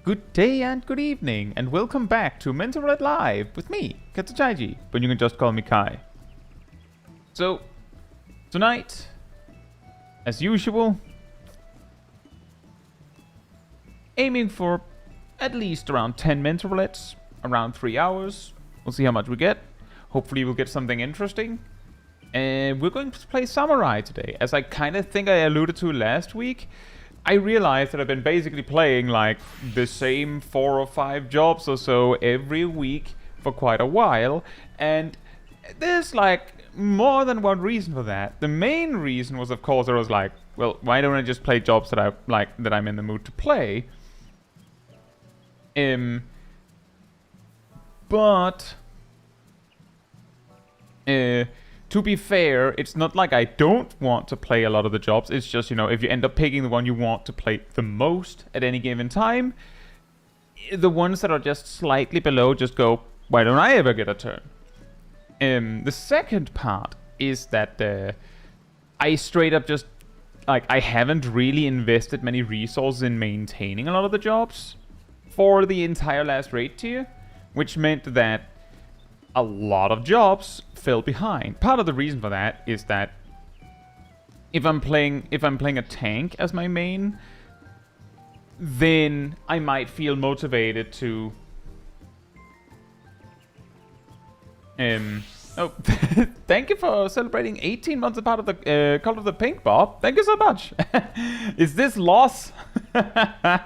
Good day and good evening, and welcome back to Roulette Live with me, Chaiji, but you can just call me Kai. So, tonight, as usual, aiming for at least around 10 roulettes, around 3 hours. We'll see how much we get. Hopefully we'll get something interesting. And we're going to play Samurai today. As I kind of think I alluded to last week, I realized that I've been basically playing like the same 4 or 5 jobs or so every week for quite a while, and there's like more than one reason for that. The main reason was, of course, I was like, well, why don't I just play jobs that I like, that I'm in the mood to play? But to be fair, it's not like I don't want to play a lot of the jobs. It's just, you know, if you end up picking the one you want to play the most at any given time, the ones that are just slightly below just go, why don't I ever get a turn? The second part is that I straight up just, like, I haven't really invested many resources in maintaining a lot of the jobs for the entire last raid tier, which meant that a lot of jobs fell behind. Part of the reason for that is that if I'm playing a tank as my main, then I might feel motivated to oh, thank you for celebrating 18 months as part of the Cult of the Pink, Bob. Thank you so much. Is this loss? I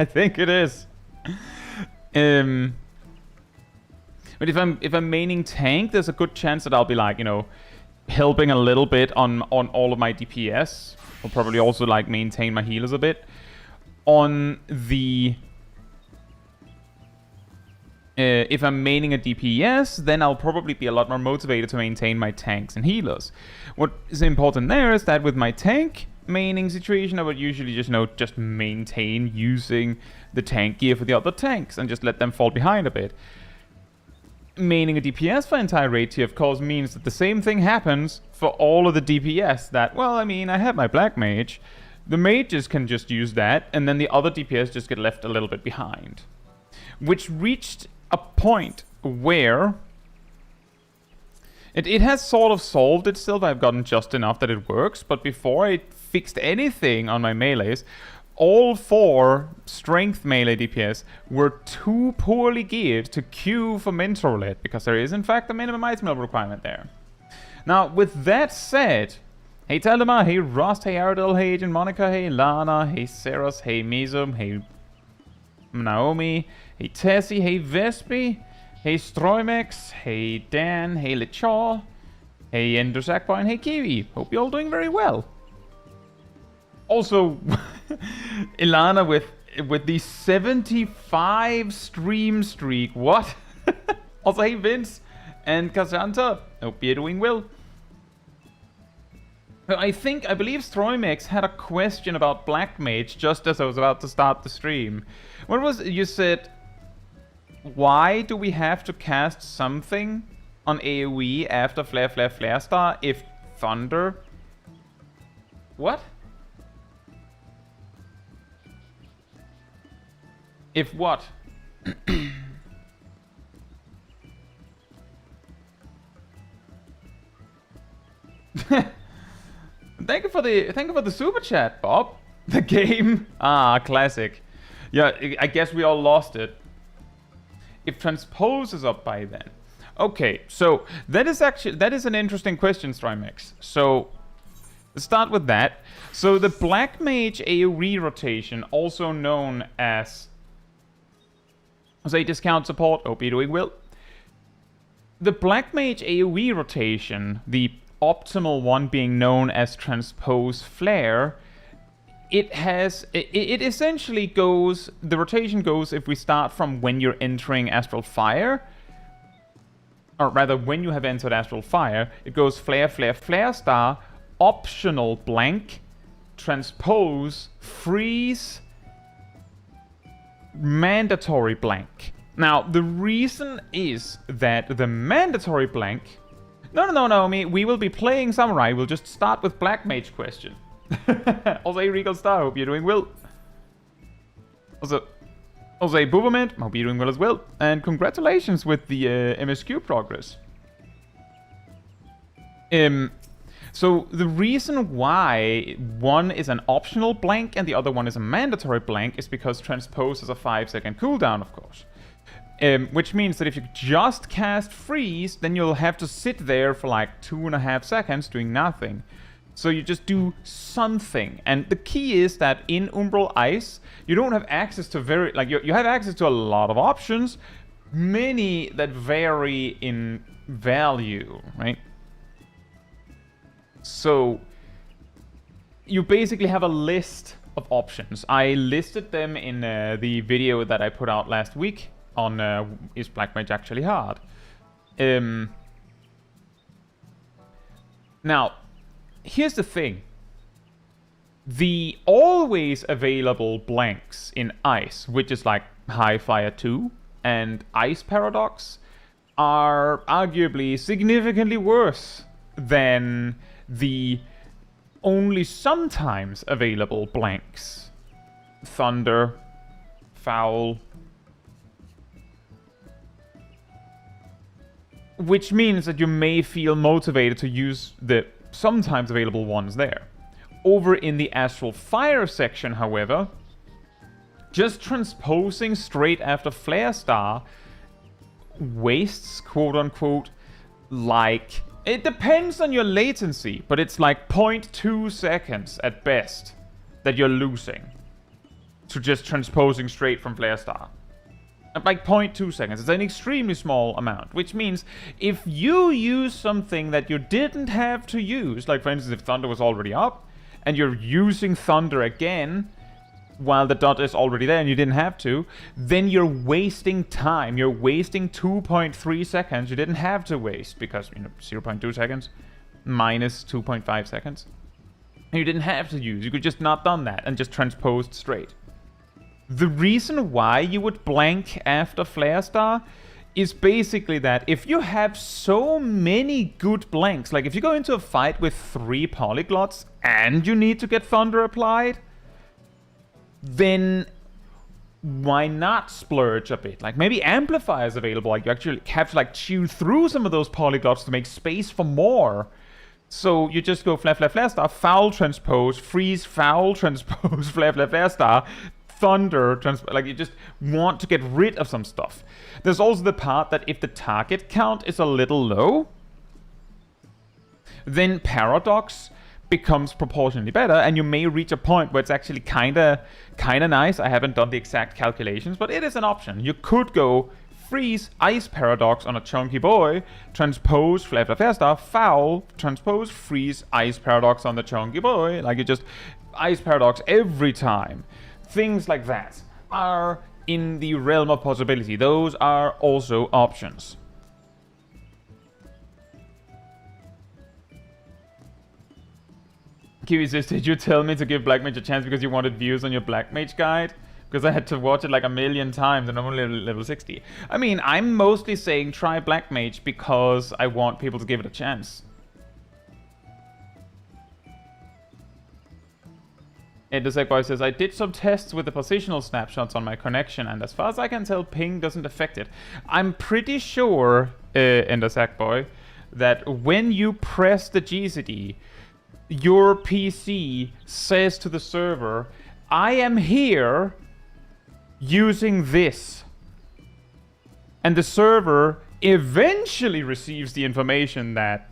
think it is. But if I'm maining tank, there's a good chance that I'll be like, you know, helping a little bit on all of my DPS. I'll probably also like maintain my healers a bit. On the if I'm maining a DPS, then I'll probably be a lot more motivated to maintain my tanks and healers. What is important there is that with my tank maining situation, I would usually just, you know, just maintain using the tank gear for the other tanks and just let them fall behind a bit. Maining a DPS for entire raid tier, of course, means that the same thing happens for all of the DPS. That, well, I mean, I have my black mage. The mages can just use that, and then the other DPS just get left a little bit behind. Which reached a point where it has sort of solved itself. I've gotten just enough that it works, but before I fixed anything on my melees, all 4 strength melee DPS were too poorly geared to queue for Roulette, because there is in fact a minimum item level requirement there. Now, with that said, hey Telema, hey Rust, hey Aradel, hey Agent Monica, hey Lana, hey Seros, hey Mizum, hey Naomi, hey Tessie, hey Vespi, hey Stroimex, hey Dan, hey Lechaw, hey Endersakbar, and hey Kiwi. Hope you're all doing very well. Also, Ilana with the 75 stream streak. What? Also, hey Vince and Kazanta. Hope you're doing well. I believe Stroimex had a question about Black Mage just as I was about to start the stream. What was it? You said, why do we have to cast something on AoE after Flare Flare Flare Star if Thunder? What? If what? Thank you for the super chat, Bob. The game. Ah, classic. Yeah, I guess we all lost it. If transpose is up by then. Okay, so that is an interesting question, Strimex. So let's start with that. So the Black Mage AoE rotation, also known as say discount support, hope you're doing well. The Black Mage AoE rotation, the optimal one being known as Transpose Flare, it essentially goes, the rotation goes if we start from when you're entering Astral Fire, or rather when you have entered Astral Fire, it goes Flare, Flare, Flare Star, optional blank, Transpose, Freeze, mandatory blank. Now, the reason is that the mandatory blank... No, we will be playing Samurai. We'll just start with Black Mage question. Also, hey, Regal Star, hope you're doing well. Also, Also, Booberman, hope you're doing well as well. And congratulations with the MSQ progress. So the reason why one is an optional blank and the other one is a mandatory blank is because transpose has a 5-second cooldown, of course. Which means that if you just cast freeze, then you'll have to sit there for like 2.5 seconds doing nothing. So you just do something. And the key is that in Umbral Ice, you don't have access to you have access to a lot of options, many that vary in value, right? So you basically have a list of options. I listed them in the video that I put out last week on Is Black Mage Actually Hard? Now, here's the thing. The always available blanks in Ice, which is like High Fire 2 and Ice Paradox, are arguably significantly worse than the only sometimes available blanks. Thunder, Foul. Which means that you may feel motivated to use the sometimes available ones there. Over in the Astral Fire section, however, just transposing straight after Flare Star wastes, quote-unquote, like... It depends on your latency, but it's like 0.2 seconds at best that you're losing to just transposing straight from Flare Star. Like 0.2 seconds. It's an extremely small amount, which means if you use something that you didn't have to use, like for instance if Thunder was already up, and you're using Thunder again while the dot is already there and you didn't have to, then you're wasting time. You're wasting 2.3 seconds you didn't have to waste because, 0.2 seconds minus 2.5 seconds. And you didn't have to use. You could just not done that and just transposed straight. The reason why you would blank after Flare Star is basically that if you have so many good blanks, like if you go into a fight with 3 polyglots and you need to get Thunder applied, then why not splurge a bit? Like maybe Amplify is available, like you actually have to like chew through some of those polyglots to make space for more. So you just go Flare Star, Foul Transpose, Freeze, Foul Transpose, Flare Star, Thunder, like you just want to get rid of some stuff. There's also the part that if the target count is a little low, then Paradox becomes proportionally better, and you may reach a point where it's actually kinda nice. I haven't done the exact calculations, but it is an option. You could go Freeze, Ice Paradox on a chunky boy, transpose Flare Star, Foul, transpose, Freeze, Ice Paradox on the chunky boy. Like you just Ice Paradox every time. Things like that are in the realm of possibility. Those are also options. Kiwi says, did you tell me to give Black Mage a chance because you wanted views on your Black Mage guide? Because I had to watch it like a million times and I'm only level 60. I mean, I'm mostly saying try Black Mage because I want people to give it a chance. And the Boy says, I did some tests with the positional snapshots on my connection, and as far as I can tell, ping doesn't affect it. I'm pretty sure, in the Boy, that when you press the GCD, your PC says to the server, I am here using this. And the server eventually receives the information that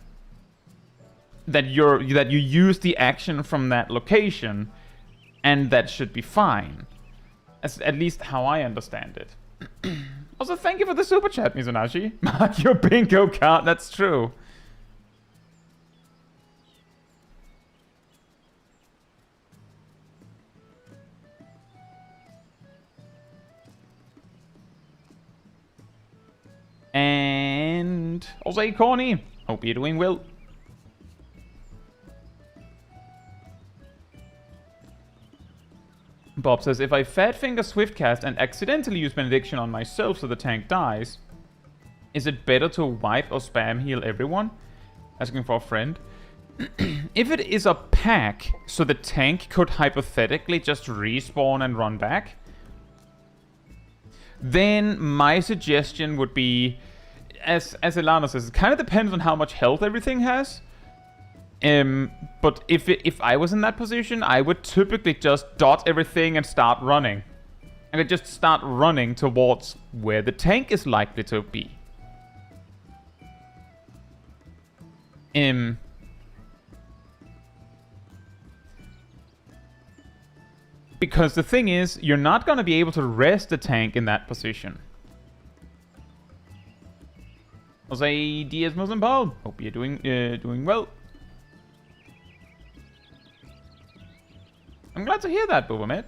you use the action from that location, and that should be fine. That's at least how I understand it. Also, thank you for the super chat, Mizunashi. Mark your bingo card, that's true. And also, hey, Corny, hope you're doing well. Bob says, if I Fat Finger Swiftcast and accidentally use Benediction on myself so the tank dies, is it better to wipe or spam heal everyone? Asking for a friend. If it is a pack, so the tank could hypothetically just respawn and run back, then my suggestion would be, as Ilana says, it kind of depends on how much health everything has. But if I was in that position, I would typically just dot everything and start running. I could just start running towards where the tank is likely to be. Because the thing is, you're not going to be able to rest the tank in that position. I'll say Diaz Muslim Paul. Hope you're doing well. I'm glad to hear that, Bobamet.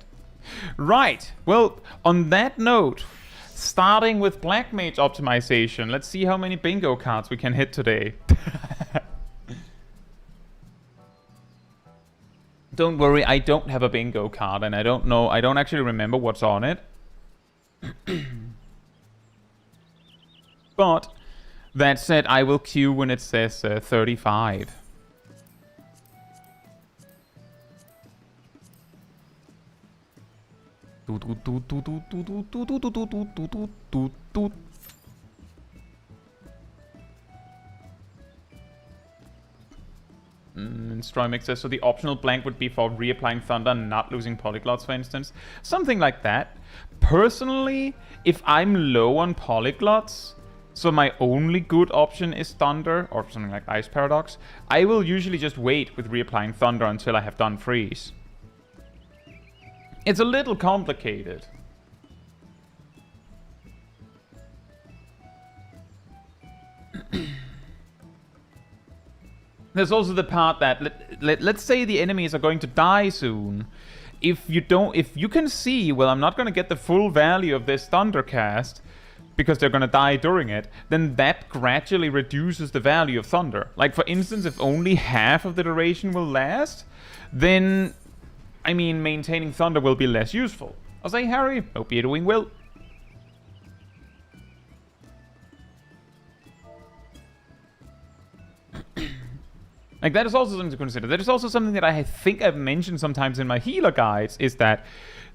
Right. Well, on that note, starting with Black Mage optimization, let's see how many bingo cards we can hit today. Don't worry, I don't have a bingo card, and I don't actually remember what's on it. But, that said, I will queue when it says 35. Strymix says, so the optional blank would be for reapplying Thunder and not losing polyglots, for instance. Something like that. Personally, if I'm low on polyglots, so my only good option is Thunder, or something like Ice Paradox, I will usually just wait with reapplying Thunder until I have done Freeze. It's a little complicated. There's also the part that let's say the enemies are going to die soon. If you can see, well, I'm not going to get the full value of this Thundercast because they're going to die during it, then that gradually reduces the value of Thunder. Like, for instance, if only half of the duration will last, then, I mean, maintaining Thunder will be less useful. I'll say, Harry, hope you're doing well. Like, that is also something to consider. That is also something that I think I've mentioned sometimes in my healer guides, is that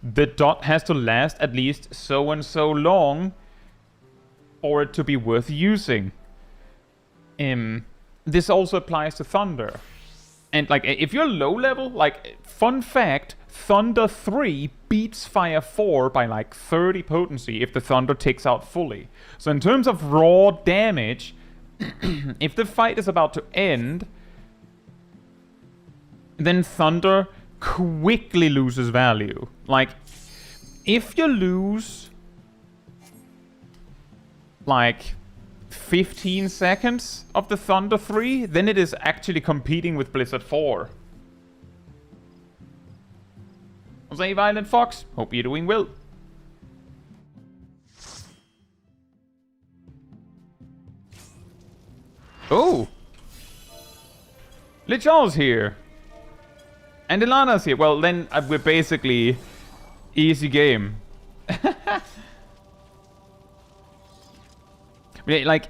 the dot has to last at least so and so long for it to be worth using. This also applies to Thunder. And, like, if you're low level, like, fun fact, Thunder 3 beats Fire 4 by, like, 30 potency if the Thunder takes out fully. So in terms of raw damage, if the fight is about to end, then Thunder quickly loses value. Like, if you lose, like, 15 seconds of the Thunder 3, then it is actually competing with Blizzard 4. Jose Violent Fox, hope you're doing well. Oh! Lichal's here. And Ilana's here. Well, then we're basically easy game. Like,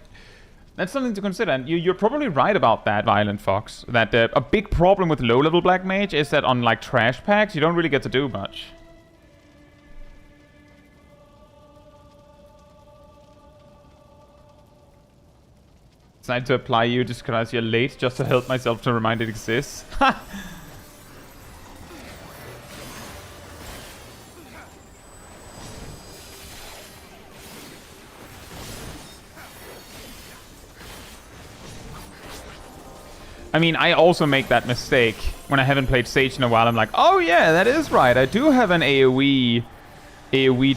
that's something to consider. And you're probably right about that, Violent Fox. That a big problem with low-level Black Mage is that on, like, trash packs, you don't really get to do much. Decided to apply you just because you're late, just to help myself to remind it exists. I mean, I also make that mistake when I haven't played Sage in a while. I'm like, oh yeah, that is right. I do have an AoE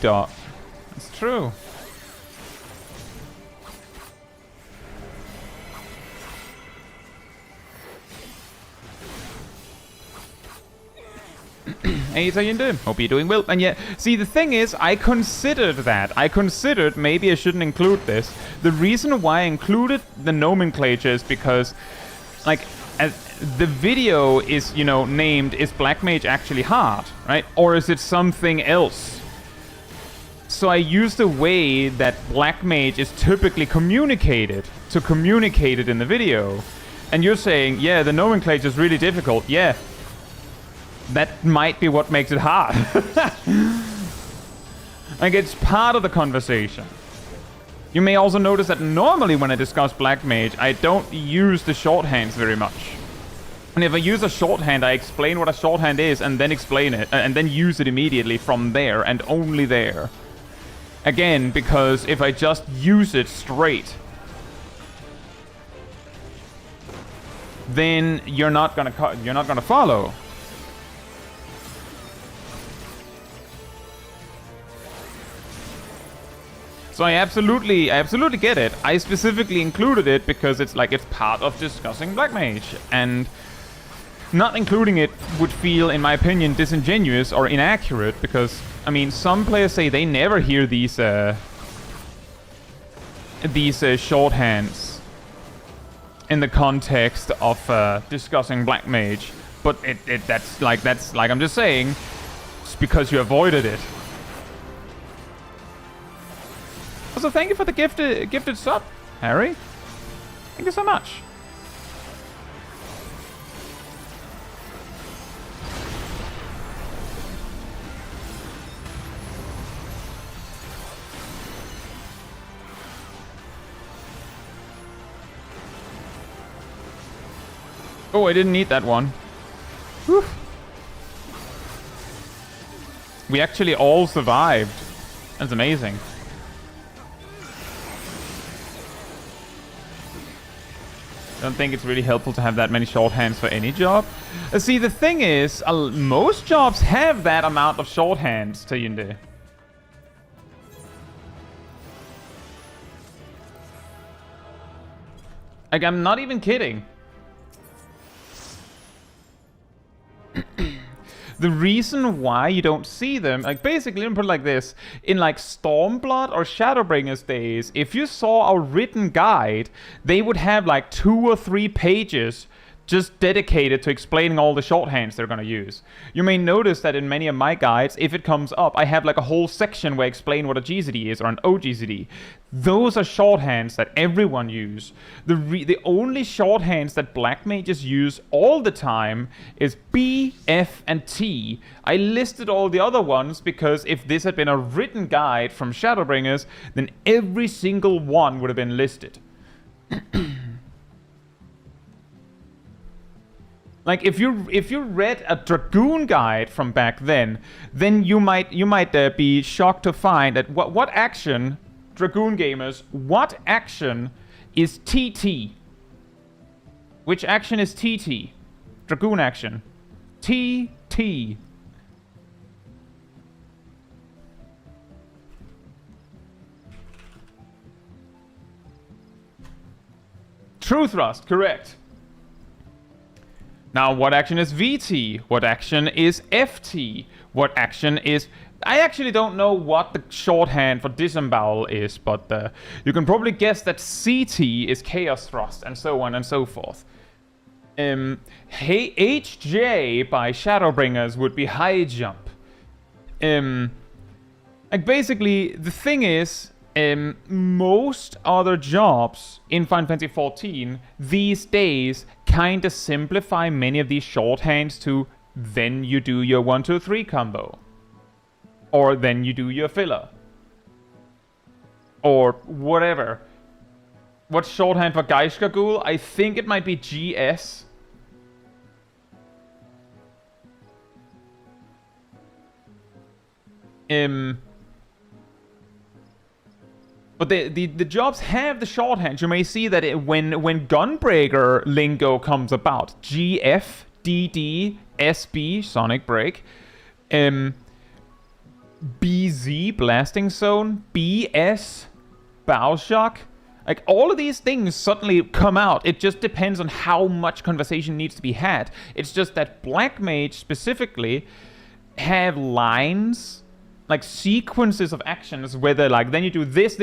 dot. It's true. Hey, how you doing? Hope you're doing well. And yeah, see, the thing is, I considered that. I considered maybe I shouldn't include this. The reason why I included the nomenclature is because, like, the video is, you know, named, is Black Mage actually hard, right? Or is it something else? So I used the way that Black Mage is typically communicated to communicate it in the video. And you're saying, yeah, the nomenclature is really difficult. Yeah. That might be what makes it hard. Like, it's part of the conversation. You may also notice that normally when I discuss Black Mage, I don't use the shorthands very much. And if I use a shorthand, I explain what a shorthand is and then explain it, and then use it immediately from there and only there. Again, because if I just use it straight, then you're not gonna follow. So I absolutely get it. I specifically included it because it's like it's part of discussing Black Mage, and not including it would feel, in my opinion, disingenuous or inaccurate, because I mean, some players say they never hear these shorthands in the context of discussing Black Mage, but that's like I'm just saying, it's because you avoided it. Also, thank you for the gifted sub, Harry. Thank you so much. Oh, I didn't need that one. Whew. We actually all survived. That's amazing. I don't think it's really helpful to have that many shorthands for any job. See, the thing is, most jobs have that amount of shorthands, Tayunde. Like, I'm not even kidding. The reason why you don't see them, like, basically, let me put it like this. In, like, Stormblood or Shadowbringers days, if you saw a written guide, they would have, like, 2 or 3 pages just dedicated to explaining all the shorthands they're gonna use. You may notice that in many of my guides, if it comes up, I have, like, a whole section where I explain what a GZD is, or an OGZD. Those are shorthands that everyone use. The only shorthands that Black Mages use all the time is B, F, and T. I listed all the other ones because if this had been a written guide from Shadowbringers, then every single one would have been listed. Like, if you read a Dragoon guide from back then you might be shocked to find that what action, Dragoon gamers, what action is TT? Which action is TT? Dragoon action. TT. True thrust, correct. Now, what action is VT? What action is FT? What action is... I actually don't know what the shorthand for disembowel is, but you can probably guess that CT is Chaos Thrust, and so on and so forth. HJ by Shadowbringers would be High Jump. Like, basically, the thing is... most other jobs in Final Fantasy XIV these days kind of simplify many of these shorthands to then you do your 1, 2, 3 combo. Or then you do your filler. Or whatever. What's shorthand for Geishka-Ghoul? I think it might be GS. But the jobs have the shorthand. You may see that when Gunbreaker lingo comes about, GF, DD, SB, Sonic Break, BZ, Blasting Zone, BS, Bow Shock, like all of these things suddenly come out. It just depends on how much conversation needs to be had. It's just that Black Mage specifically have lines, like sequences of actions where they're like, then you do this,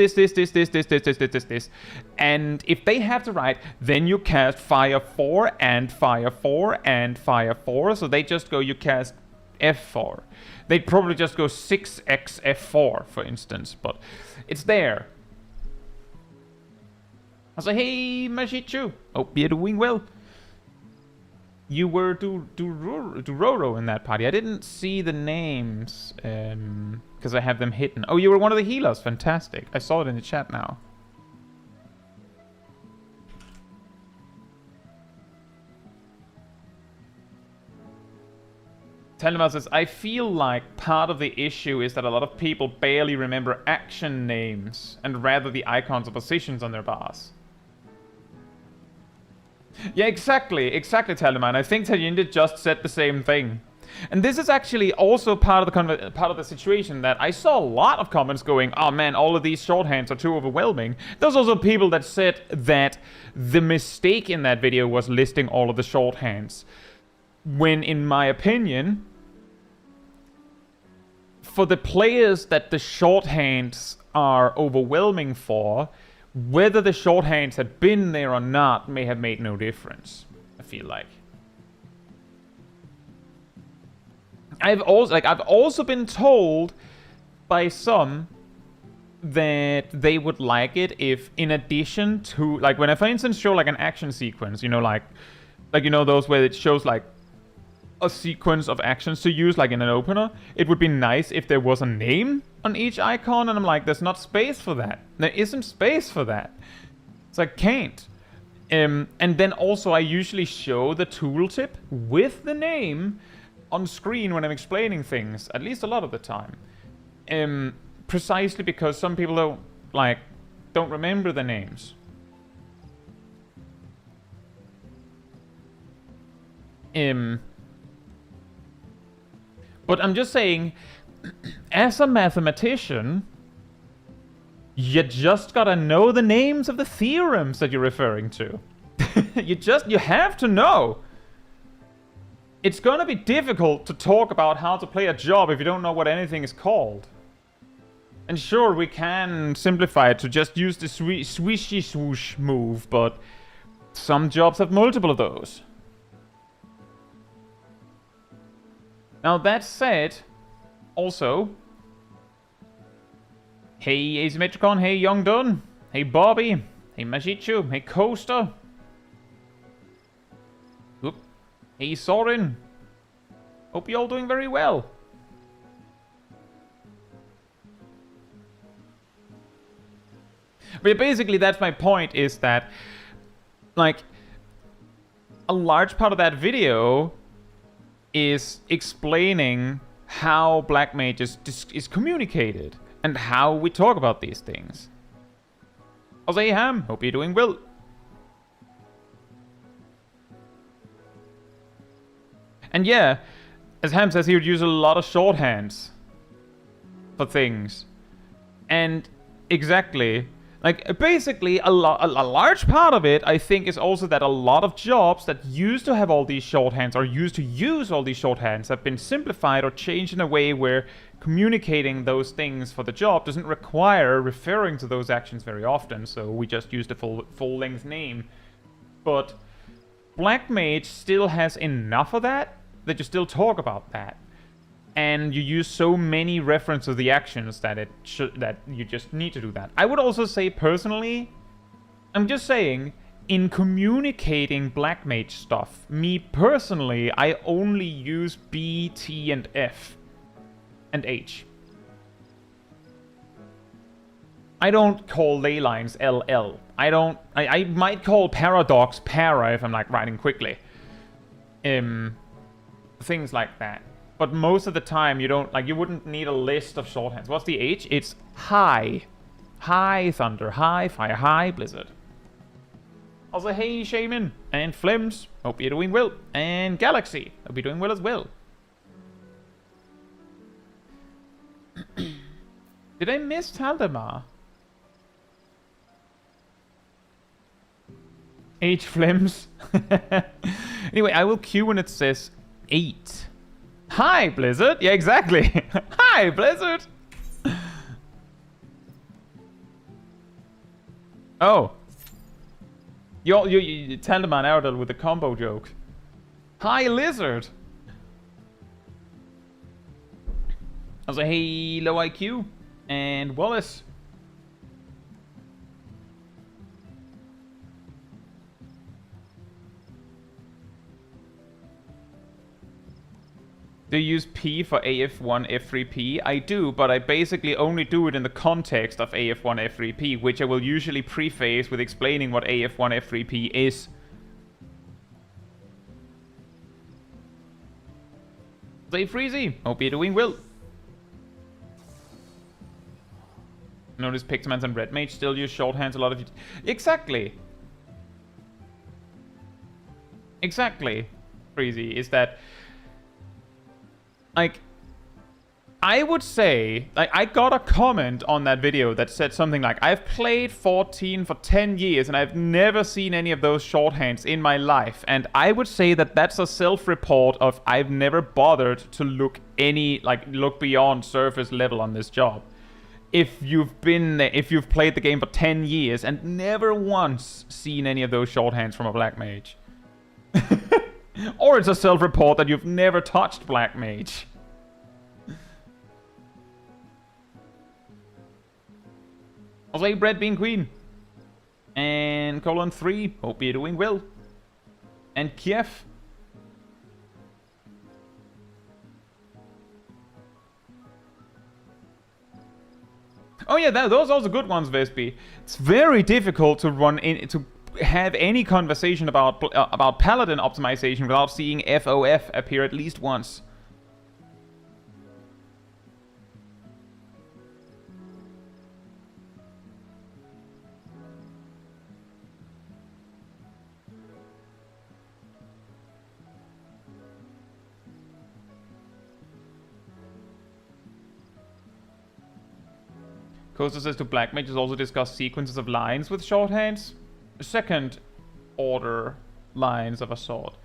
and if they have to write, then you cast Fire 4 and Fire 4 and Fire 4, so they just go, you cast F4. They'd probably just go 6x F4, for instance, but it's there. I was like, hey, Mashichu, hope you're doing well. You were Duroro in that party. I didn't see the names because I have them hidden. Oh, you were one of the healers. Fantastic. I saw it in the chat now. Telemar says, I feel like part of the issue is that a lot of people barely remember action names and rather the icons or positions on their bars. Yeah, exactly, Telemar. I think Tajinda just said the same thing. And this is actually also part of the situation that I saw a lot of comments going, oh man, all of these shorthands are too overwhelming. There's also people that said that the mistake in that video was listing all of the shorthands. When, in my opinion, for the players that the shorthands are overwhelming for, whether the shorthands had been there or not may have made no difference, I feel like. I've also been told by some that they would like it if, in addition to, like, when I, for instance, show like an action sequence, you know, like you know, those where it shows like a sequence of actions to use, like in an opener, it would be nice if there was a name on each icon, and I'm like, there's not space for that. There isn't space for that. So I can't. And then also I usually show the tooltip with the name on screen when I'm explaining things, at least a lot of the time. Precisely because some people don't remember the names. But I'm just saying, as a mathematician, you just gotta know the names of the theorems that you're referring to. You have to know. It's gonna be difficult to talk about how to play a job if you don't know what anything is called. And sure, we can simplify it to just use the swishy swoosh move, but some jobs have multiple of those. Now that said, also, hey Asymmetricon, hey Young Dun, hey Bobby, hey Majichu, hey Coaster, whoop, hey Sorin. Hope you're all doing very well. But basically, that's my point, is that, like, a large part of that video is explaining how Black Mage is communicated and how we talk about these things. Also, hey Ham, hope you're doing well. And yeah, as Ham says, he would use a lot of shorthands for things. And exactly, like, basically, a large part of it, I think, is also that a lot of jobs that used to have all these shorthands, or used to use all these shorthands, have been simplified or changed in a way where communicating those things for the job doesn't require referring to those actions very often, so we just use the full-length name. But Black Mage still has enough of that you still talk about that. And you use so many references to the actions that that you just need to do that. I would also say, personally, I'm just saying, in communicating Black Mage stuff, me personally, I only use B, T, and F, and H. I don't call ley lines LL. I might call paradox para if I'm like writing quickly. Things like that. But most of the time, you don't, like, you wouldn't need a list of shorthands. What's the H? It's high. High Thunder, high Fire, high Blizzard. Also, hey Shaman, and Flims, hope you're doing well. And Galaxy, hope you're doing well as well. Did I miss Taldemar? H Flims. Anyway, I will queue when it says 8. Hi, Blizzard! Yeah, exactly! Hi, Blizzard! Oh. You tell the man out with a combo joke. Hi, Lizard! I was like, hey, low IQ. And Wallace. Do you use P for AF1 F3P? I do, but I basically only do it in the context of AF1 F3P, which I will usually preface with explaining what AF1 F3P is. Stay freezy. Hope you're doing well. Notice Pictomans and Red Mage still use shorthands a lot of... Exactly. Exactly. Freezy. Is that... Like... I would say... Like, I got a comment on that video that said something like, I've played 14 for 10 years and I've never seen any of those shorthands in my life. And I would say that that's a self-report of I've never bothered to look look beyond surface level on this job. If you've played the game for 10 years and never once seen any of those shorthands from a Black Mage. Or it's a self-report that you've never touched Black Mage. I'll say Bread Bean Queen. And colon 3, hope you're doing well. And Kiev. Oh yeah, those are also good ones, Vespi. It's very difficult to to have any conversation about Paladin optimization without seeing FOF appear at least once. Costa says to Black Mages also discuss sequences of lines with shorthands. Second order lines of a sort.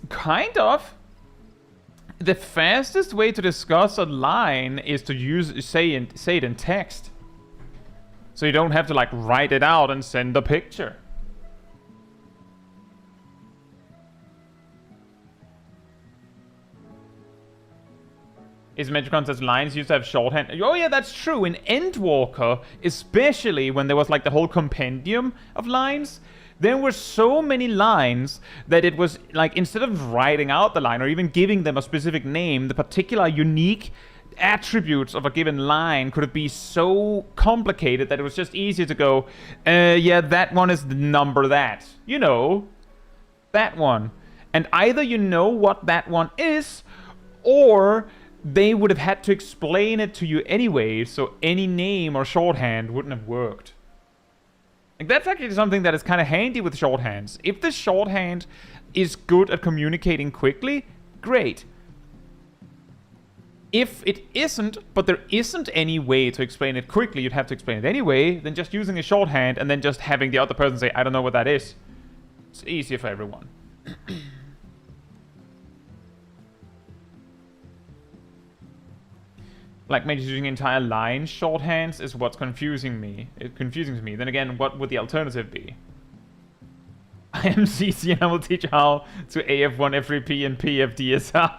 Kind of. The fastest way to discuss a line is to say it in text. So you don't have to like write it out and send a picture. Is Metricon says lines used to have shorthand. Oh yeah, that's true. In Endwalker, especially when there was like the whole compendium of lines, there were so many lines that it was like instead of writing out the line or even giving them a specific name, the particular unique attributes of a given line could be so complicated that it was just easier to go, yeah, that one is the number that. You know, that one. And either you know what that one is, or they would have had to explain it to you anyway, so any name or shorthand wouldn't have worked. Like, that's actually something that is kind of handy with shorthands. If the shorthand is good at communicating quickly, great. If it isn't, but there isn't any way to explain it quickly, you'd have to explain it anyway, then just using a shorthand and then just having the other person say, I don't know what that is. It's easier for everyone. Black Mage using entire lines shorthands is what's confusing me. It confuses me. Then again, what would the alternative be? I am CC and I will teach how to AF1 F3P and PF DSR.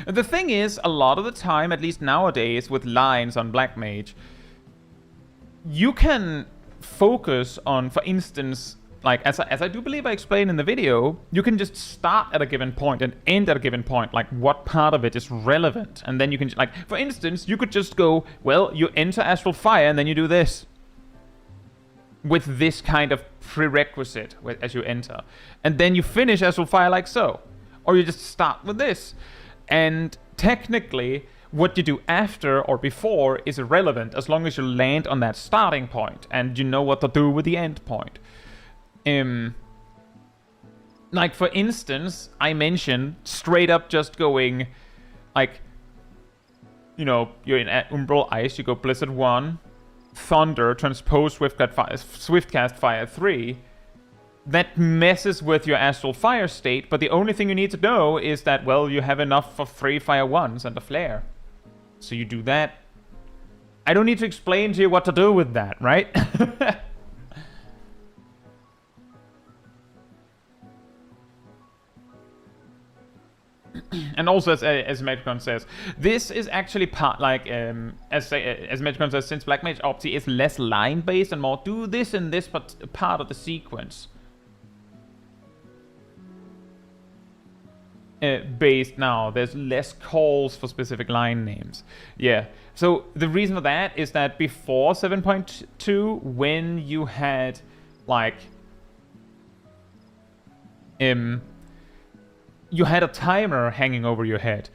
The thing is, a lot of the time, at least nowadays, with lines on Black Mage, you can focus on, for instance, like, as I do believe I explained in the video, you can just start at a given point and end at a given point, like what part of it is relevant. And then you can, like, for instance, you could just go, well, you enter Astral Fire and then you do this. With this kind of prerequisite as you enter. And then you finish Astral Fire like so. Or you just start with this. And technically, what you do after or before is irrelevant as long as you land on that starting point and you know what to do with the end point. Like, for instance, I mentioned straight up just going, like, you know, you're in Umbral Ice, you go Blizzard 1, Thunder, Transpose Swiftcast Fire 3. That messes with your Astral Fire state, but the only thing you need to know is that, well, you have enough for 3 Fire 1s and a Flare. So you do that. I don't need to explain to you what to do with that, right? And also, as Metricon says, this is actually part, like, as Metricon says, since Black Mage Opti is less line-based and more do this in this part of the sequence. Based now, there's less calls for specific line names. Yeah, so the reason for that is that before 7.2, when you had, like, you had a timer hanging over your head.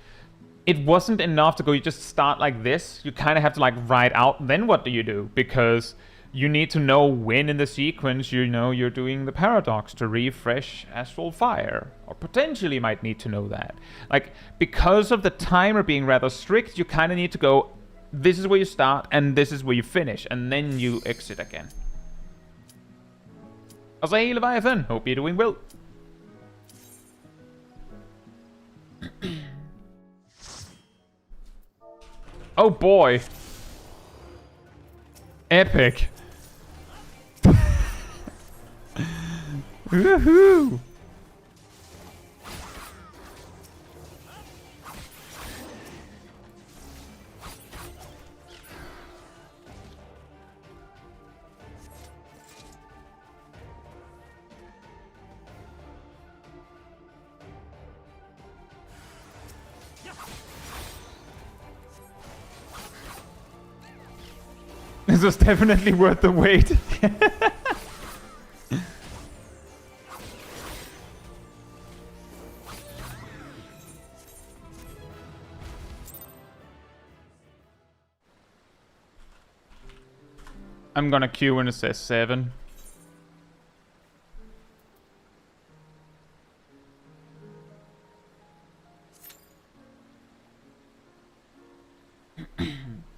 It wasn't enough to go, you just start like this. You kind of have to like write out, then what do you do? Because you need to know when in the sequence you know you're doing the paradox to refresh Astral Fire. Or potentially might need to know that. Like, because of the timer being rather strict, you kind of need to go, this is where you start and this is where you finish. And then you exit again. Also, hey Leviathan, hope you're doing well. Oh boy. Epic. Woohoo. This was definitely worth the wait. I'm gonna queue when it says 7.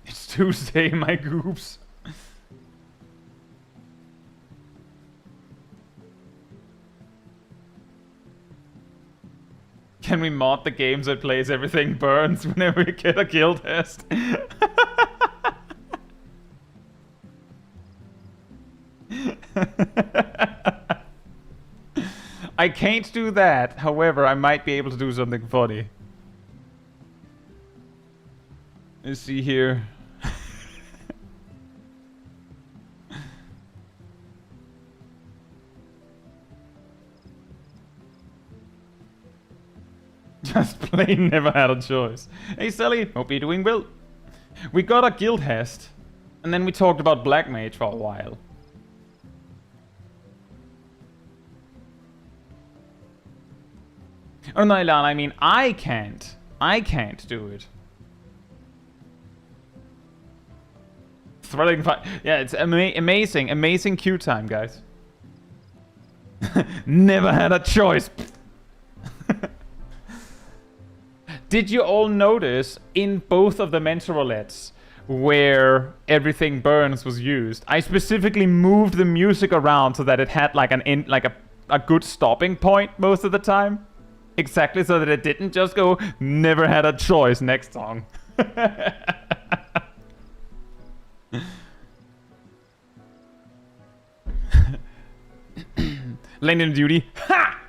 It's Tuesday, my goops. Can we mod the games that plays everything burns whenever we get a guild test? I can't do that. However, I might be able to do something funny. Let's see here. Just plain never had a choice. Hey Sally, hope you're doing well. We got a guild test, and then we talked about Black Mage for a while. Oh no, Ilan, I mean, I can't do it. Thrilling fight. Yeah, it's amazing queue time, guys. Never had a choice. Did you all notice in both of the mental roulettes where everything burns was used, I specifically moved the music around so that it had like a good stopping point most of the time? Exactly, so that it didn't just go, never had a choice, next song. Lane in duty. Ha!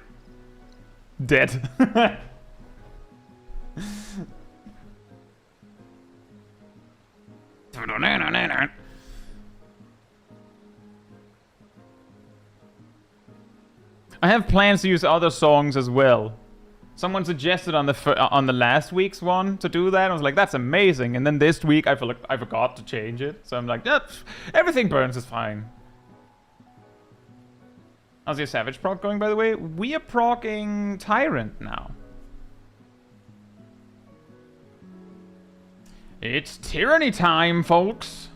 Dead. I have plans to use other songs as well. Someone suggested on the last week's one to do that. I was like, that's amazing. And then this week I feel like I forgot to change it. So I'm like, yeah, everything burns is fine. How's your Savage proc going, by the way? We are proccing Tyrant now. It's tyranny time, folks.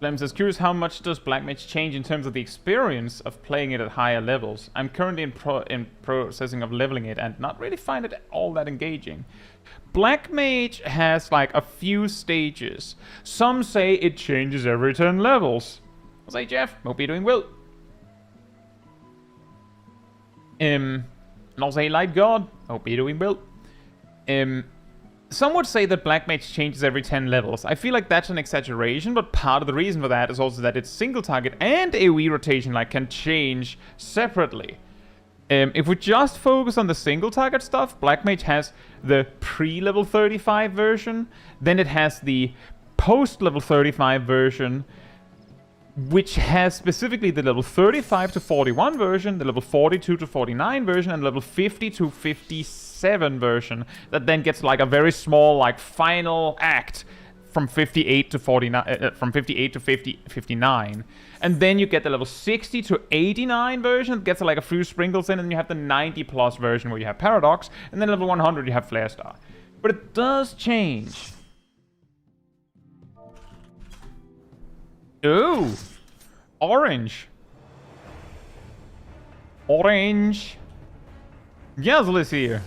Lem says, curious, how much does Black Mage change in terms of the experience of playing it at higher levels? I'm currently in processing of leveling it and not really find it all that engaging. Black Mage has like a few stages. Some say it changes every 10 levels. I'll say, Jeff, hope you're doing well. And I'll say, Light God, hope you're doing well. some would say that Black Mage changes every 10 levels. I feel like that's an exaggeration, but part of the reason for that is also that its single target and AoE rotation like can change separately. If we just focus on the single target stuff, Black Mage has the pre-level 35 version, then it has the post-level 35 version, which has specifically the level 35 to 41 version, the level 42 to 49 version, and level 50 to 57 version, that then gets like a very small like final act from 58 to 49, from 58 to 59. And then you get the level 60 to 89 version, that gets like a few sprinkles in, and then you have the 90 plus version where you have Paradox, and then level 100 you have Flare Star. But it does change. Ooh! Orange. Orange. Yazlis here.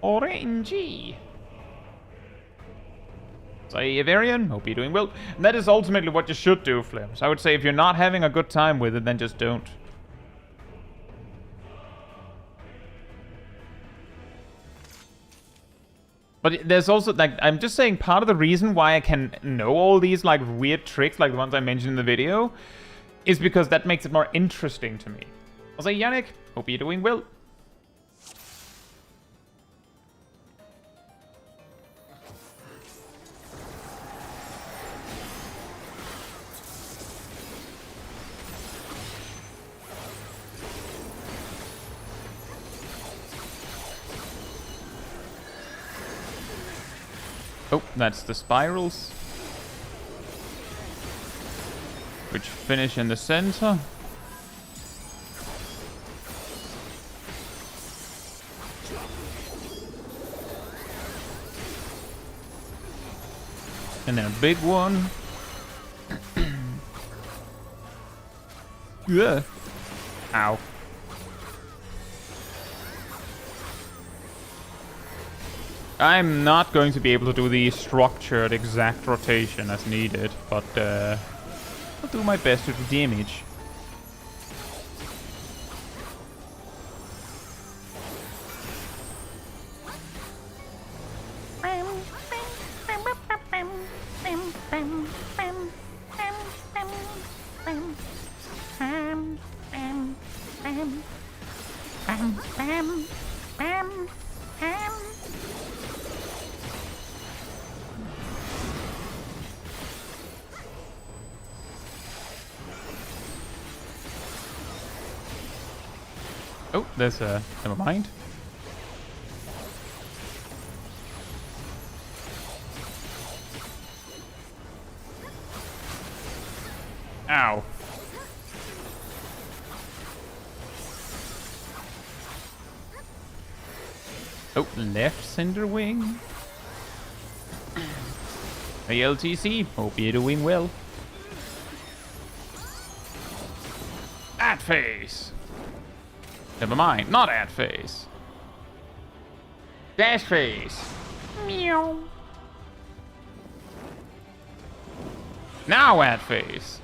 Orangey. Say, Avarian, hope you're doing well. And that is ultimately what you should do, Flims. I would say if you're not having a good time with it, then just don't. But there's also, like, I'm just saying part of the reason why I can know all these, like, weird tricks, like the ones I mentioned in the video, is because that makes it more interesting to me. I'll say, Yannick, hope you're doing well. Oh, that's the spirals, which finish in the center. And then a big one. Yeah. Ow. I'm not going to be able to do the structured exact rotation as needed, but I'll do my best to do damage. Oh, there's a... never mind. Ow. Oh, left center wing. Hey LTC, hope you're doing well. At face. Never mind, not at face. Dash face. Meow. Now at face.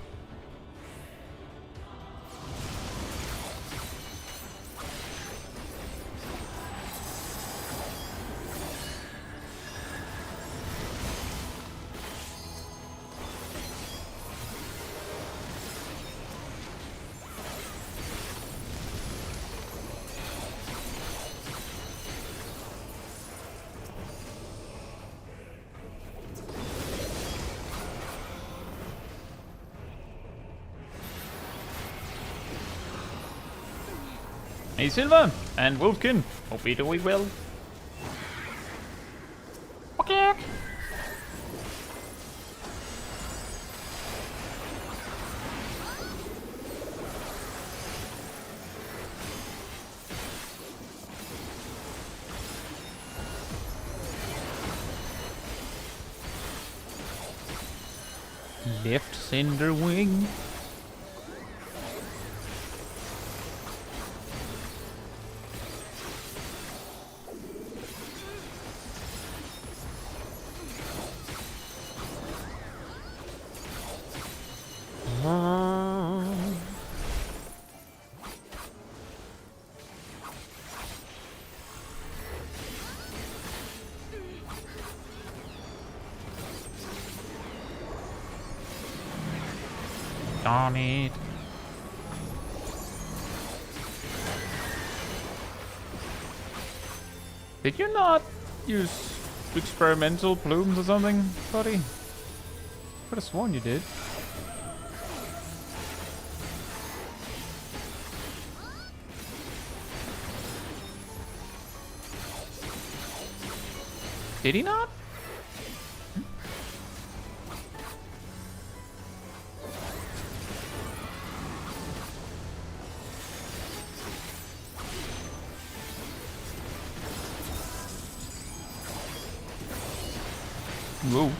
Hey Silver and Wolfkin, hope you're doing well. Okay. Left center wing. on it. Did you not use experimental plumes or something, buddy? Could have sworn you did. Did he not? Whoa.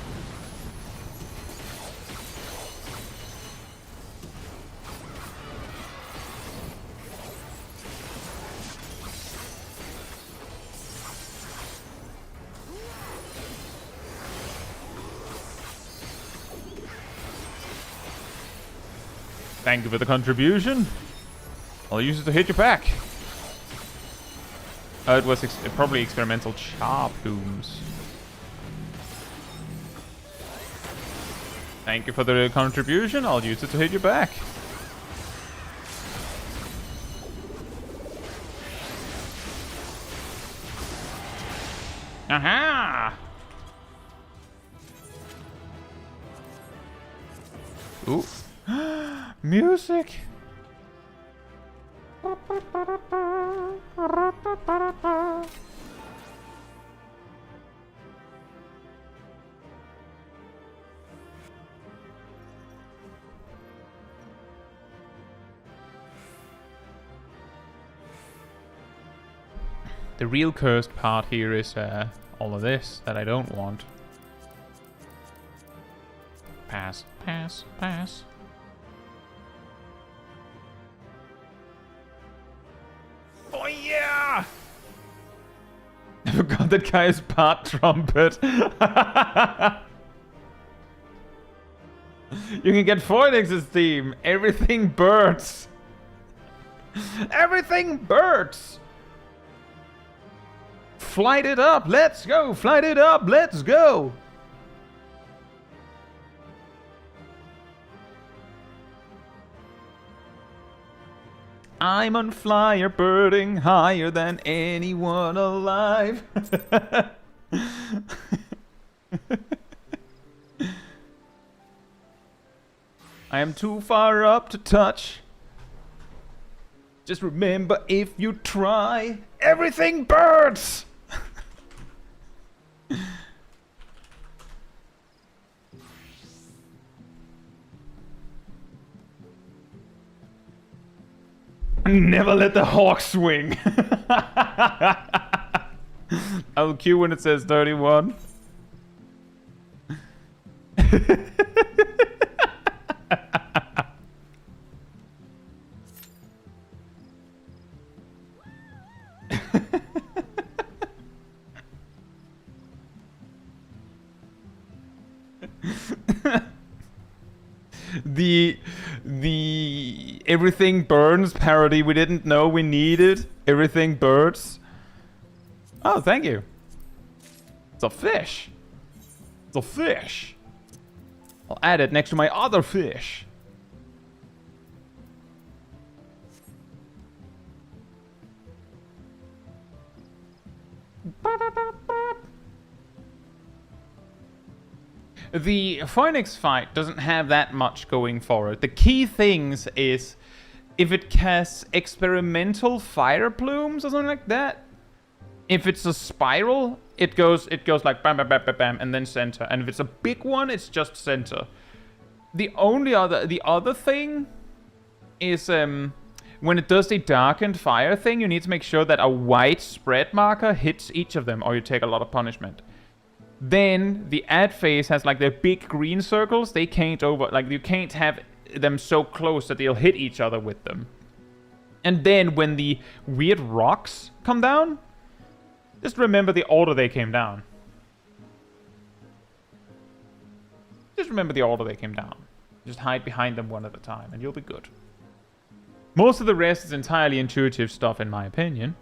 Thank you for the contribution. I'll use it to hit you back. Oh, it was probably experimental char plumes. Thank you for the contribution. I'll use it to hit you back. Aha! Ooh. Music! The real cursed part here is all of this that I don't want. Pass, pass, pass. Oh yeah! I forgot that guy is part trumpet. You can get Phoenix's theme. Everything birds. Everything birds. Flight it up, let's go! Flight it up, let's go! I'm on flyer birding higher than anyone alive. I am too far up to touch. Just remember, if you try, everything birds! Never let the hawk swing. I'll cue when it says 31. The everything burns parody we didn't know we needed. Everything birds. Oh, thank you. It's a fish. It's a fish. I'll add it next to my other fish. The Phoenix fight doesn't have that much going for it. The key things is if it casts experimental fire plumes or something like that. If it's a spiral, it goes like bam, bam, bam, bam, bam, and then center. And if it's a big one, it's just center. The other thing is when it does the darkened fire thing, you need to make sure that a white spread marker hits each of them, or you take a lot of punishment. Then the ad phase has like the big green circles. They can't you can't have them so close that they'll hit each other with them. And then when the weird rocks come down, just remember the order they came down. Just remember the order they came down. Just hide behind them one at a time and you'll be good. Most of the rest is entirely intuitive stuff in my opinion.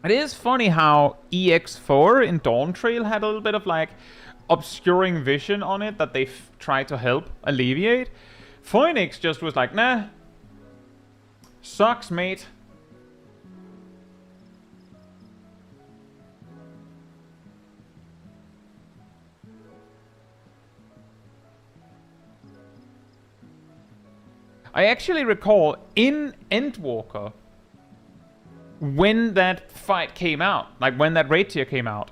It is funny how EX4 in Dawntrail had a little bit of like, obscuring vision on it that they try to help alleviate. Phoenix just was like, nah. Sucks, mate. I actually recall in Endwalker, when that fight came out, like when that raid tier came out,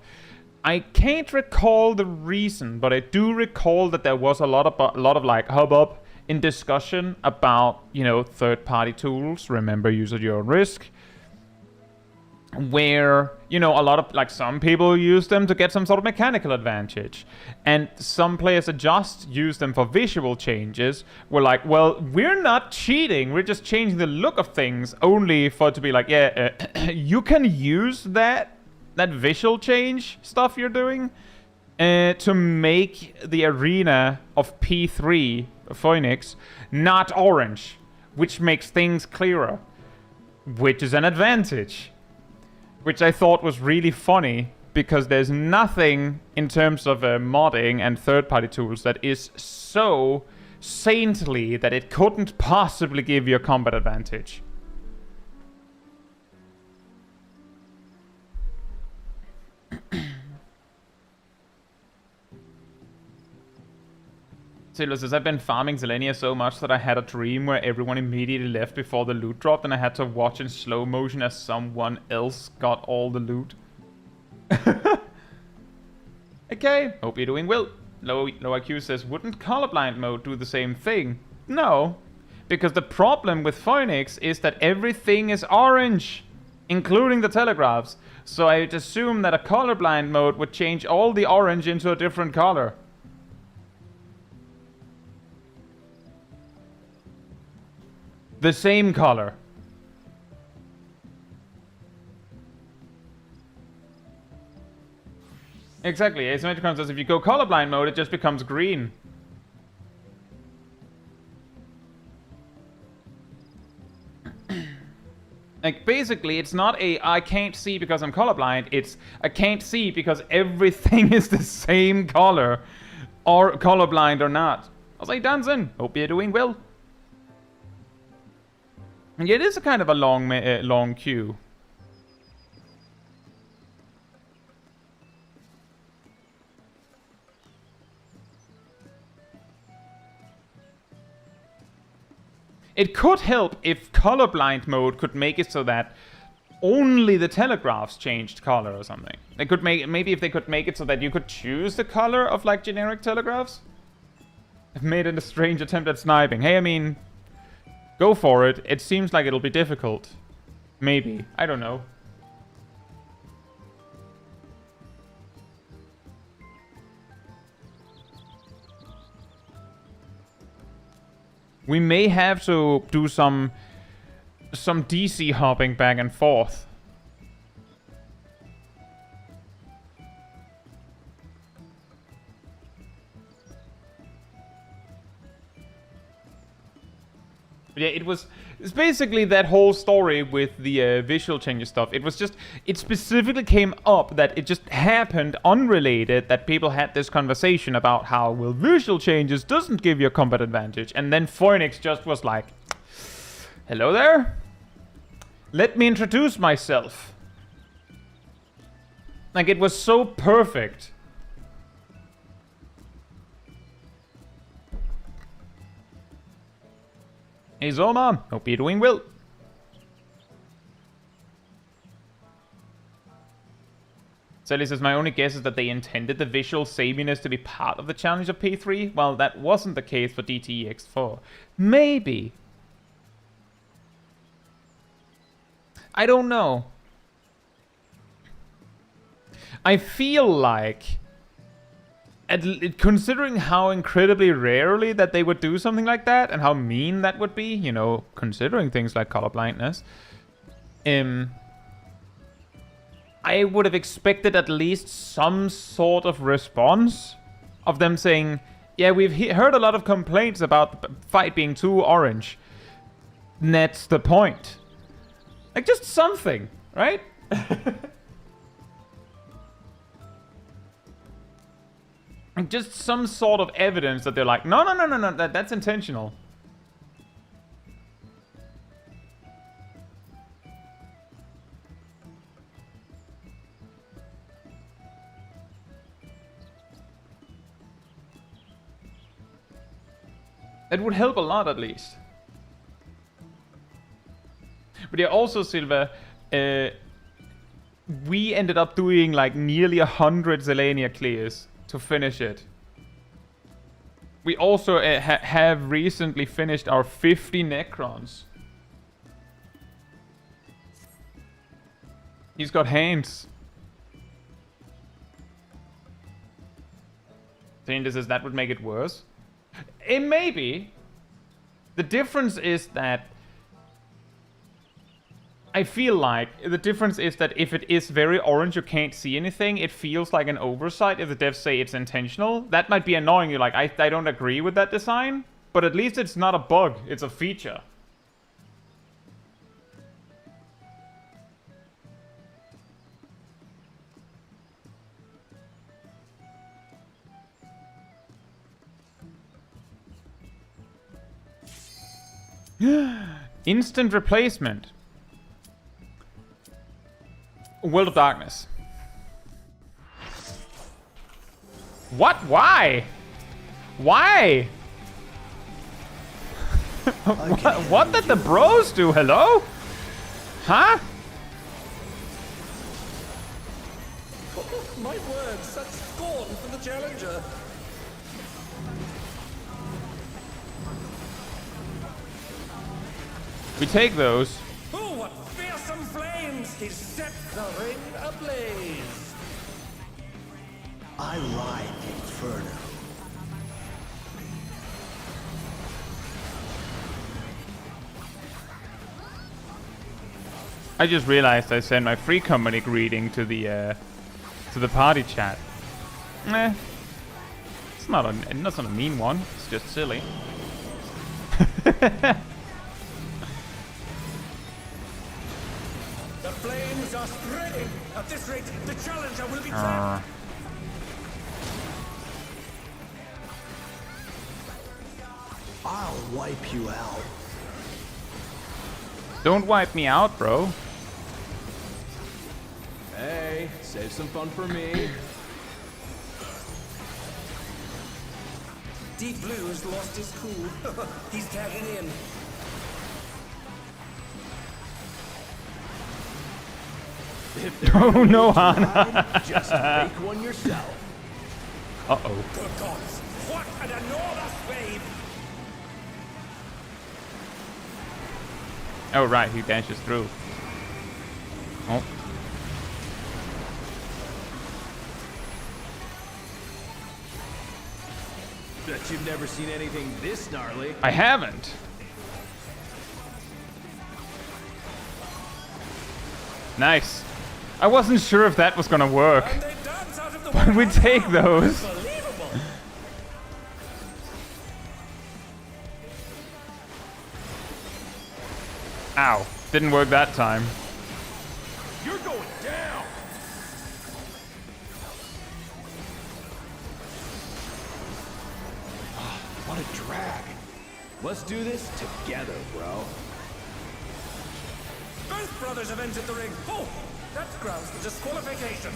I can't recall the reason, but I do recall that there was a lot of like hubbub in discussion about, you know, third-party tools. Remember, use at your own risk. Where, you know, a lot of, like, some people use them to get some sort of mechanical advantage. And some players that just use them for visual changes were like, well, we're not cheating. We're just changing the look of things only for it to be like, yeah, you can use that visual change stuff you're doing to make the arena of P3, Phoenix, not orange, which makes things clearer, which is an advantage. Which I thought was really funny, because there's nothing in terms of modding and third-party tools that is so saintly that it couldn't possibly give you a combat advantage. Sailor says, I've been farming Zelenia so much that I had a dream where everyone immediately left before the loot dropped, and I had to watch in slow motion as someone else got all the loot. Okay, hope you're doing well. Low IQ says, wouldn't colorblind mode do the same thing? No, because the problem with Phoenix is that everything is orange, including the telegraphs. So I'd assume that a colorblind mode would change all the orange into a different color. The same color. Exactly. Asymmetric says if you go colorblind mode, it just becomes green. Like, basically, it's not a I can't see because I'm colorblind. It's I can't see because everything is the same color, or colorblind or not. I was like, Danzen, hope you're doing well. Yeah, it is a kind of a long queue. It could help if colorblind mode could make it so that only the telegraphs changed color or something. They could make maybe if they could make it so that you could choose the color of like generic telegraphs. I've made it a strange attempt at sniping. Hey, I mean, go for it. It seems like it'll be difficult. Maybe. I don't know. We may have to do some DC hopping back and forth. Yeah, it's basically that whole story with the visual changes stuff. It specifically came up that it just happened unrelated, that people had this conversation about how, well, visual changes doesn't give you a combat advantage. And then Phoenix just was like, hello there? Let me introduce myself. Like, it was so perfect. Hey Zoma, hope you're doing well. Sally says, my only guess is that they intended the visual sameness to be part of the challenge of P3. Well, that wasn't the case for DTEX4. Maybe. I don't know. I feel like, considering how incredibly rarely that they would do something like that, and how mean that would be, you know, considering things like colorblindness, I would have expected at least some sort of response of them saying, yeah, we've heard a lot of complaints about the fight being too orange. That's the point. Like, just something, right? Just some sort of evidence that they're like, no, no, no, no, no, that's intentional. It would help a lot, at least. But yeah, also, Silva, we ended up doing like nearly 100 Zelania clears to finish it. We also have recently finished our 50 Necrons. He's got hands. Saying this is that would make it worse. It may be. The difference is that I feel like the difference is that if it is very orange, you can't see anything, it feels like an oversight if the devs say it's intentional. That might be annoying you, like, I don't agree with that design, but at least it's not a bug, it's a feature. Instant replacement. World of Darkness. What? Why? Why? what did the bros do? Hello? Huh? Oh, my word, such scorn for the challenger. We take those. Oh, what fearsome flames! He set the ring ablaze. I ride the inferno. I just realized I sent my free company greeting to the party chat. It's not a mean one. It's just silly. The flames are spreading. At this rate, the challenger will be trapped. I'll wipe you out. Don't wipe me out, bro. Hey, save some fun for me. Deep Blue's lost his cool. He's tagging in. Oh no, Hana. Just make one yourself. Uh-oh. Good gods, what an enormous wave! Oh right, he dashes through. Oh. Bet you've never seen anything this gnarly. I haven't. Nice. I wasn't sure if that was gonna work. And they dance out of the But we take those. Unbelievable. Ow. Didn't work that time. You're going down. What a drag. Let's do this together, bro. Both brothers have entered the ring. Oh, that's grounds for disqualification.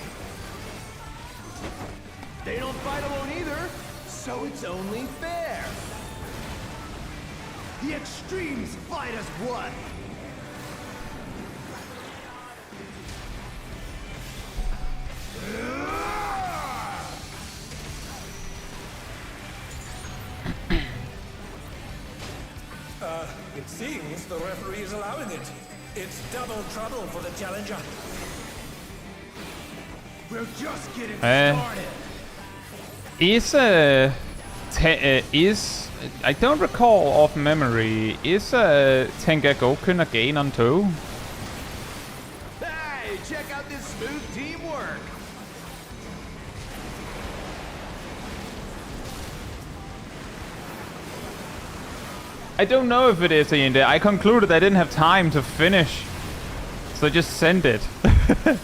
They don't fight alone either, so it's only fair. The extremes fight as one. It seems the referee is allowing it. It's double trouble for the challenger. We're just getting started. Is I don't recall off memory. Is Tengagoken a gain on 2? Hey, check out this smooth teamwork. I don't know if it is Ayinde. I concluded I didn't have time to finish, so I just sent it. The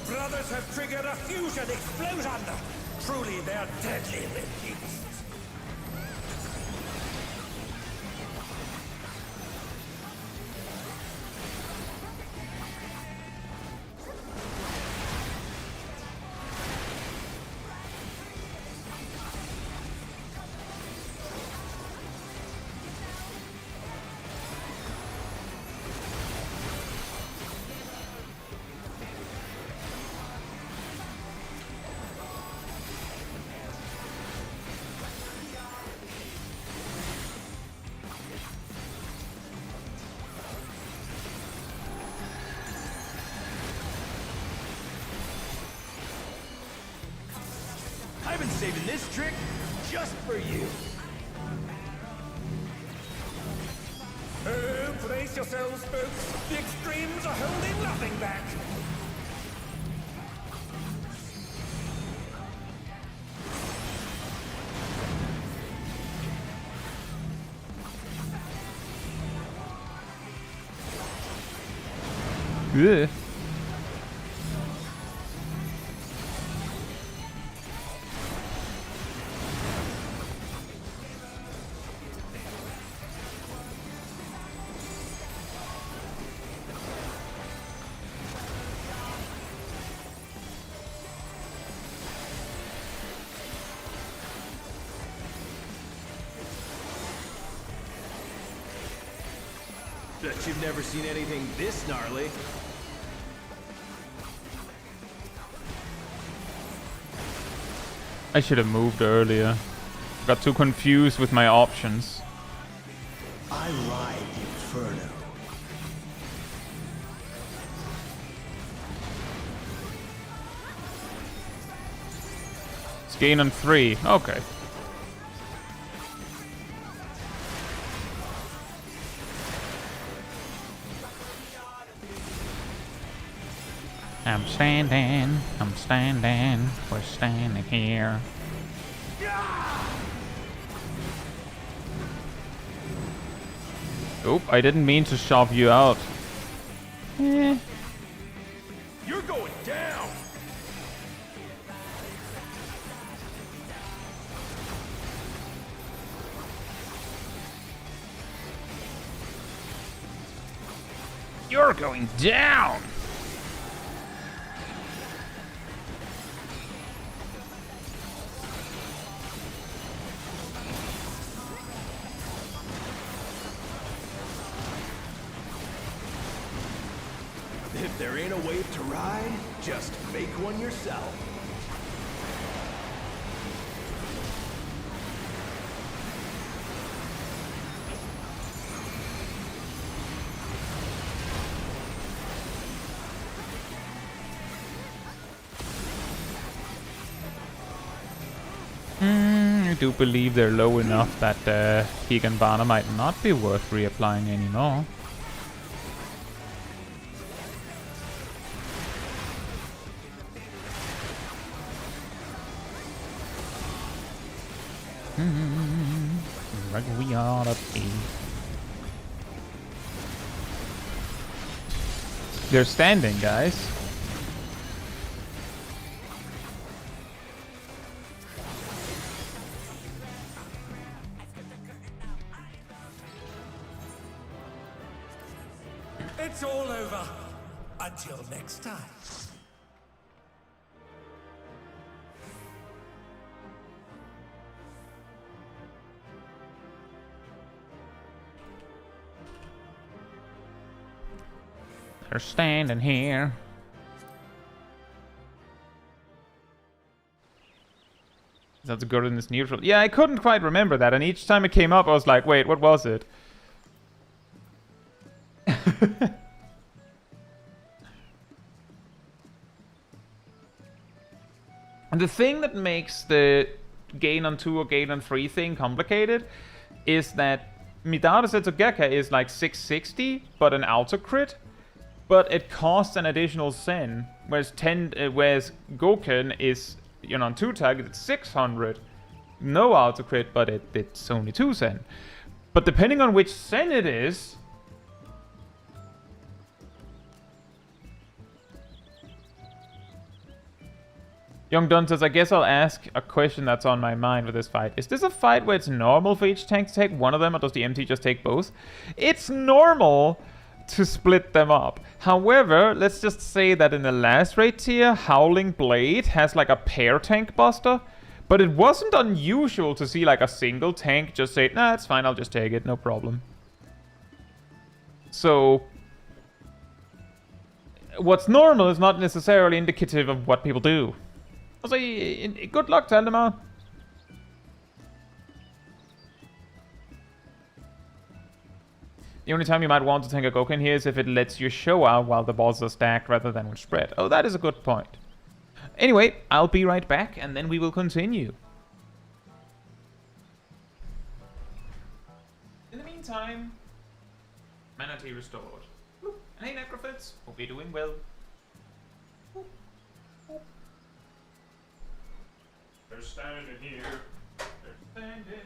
brothers have triggered a huge Confusion, explosion! Truly, they're deadly beasts. I've been saving this trick just for you. Oh, brace yourselves, folks. The extremes are holding nothing back. Ugh. Bet you've never seen anything this gnarly. I should have moved earlier. Got too confused with my options. I ride the inferno. It's gain on 3. Okay. I'm standing, we're standing here. Oop, I didn't mean to shove you out. Eh. You're going down! You're going down! If there ain't a wave to ride, just make one yourself. I do believe they're low enough that Keegan Banner might not be worth reapplying anymore. Like we ought to be. They're standing, guys. It's all over. Until next time. They're standing here. That's good in this neutral. Yeah, I couldn't quite remember that, and each time it came up, I was like, wait, what was it? And the thing that makes the gain on 2 or gain on 3 thing complicated is that Midara Setsugeka is like 660, but an auto crit. But it costs an additional sen, whereas whereas Goken is, you know, on 2 targets it's 600, no auto crit, but it's only 2 sen. But depending on which sen it is, Young Dunn says, I guess I'll ask a question that's on my mind with this fight. Is this a fight where it's normal for each tank to take one of them, or does the MT just take both? It's normal to split them up. However, let's just say that in the last raid tier, Howling Blade has like a pair tank buster, but it wasn't unusual to see like a single tank just say, nah, it's fine, I'll just take it, no problem. So, what's normal is not necessarily indicative of what people do. Also, good luck, Taldemar. The only time you might want to tank a Gouken here is if it lets you show out while the balls are stacked rather than when spread. Oh, that is a good point. Anyway, I'll be right back and then we will continue. In the meantime, mana tea restored. And hey, Necrophytes, hope you're doing well. They're standing here. They're standing.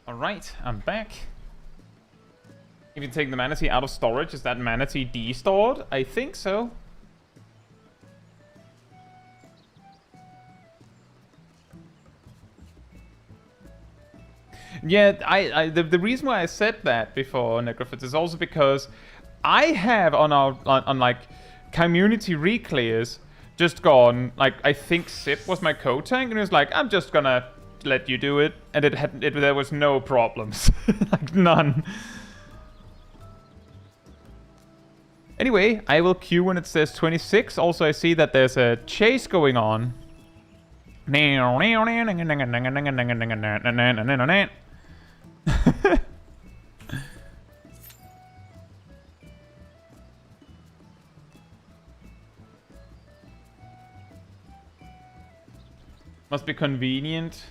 Alright, I'm back. If you take the mana tea out of storage, is that mana tea de-stored? I think so. Yeah, the reason why I said that before, Necrophytes, is also because I have on our on like community reclears just gone, like, I think Sip was my co-tank, and he was like, I'm just gonna let you do it, and there was no problems. Like, none. Anyway, I will queue when it says 26. Also, I see that there's a chase going on. Must be convenient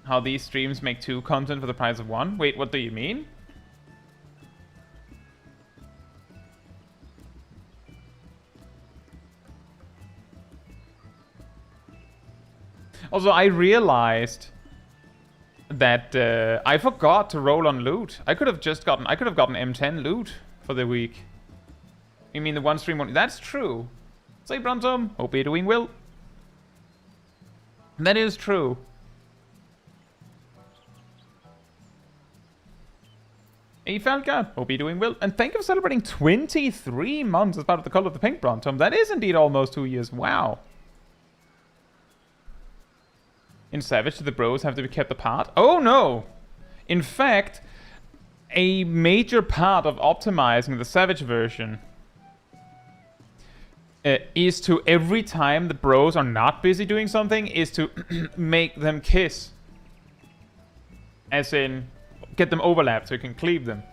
how these streams make 2 content for the price of 1. Wait, what do you mean? Also, I realized that I forgot to roll on loot. I could have gotten M10 loot for the week. You mean the one stream only? That's true. Say, Bruntum, hope you're doing well. That is true. Hey, Falca, hope you're doing well. And thank you for celebrating 23 months as part of the Cult of the Pink, Bruntum. That is indeed almost 2 years. Wow. In Savage, do the bros have to be kept apart? Oh, no. In fact, a major part of optimizing the Savage version is to, every time the bros are not busy doing something, is to make them kiss. As in, get them overlapped so you can cleave them.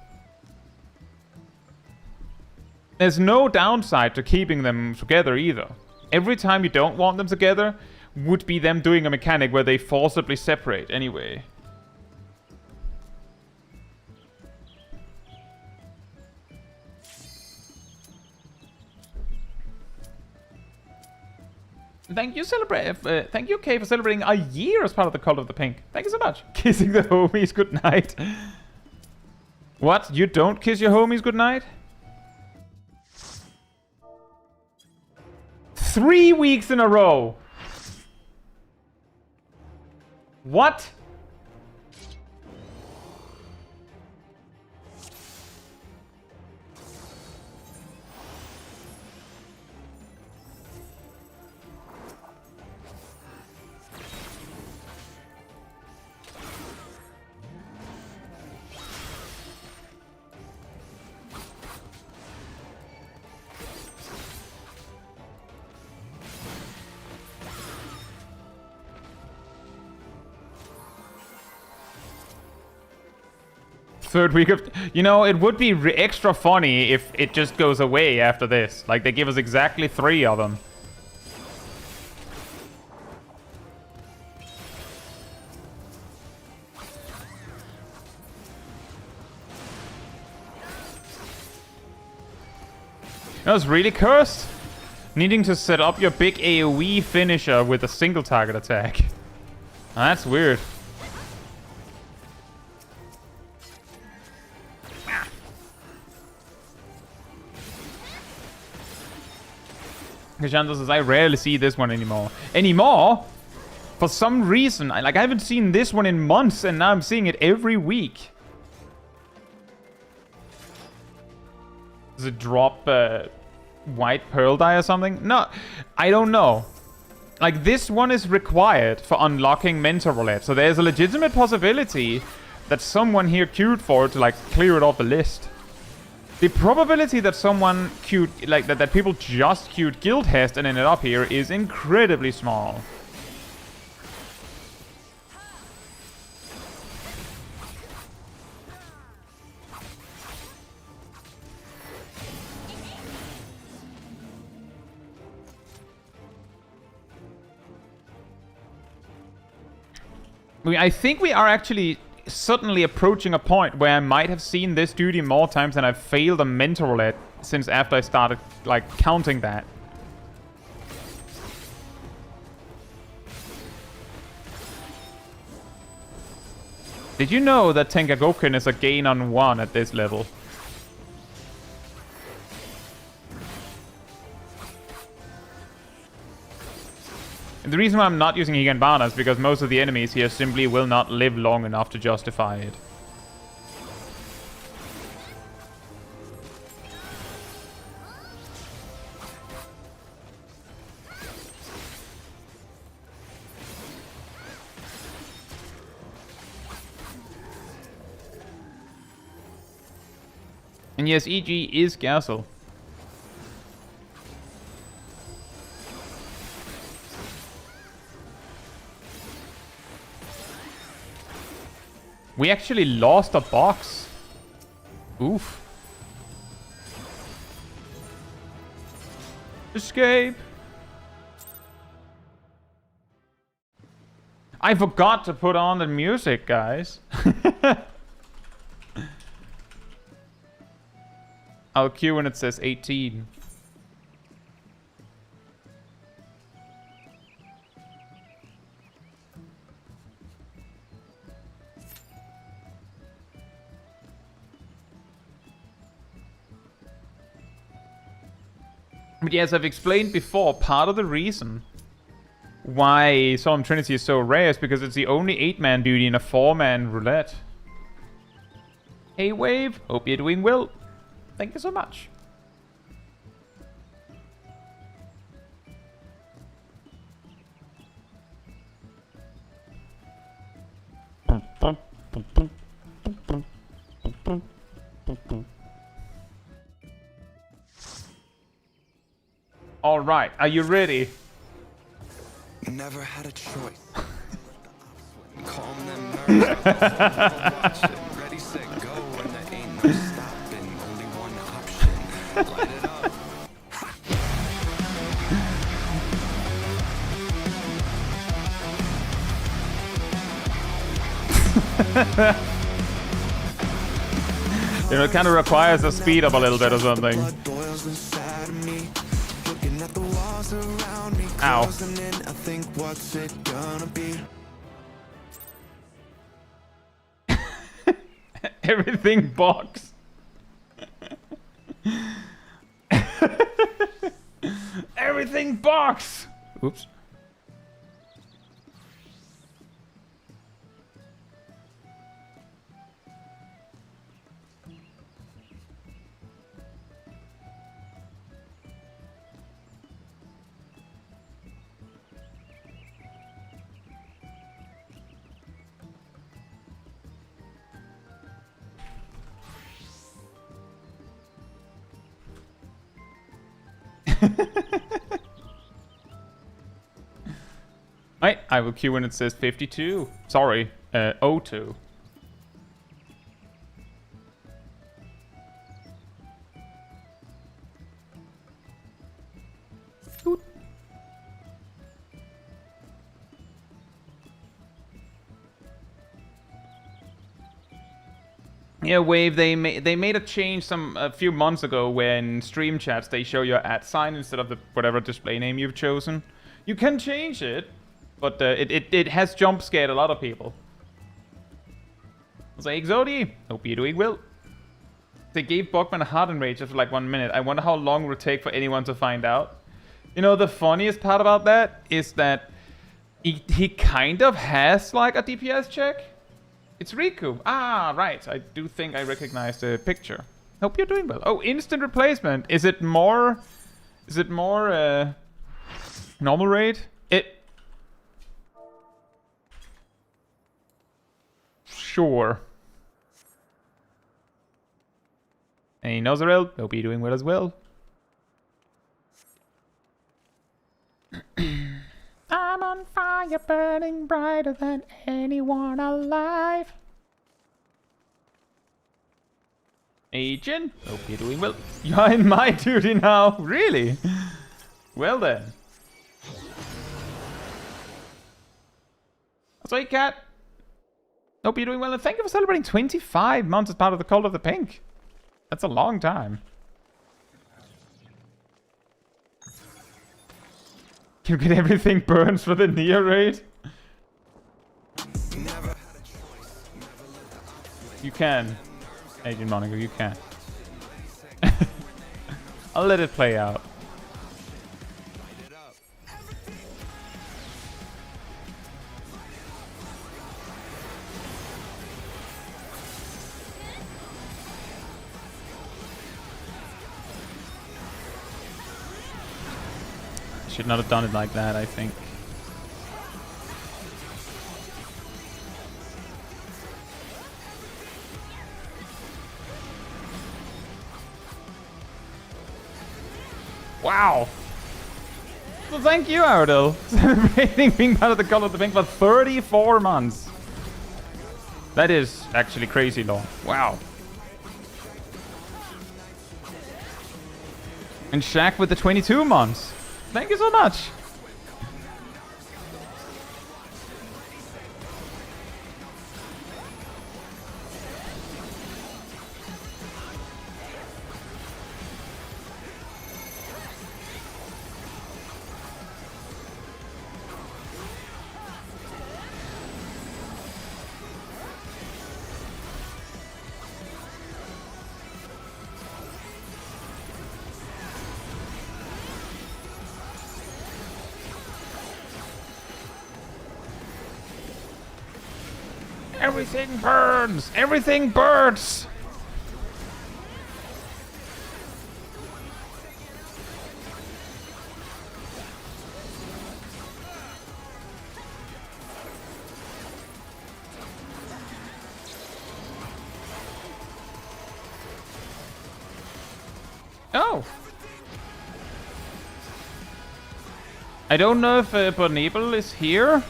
There's no downside to keeping them together either. Every time you don't want them together would be them doing a mechanic where they forcibly separate anyway. Thank you, thank you, Kay, for celebrating a year as part of the Cult of the Pink. Thank you so much. Kissing the homies goodnight. What? You don't kiss your homies goodnight? 3 weeks in a row. What? Third week of... You know, it would be extra funny if it just goes away after this. Like, they give us exactly 3 of them. That was really cursed. Needing to set up your big AoE finisher with a single target attack. That's weird. Kashanto says, I rarely see this one anymore. Anymore? For some reason. I haven't seen this one in months, and now I'm seeing it every week. Does it drop white pearl dye or something? No, I don't know. Like, this one is required for unlocking Mentor Roulette. So there's a legitimate possibility that someone here queued for it to, like, clear it off the list. The probability that someone queued, like, that people just queued Guildhest and ended up here is incredibly small. I think we are actually suddenly approaching a point where I might have seen this duty more times than I've failed a Mentor Roulette since after I started, like, counting that. Did you know that Tenkagoken is a gain on 1 at this level? And the reason why I'm not using Higanbana is because most of the enemies here simply will not live long enough to justify it. And yes, EG is Gassel. We actually lost a box. Oof. Escape. I forgot to put on the music, guys. I'll queue when it says 18. But yes, I've explained before, part of the reason why Solemn Trinity is so rare is because it's the only 8-man duty in a 4-man roulette. Hey Wave, hope you're doing well. Thank you so much. All right, are you ready? Never had a choice. Calm them nerves. Ready, set, go, and there ain't no stopping. Only one option. Light it up. You know, it kind of requires a speed up a little bit or something. Blood boils inside of me. Looking at the walls around me. Ow. closing in, I think what's it gonna be? Everything box. Everything box. Oops. Right, I will queue when it says 52. Sorry, 02. Toot. Yeah, Wave, they made a change a few months ago when stream chats they show your @ sign instead of the whatever display name you've chosen. You can change it, but it has jump scared a lot of people. I was like, Exodi, hope you're doing well. They gave Bugman a heart enrage after like 1 minute. I wonder how long it would take for anyone to find out. You know, the funniest part about that is that he kind of has like a DPS check. It's Riku. Ah, right. I do think I recognize the picture. Hope you're doing well. Oh, instant replacement. Is it more normal rate? Sure. Hey, Nozarel. Hope you're doing well as well. I'm on fire, burning brighter than anyone alive. Agent, hope you're doing well. You're in my duty now, really? Well then. Sorry, Cat. Hope you're doing well, and thank you for celebrating 25 months as part of the Cult of the Pink. That's a long time. You get everything burns for the Neo raid? You can. Agent Monaco, you can. I'll let it play out. Should not have done it like that, I think. Wow! Well, thank you, Ardell. Celebrating being part of the Cult of the Pink for 34 months. That is actually crazy long. Wow. And Shaq with the 22 months. Thank you so much. Everything burns! Everything burns! Oh! I don't know if Bonable is here,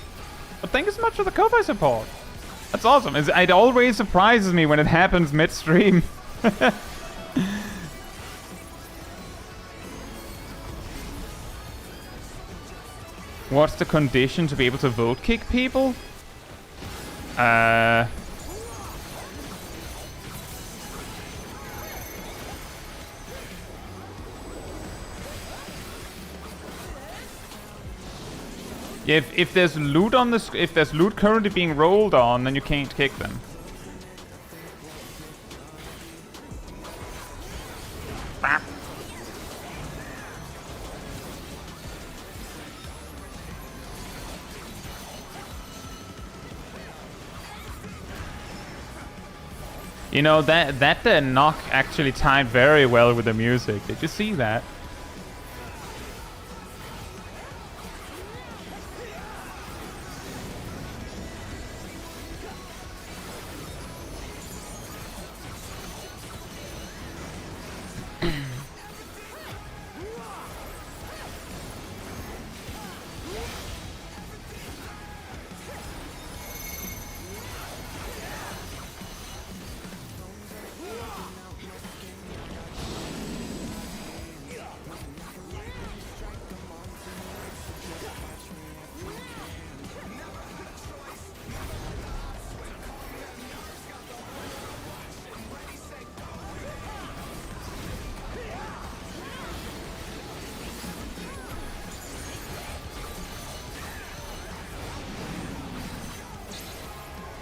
but thank you so much for the Ko-Fi support. That's awesome. It always surprises me when it happens mid-stream. What's the condition to be able to vote kick people? If there's loot on the if there's loot currently being rolled on, then you can't kick them. Bap. You know, that knock actually tied very well with the music. Did you see that?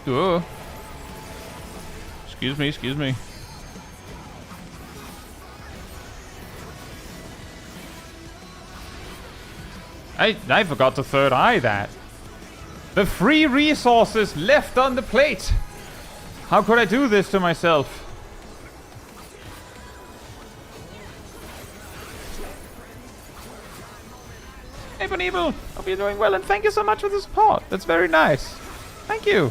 Oh. Excuse me, excuse me. I forgot to third eye that. The free resources left on the plate. How could I do this to myself? Hey, Bonibel, hope you're doing well, and thank you so much for the support. That's very nice. Thank you.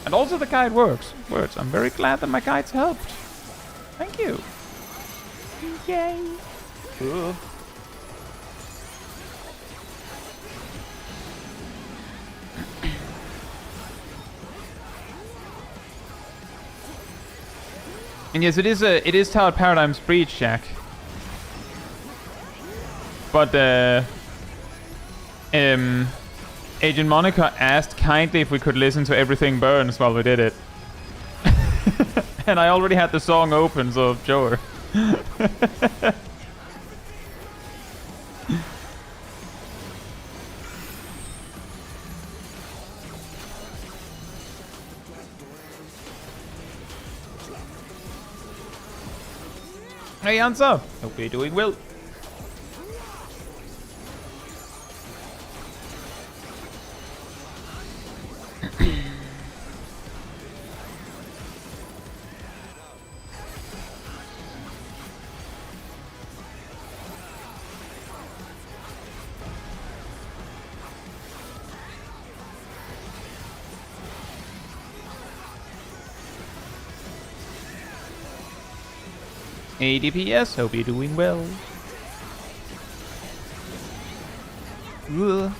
And also the guide words. I'm very glad that my guides helped. Thank you. Yay. Cool. And yes, it is Tower Paradigm's Breach, Jack. But Agent Monica asked kindly if we could listen to Everything Burns while we did it. And I already had the song open, so sure. Hey, Ansa! Hope you're doing well. ADPS, hope you're doing well. Ugh.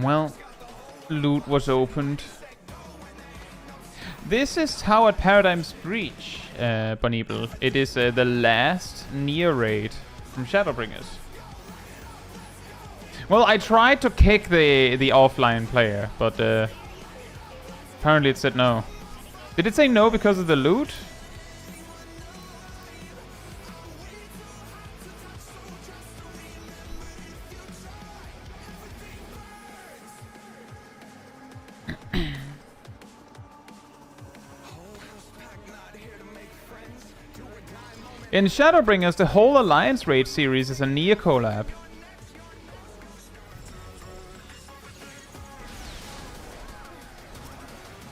Well, loot was opened. This is Tower Paradigm's Breach, Bonibel. It is the last near raid from Shadowbringers. Well, I tried to kick the offline player, but apparently it said no. Did it say no because of the loot? In Shadowbringers, the whole Alliance Raid series is a Nier collab.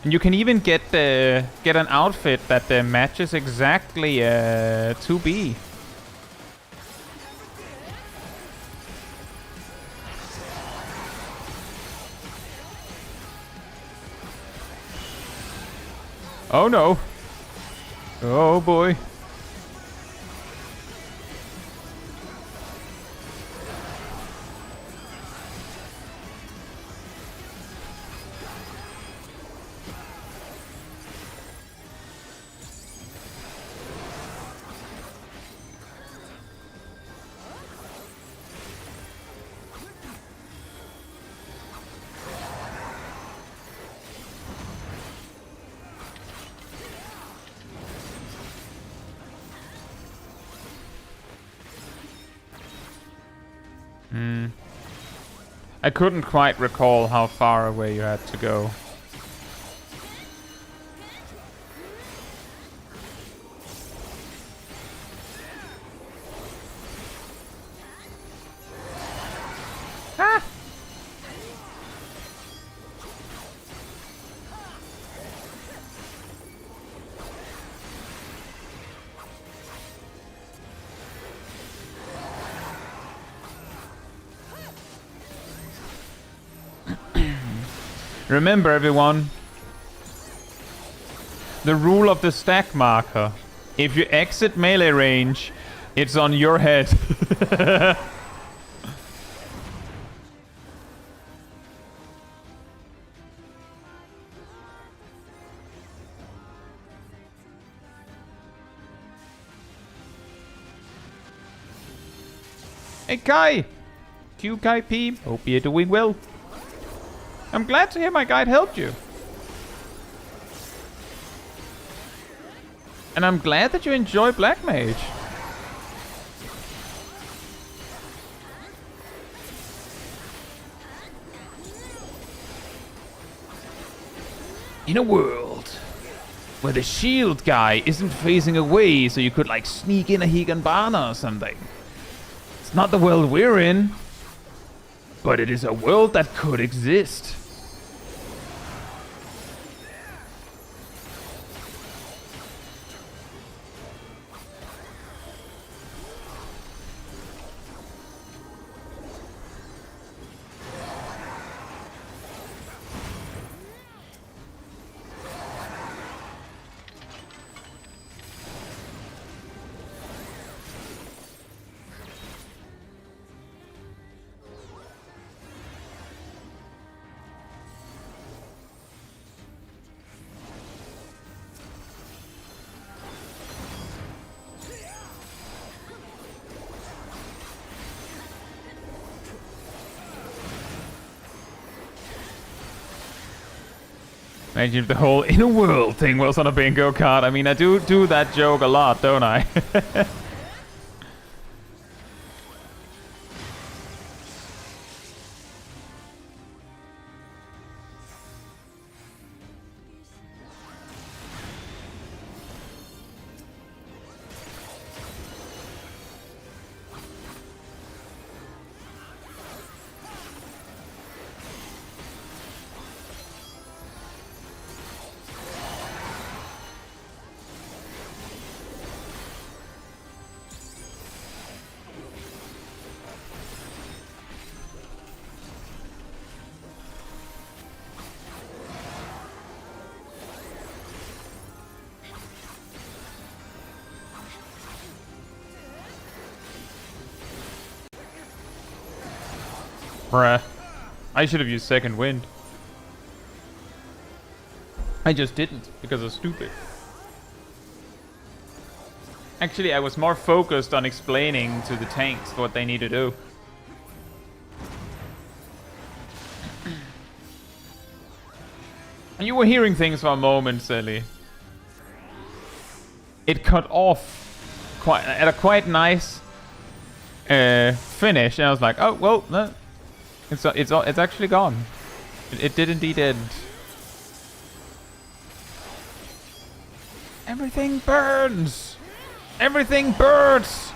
And you can even get an outfit that matches exactly 2B. Oh no. Oh boy. I couldn't quite recall how far away you had to go. Ah! Remember, everyone, the rule of the stack marker. If you exit melee range, it's on your head. Hey Kai! Q Kai P, hope you're doing well. I'm glad to hear my guide helped you. And I'm glad that you enjoy Black Mage. In a world where the shield guy isn't facing away so you could like sneak in a Higanbana or something. It's not the world we're in, but it is a world that could exist. Imagine if the whole inner world thing was on a bingo card. I mean, I do that joke a lot, don't I? Bruh. I should have used second wind. I just didn't, because I was stupid. Actually, I was more focused on explaining to the tanks what they need to do. And you were hearing things for a moment, silly. It cut off at a quite nice finish, and I was like, oh, well, no. It's actually gone. It did indeed end. Everything burns! Everything burns!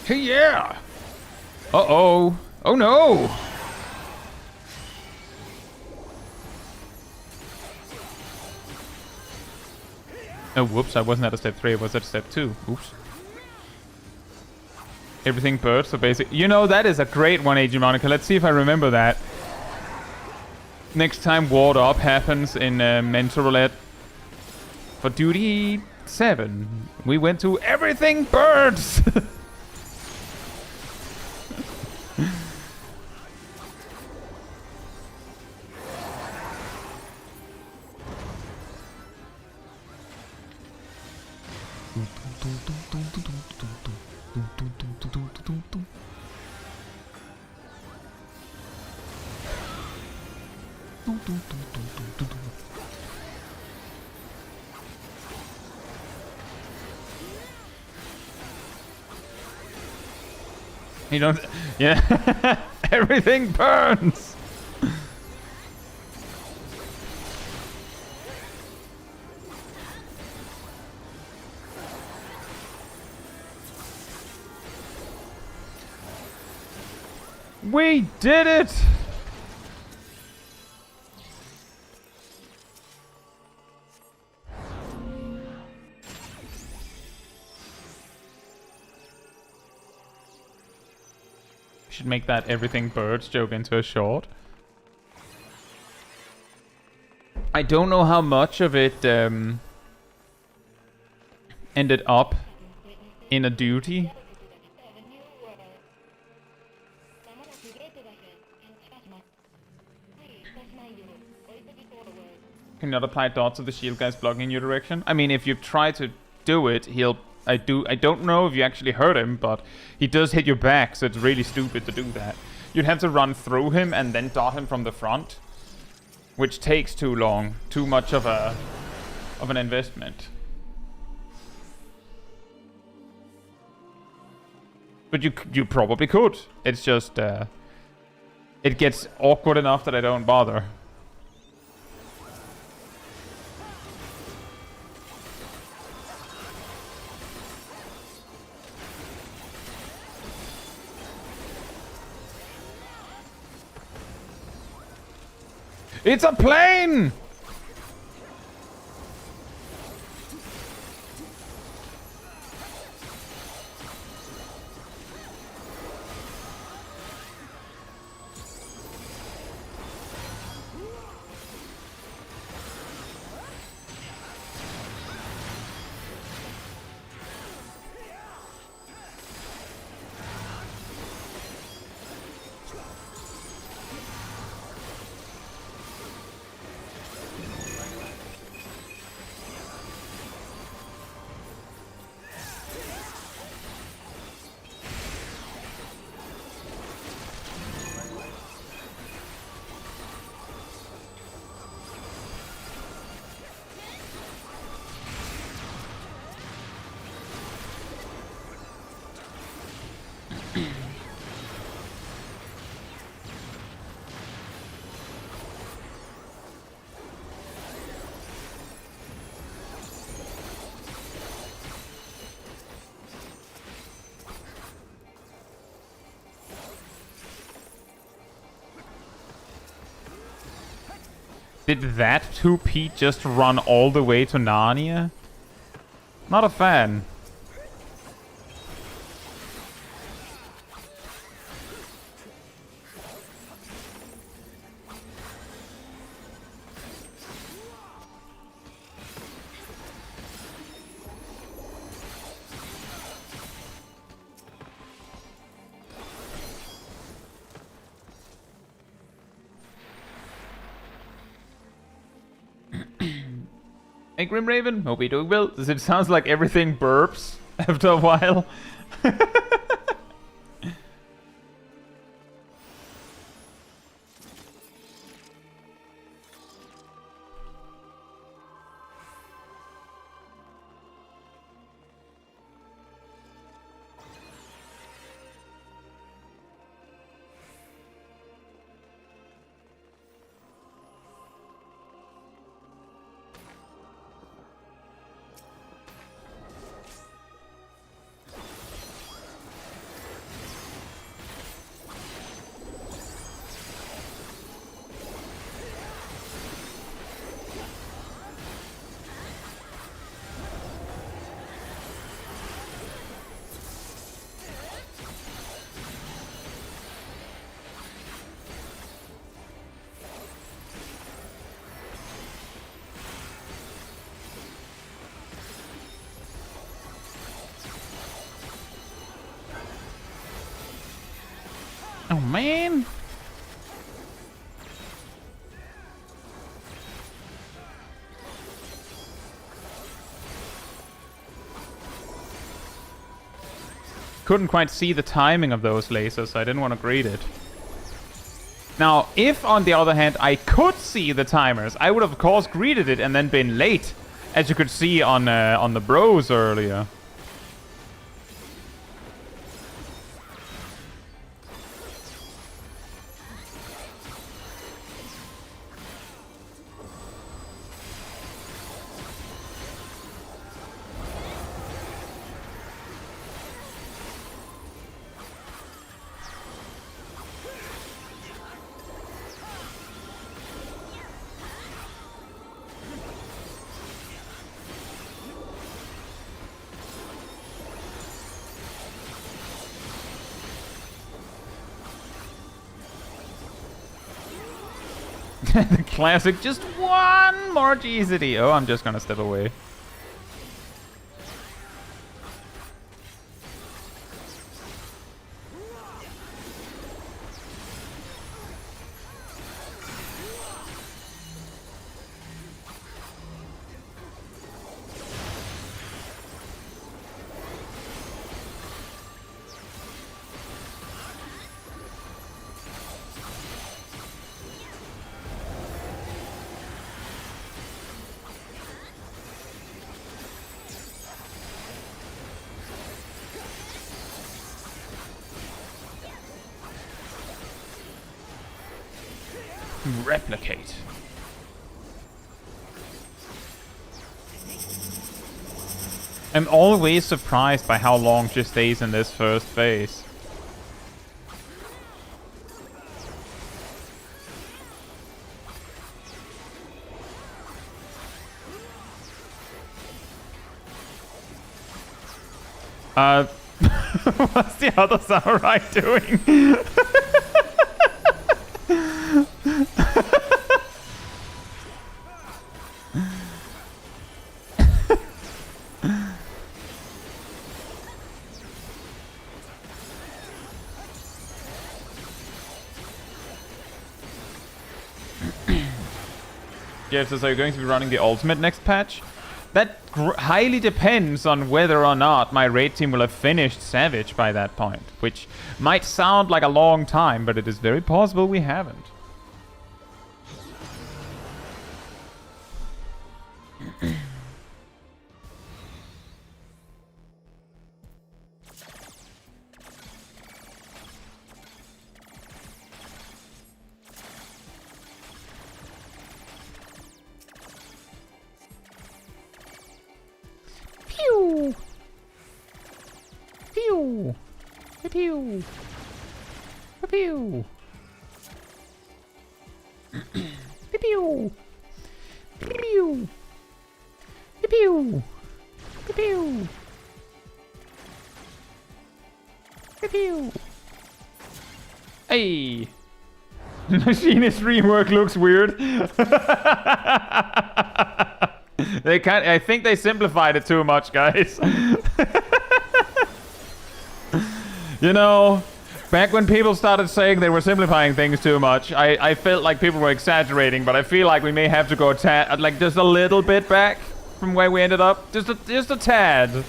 Hey, yeah! Uh-oh. Oh, no! Oh, whoops, I wasn't at a step 3, I was at step 2. Oops. Everything burst, so basically... You know, that is a great 1 AG Monica. Let's see if I remember that. Next time Ward Up happens in Mental Roulette. For duty 7, we went to Everything Birds! You don't... Yeah. Everything burns! We did it! Should make that everything birds joke into a short. I don't know how much of it ended up in a duty. Can not apply dots of the shield guys blocking in your direction. I mean, if you try to do it, he'll... I don't know if you actually hurt him, but he does hit your back, so it's really stupid to do that. You'd have to run through him and then dot him from the front, which takes too long, too much of an investment. But you probably could. It's just it gets awkward enough that I don't bother. It's a plane! Did that 2P just run all the way to Narnia? Not a fan. Hey Grim Raven, hope you're doing well. It sounds like everything burps after a while. Oh, man. Couldn't quite see the timing of those lasers, so I didn't want to greet it. Now, if on the other hand I could see the timers, I would of course greeted it and then been late, as you could see on the bros earlier. The classic, just one more GZD. Oh, I'm just gonna step away. Replicate. I'm always surprised by how long she stays in this first phase. What's the other samurai doing? Jeff says, are you going to be running the ultimate next patch? That highly depends on whether or not my raid team will have finished Savage by that point, which might sound like a long time, but it is very possible we haven't. Pew! Pew! Pew! Pew! Pew! Pew! Pew! Pew! Pew! Hey! Machinist rework looks weird. They can't. I think they simplified it too much, guys. You know, back when people started saying they were simplifying things too much, I felt like people were exaggerating, but I feel like we may have to go like just a little bit back from where we ended up. Just a tad.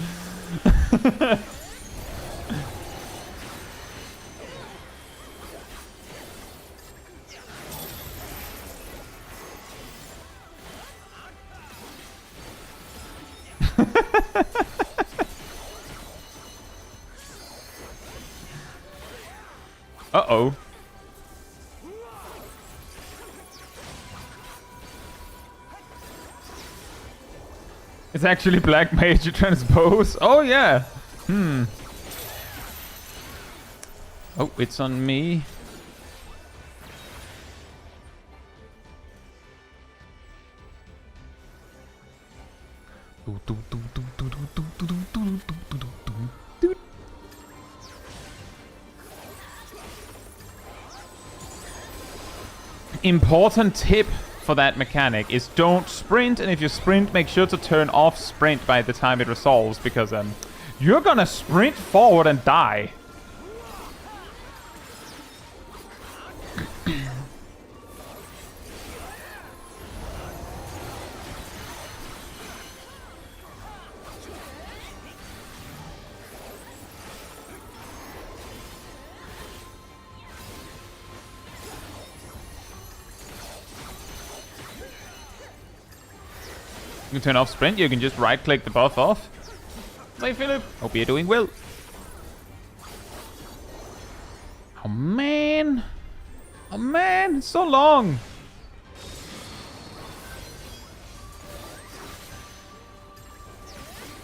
Uh-oh. It's actually black mage transpose. Oh yeah. Oh, it's on me. Important tip for that mechanic is don't sprint, and if you sprint, make sure to turn off sprint by the time it resolves, because you're gonna sprint forward and die. You can turn off sprint, you can just right click the buff off. Hey Philip, hope you're doing well. Oh man. Oh man, it's so long.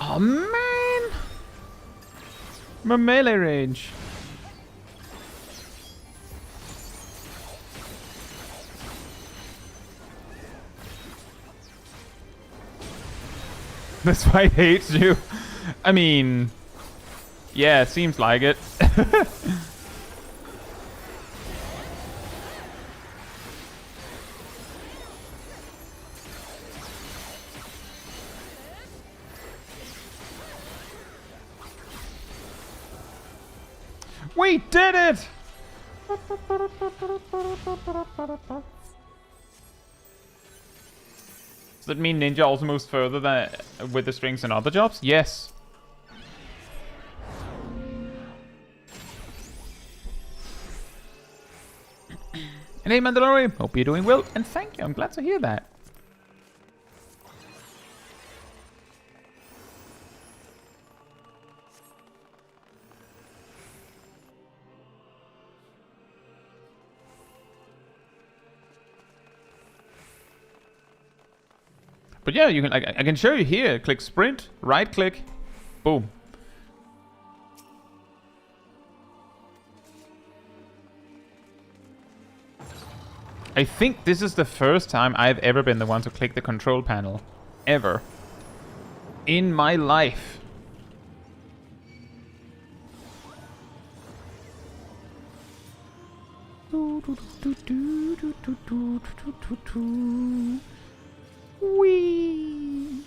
Oh man. My melee range. This fight hates you. I mean, yeah, it seems like it. We did it! Does that mean Ninja also moves further than with the strings and other jobs? Yes. And hey Mandalorian, hope you're doing well, and thank you, I'm glad to hear that. But yeah, you can. I can show you here. Click sprint, right click, boom. I think this is the first time I've ever been the one to click the control panel, ever, in my life. Wee!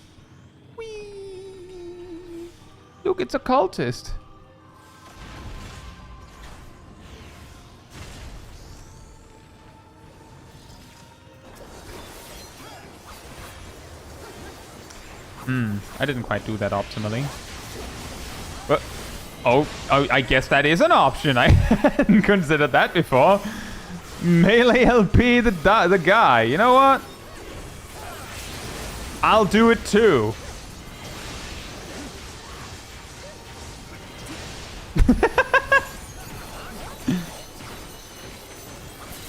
Wee! Look, it's a cultist. I didn't quite do that optimally. But, oh, I guess that is an option. I hadn't considered that before. Melee LP the guy. You know what? I'll do it too.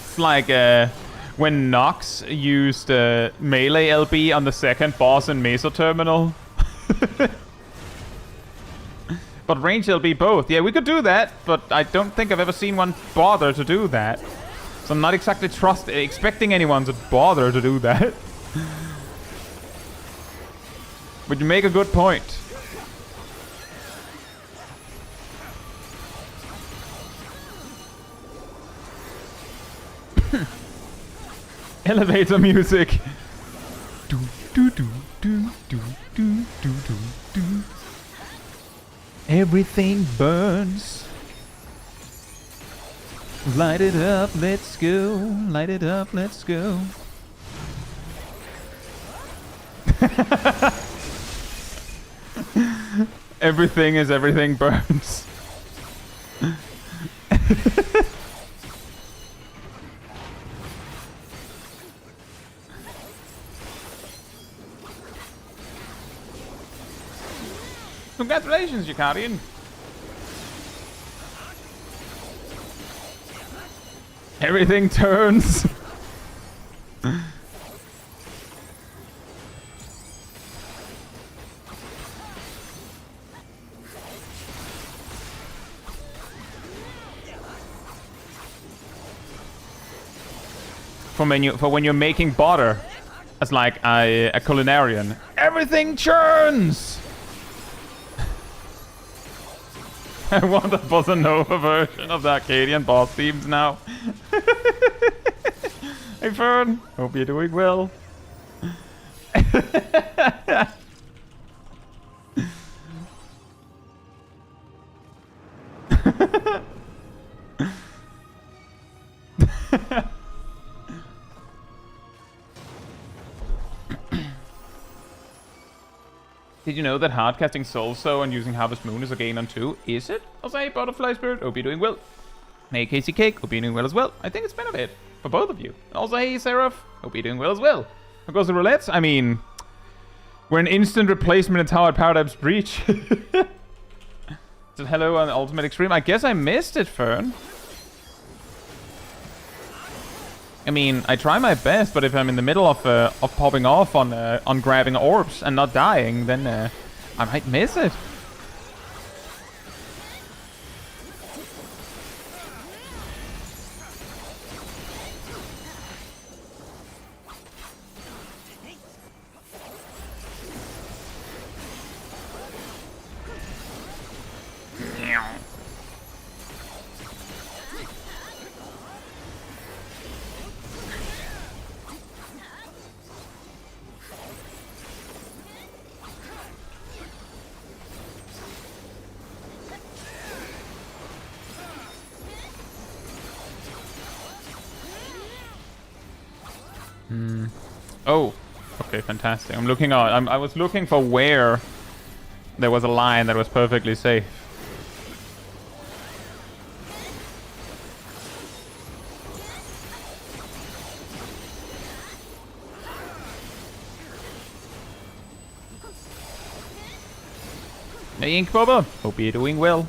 It's like when Nox used melee LB on the second boss in Meso Terminal. But range LB both. Yeah, we could do that, but I don't think I've ever seen one bother to do that. So I'm not exactly expecting anyone to bother to do that. But you make a good point. Elevator music. Do do do do do do do do do. Everything burns. Light it up, let's go. Light it up, let's go. Everything is everything burns. Congratulations, Yukarian. Everything turns. For when you're making butter as like a culinarian, everything churns. I want a bossa nova version of the Arcadian boss themes now. Hey Fern, hope you're doing well. Did you know that hardcasting Soul Sow and using Harvest Moon is a gain on 2? Is it? I'll say Butterfly Spirit, hope you're doing well. Hey, Casey Cake, hope you're doing well as well. I think it's been a bit for both of you. Also, hey, Seraph, hope you're doing well as well. Of course, the Roulette, I mean, we're an instant replacement in Tower Paradigm's Breach. So hello on Ultimate Extreme. I guess I missed it, Fern. I mean, I try my best, but if I'm in the middle of popping off on grabbing orbs and not dying, then I might miss it. Oh, okay, fantastic. I'm looking out. I was looking for where there was a line that was perfectly safe. Hey, Ink Bubba. Hope you're doing well.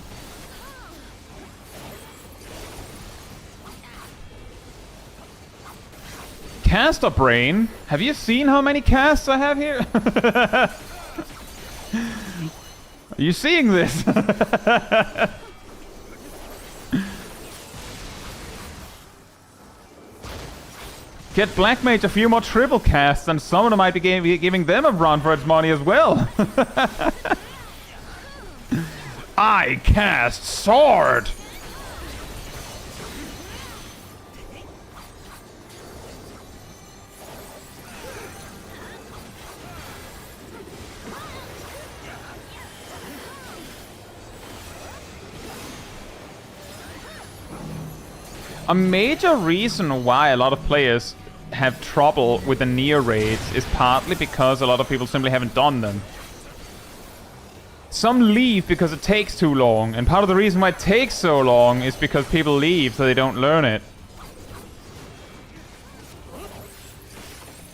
Caster Brain? Have you seen how many casts I have here? Are you seeing this? Get Black Mage a few more triple casts and someone might be giving them a run for its money as well. I cast Sword! A major reason why a lot of players have trouble with the near raids is partly because a lot of people simply haven't done them. Some leave because it takes too long, and part of the reason why it takes so long is because people leave so they don't learn it.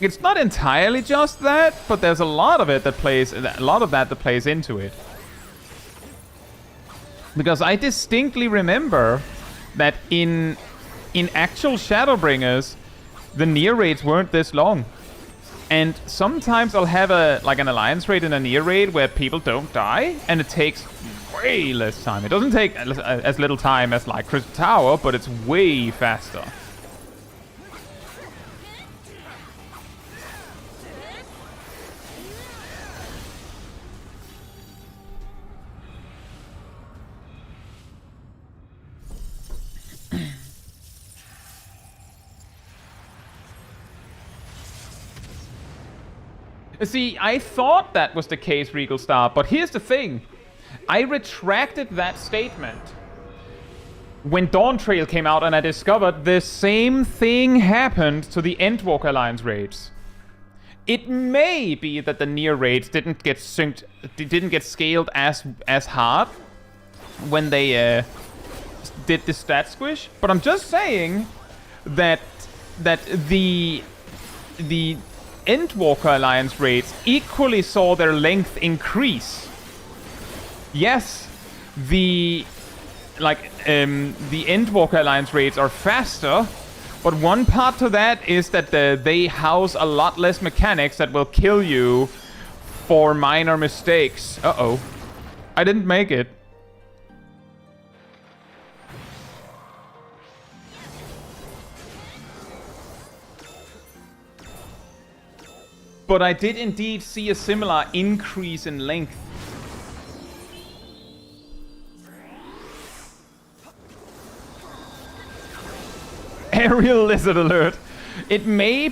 It's not entirely just that, but there's a lot of it that plays into it. Because I distinctly remember that in actual Shadowbringers, the near raids weren't this long. And sometimes I'll have an alliance raid in a near raid where people don't die, and it takes way less time. It doesn't take as little time as like Crystal Tower, but it's way faster. See, I thought that was the case, Regal Star, but here's the thing. I retracted that statement when Dawntrail came out and I discovered the same thing happened to the Endwalker Alliance raids. It may be that the near raids didn't get synced, didn't get scaled as hard when they did the stat squish, but I'm just saying that the Endwalker Alliance raids equally saw their length increase. Yes, the Endwalker Alliance raids are faster, but one part to that is that they house a lot less mechanics that will kill you for minor mistakes. Uh-oh. I didn't make it. But I did indeed see a similar increase in length. Aerial lizard alert. It may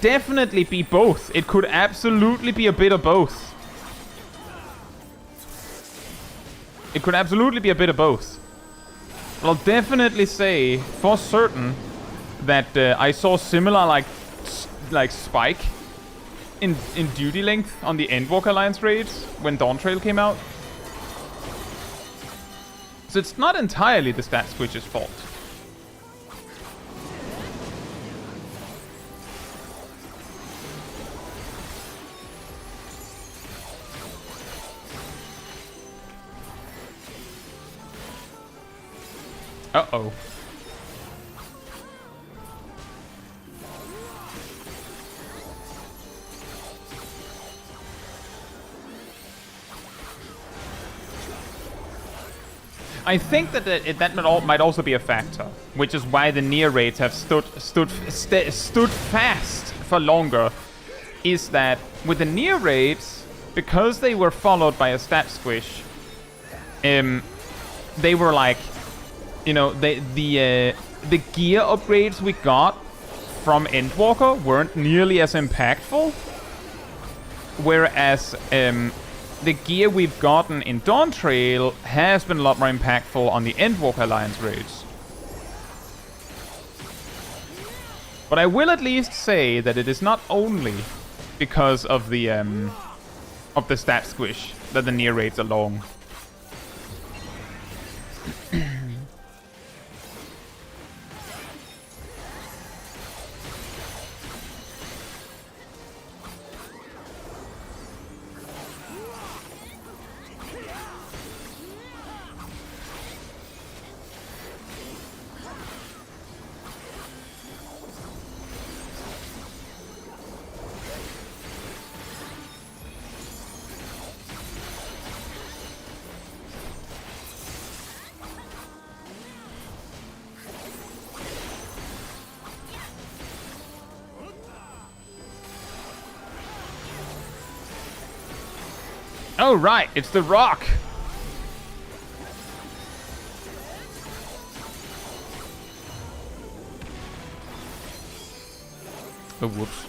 definitely be both. It could absolutely be a bit of both. It could absolutely be a bit of both. I'll definitely say for certain that I saw similar like spike in duty length on the Endwalker Alliance raids when Dawntrail came out. So it's not entirely the stat squish's fault. Uh-oh. I think that that might also be a factor, which is why the near raids have stood fast for longer. Is that with the near raids, because they were followed by a stat squish, they were like, you know, the gear upgrades we got from Endwalker weren't nearly as impactful, whereas the gear we've gotten in Dawntrail has been a lot more impactful on the Endwalker Alliance raids. But I will at least say that it is not only because of the stat squish that the near raids are long. Oh, right, it's the rock. Oh, whoops.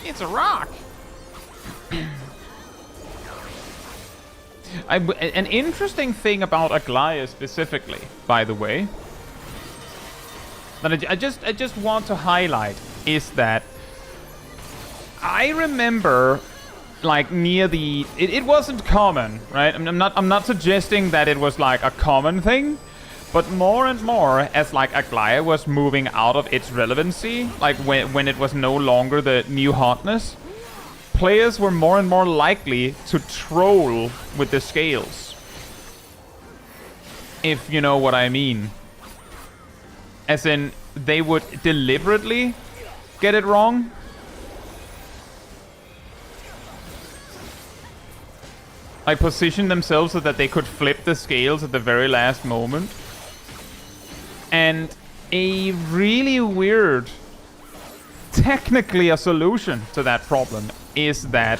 It's a rock. An interesting thing about Aglaia specifically, by the way, that I just want to highlight is that I remember, like, near the it wasn't common, right? I'm not suggesting that it was like a common thing. But more and more, as like Aglaia was moving out of its relevancy, like when it was no longer the new hotness, players were more and more likely to troll with the scales. If you know what I mean. As in, they would deliberately get it wrong. Like position themselves so that they could flip the scales at the very last moment. And a really weird, technically a solution to that problem is that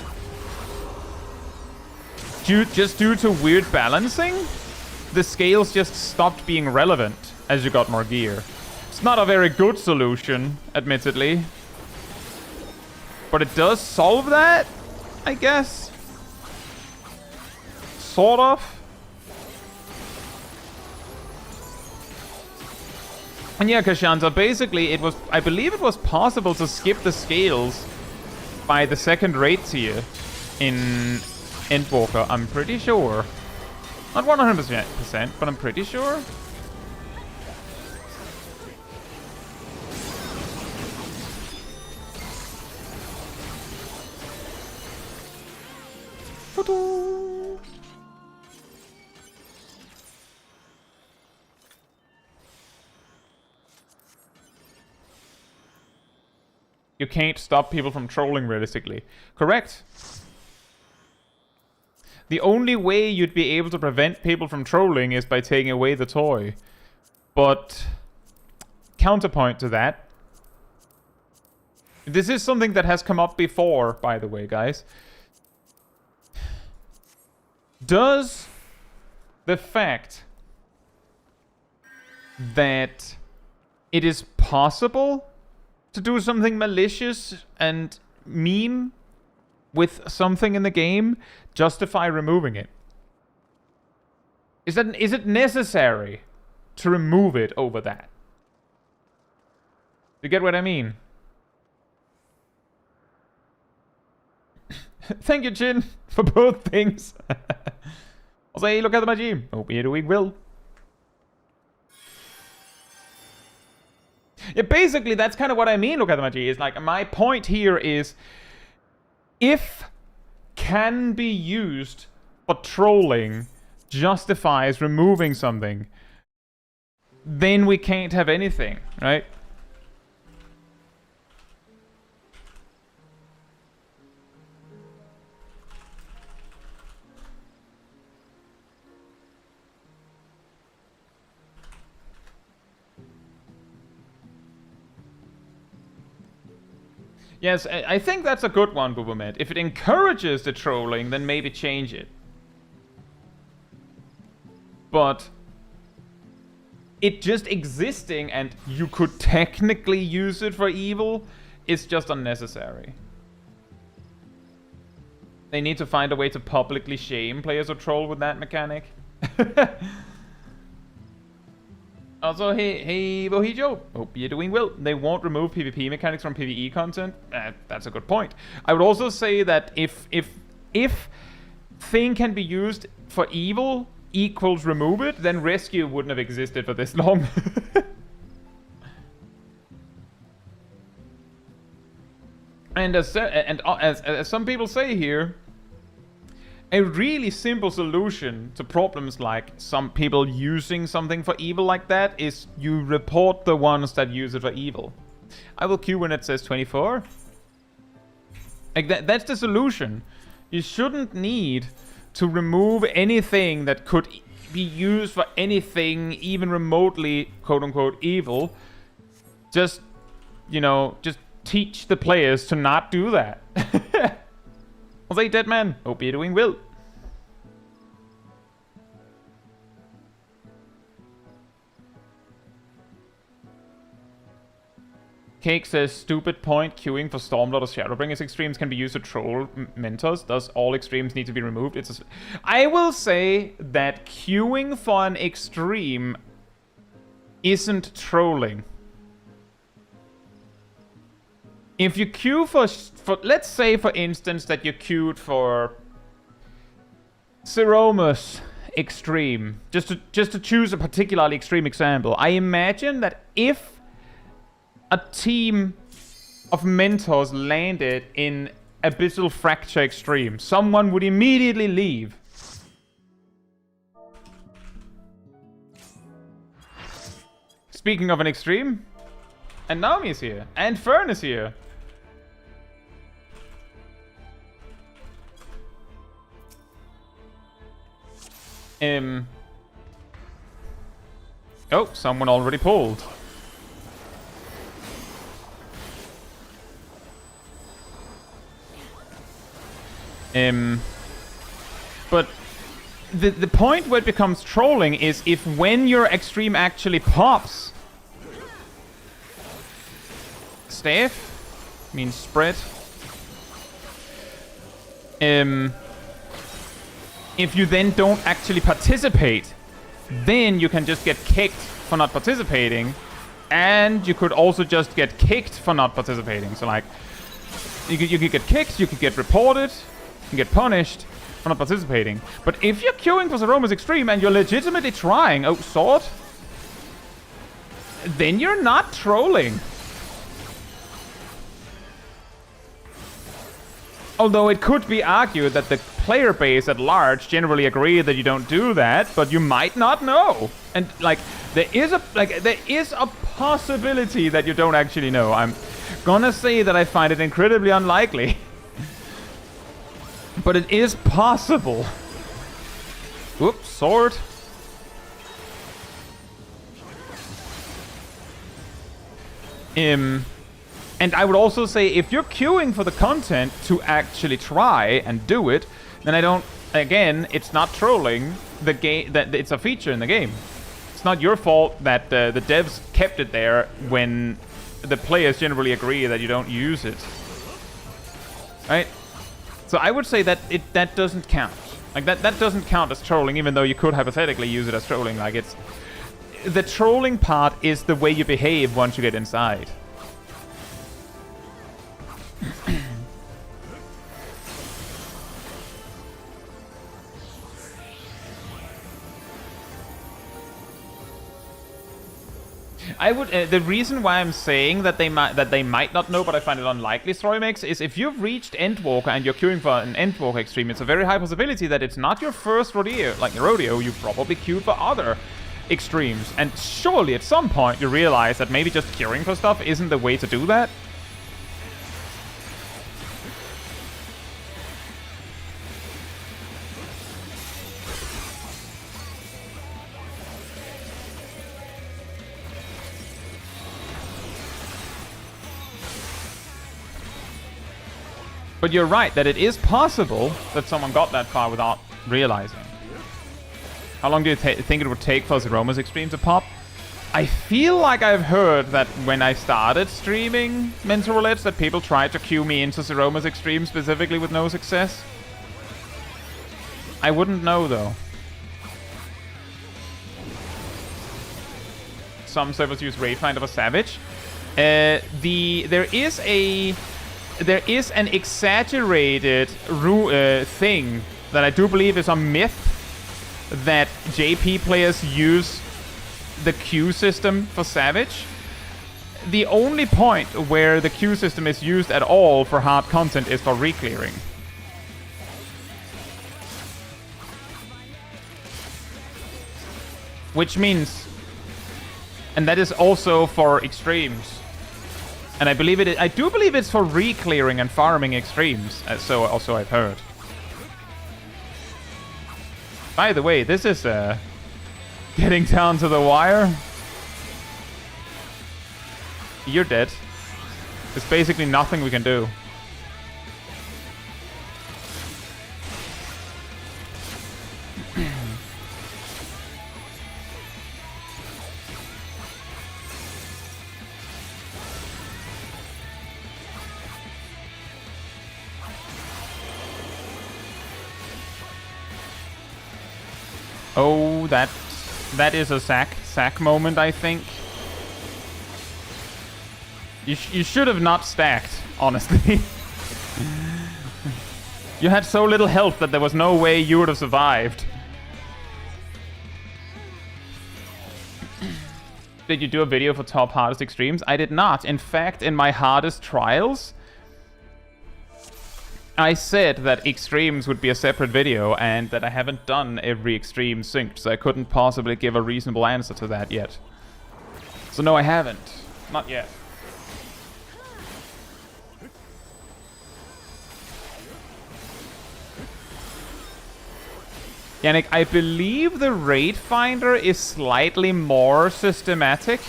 due to weird balancing, the scales just stopped being relevant as you got more gear. It's not a very good solution, admittedly. But it does solve that, I guess. Sort of. And yeah, Kashanta, basically it was, I believe it was possible to skip the scales by the second raid tier in Endwalker, I'm pretty sure. Not 100%, but I'm pretty sure. You can't stop people from trolling realistically. Correct. The only way you'd be able to prevent people from trolling is by taking away the toy. But counterpoint to that. This is something that has come up before, by the way, guys. Does the fact that it is possible to do something malicious and meme with something in the game, justify removing it. Is it necessary to remove it over that? You get what I mean? Thank you, Jin, for both things. I'll say, look at the Magie. Hope you're doing well. Yeah, basically, that's kind of what I mean, look at the Magie. Is like, my point here is, if can be used for trolling justifies removing something, then we can't have anything, right? Yes, I think that's a good one, Bubomet. If it encourages the trolling, then maybe change it. But it just existing and you could technically use it for evil is just unnecessary. They need to find a way to publicly shame players who troll with that mechanic. Also, hey, Bohijo, hope you're doing well. They won't remove PvP mechanics from PvE content. That's a good point. I would also say that if thing can be used for evil equals remove it, then rescue wouldn't have existed for this long. And as some people say here, a really simple solution to problems like some people using something for evil like that is you report the ones that use it for evil. I will queue when it says 24. Like that's the solution. You shouldn't need to remove anything that could be used for anything even remotely quote-unquote evil. Just, you know, just teach the players to not do that. I'll say, dead man, hope you're doing well. Cake says, stupid point, queuing for Stormlord or Shadowbringers extremes can be used to troll mentors. Does all extremes need to be removed? I will say that queuing for an extreme isn't trolling. If you queue for let's say for instance that you queued for Ceromus extreme, just to choose a particularly extreme example, I imagine that if a team of mentors landed in Abyssal Fracture extreme, someone would immediately leave. Speaking of an extreme, and Naomi is here, and Fern is here. Oh, someone already pulled. But the point where it becomes trolling is if when your extreme actually pops. Staff means spread. If you then don't actually participate, then you can just get kicked for not participating, and you could also just get kicked for not participating. So like, you could get kicked, you could get reported, you can get punished for not participating. But if you're queuing for Ceromus Extreme and you're legitimately trying, oh, sword, then you're not trolling. Although it could be argued that the player base at large generally agree that you don't do that, but you might not know. And like, there is a possibility that you don't actually know. I'm gonna say that I find it incredibly unlikely. But it is possible. Oops, sword. And I would also say, if you're queuing for the content to actually try and do it, then I don't... Again, it's not trolling the game. That it's a feature in the game. It's not your fault that the devs kept it there when the players generally agree that you don't use it. Right? So I would say that that doesn't count. Like that doesn't count as trolling, even though you could hypothetically use it as trolling. Like it's the trolling part is the way you behave once you get inside. I would. The reason why I'm saying that they might not know, but I find it unlikely, Storymax, is if you've reached Endwalker and you're queuing for an Endwalker extreme, it's a very high possibility that it's not your first rodeo. Like rodeo, you probably queued for other extremes, and surely at some point you realize that maybe just queuing for stuff isn't the way to do that. But you're right that it is possible that someone got that far without realizing. How long do you think it would take for Zeroma's extreme to pop? I feel like I've heard that when I started streaming Mental Roulettes that people tried to queue me into Zeroma's extreme specifically with no success. I wouldn't know though. Some servers use Raidfinder for Savage. There is an exaggerated thing that I do believe is a myth that JP players use the queue system for Savage. The only point where the queue system is used at all for hard content is for re-clearing. Which means, and that is also for extremes. And I do believe it's for re-clearing and farming extremes, so also I've heard. By the way, this is getting down to the wire. You're dead. There's basically nothing we can do. Oh, that is a sack moment, I think. You should have not stacked, honestly. You had so little health that there was no way you would have survived. Did you do a video for top hardest extremes? I did not. In fact, in my hardest trials, I said that extremes would be a separate video and that I haven't done every extreme synced, so I couldn't possibly give a reasonable answer to that yet. So no, I haven't. Not yet. Yannick, I believe the raid finder is slightly more systematic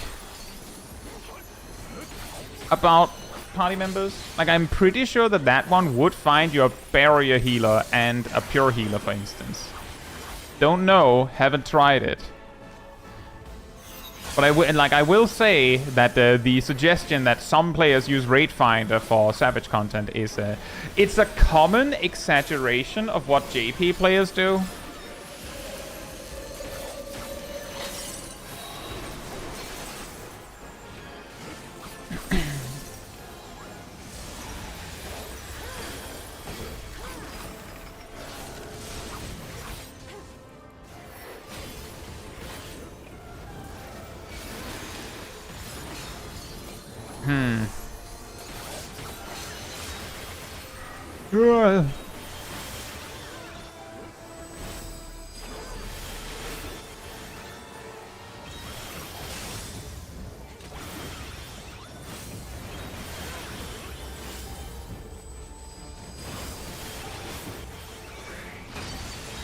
about party members. Like, I'm pretty sure that that one would find your barrier healer and a pure healer, for instance. Don't know, haven't tried it. But I will say that the suggestion that some players use Raid Finder for Savage content is it's a common exaggeration of what JP players do.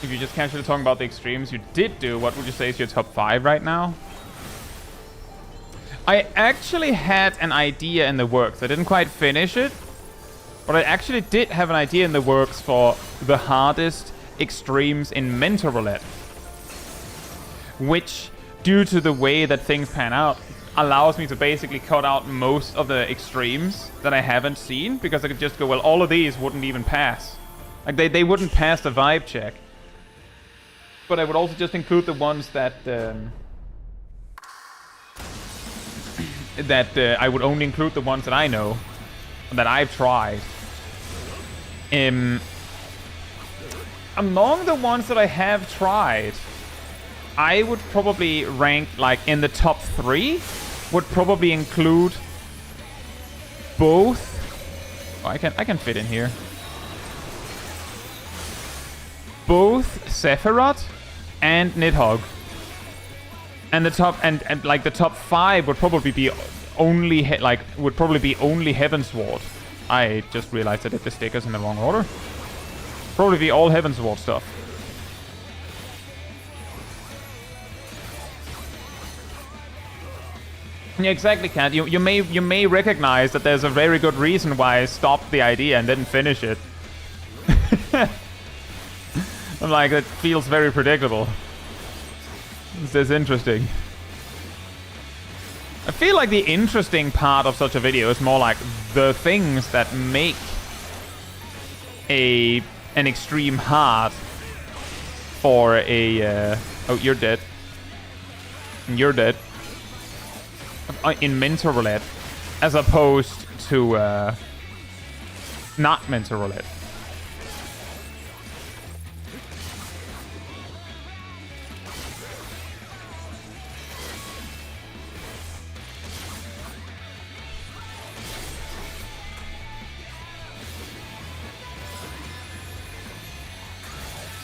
If you're just casually talking about the extremes you did do, what would you say is your top 5 right now? I actually had an idea in the works. I didn't quite finish it, but I actually did have an idea in the works for the hardest extremes in Mental Roulette, which due to the way that things pan out, allows me to basically cut out most of the extremes that I haven't seen, because I could just go, well, all of these wouldn't even pass. Like, they wouldn't pass the vibe check. But I would also just include the ones that... I would only include the ones that I know, that I've tried. Among the ones that I have tried, I would probably rank, like, in the top 3, would probably include both... Oh, I can fit in here. Both Sephiroth and Nidhogg. And the top and like the top 5 would probably be only only Heavensward. I just realized I did the stickers in the wrong order. Probably be all Heavensward stuff. Yeah, exactly, Kat. You may recognize that there's a very good reason why I stopped the idea and didn't finish it. I'm like, it feels very predictable. This is interesting. I feel like the interesting part of such a video is more like the things that make an extreme hard for a... oh, you're dead. You're dead. In Mental Roulette, as opposed to not Mental Roulette.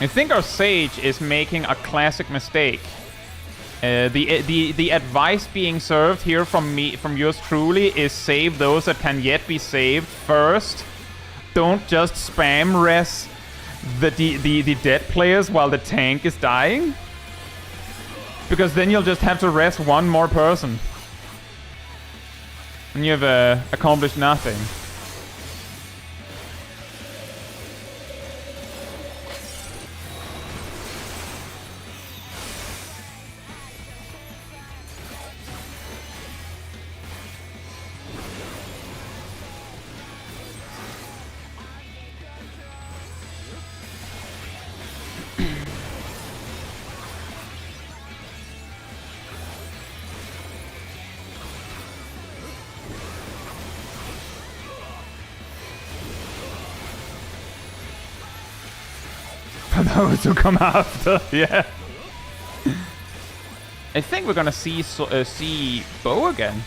I think our Sage is making a classic mistake. The advice being served here from yours truly is save those that can yet be saved first. Don't just spam res the dead players while the tank is dying, because then you'll just have to res one more person, and you have accomplished nothing. Those who come after, yeah. I think we're gonna see Bo again.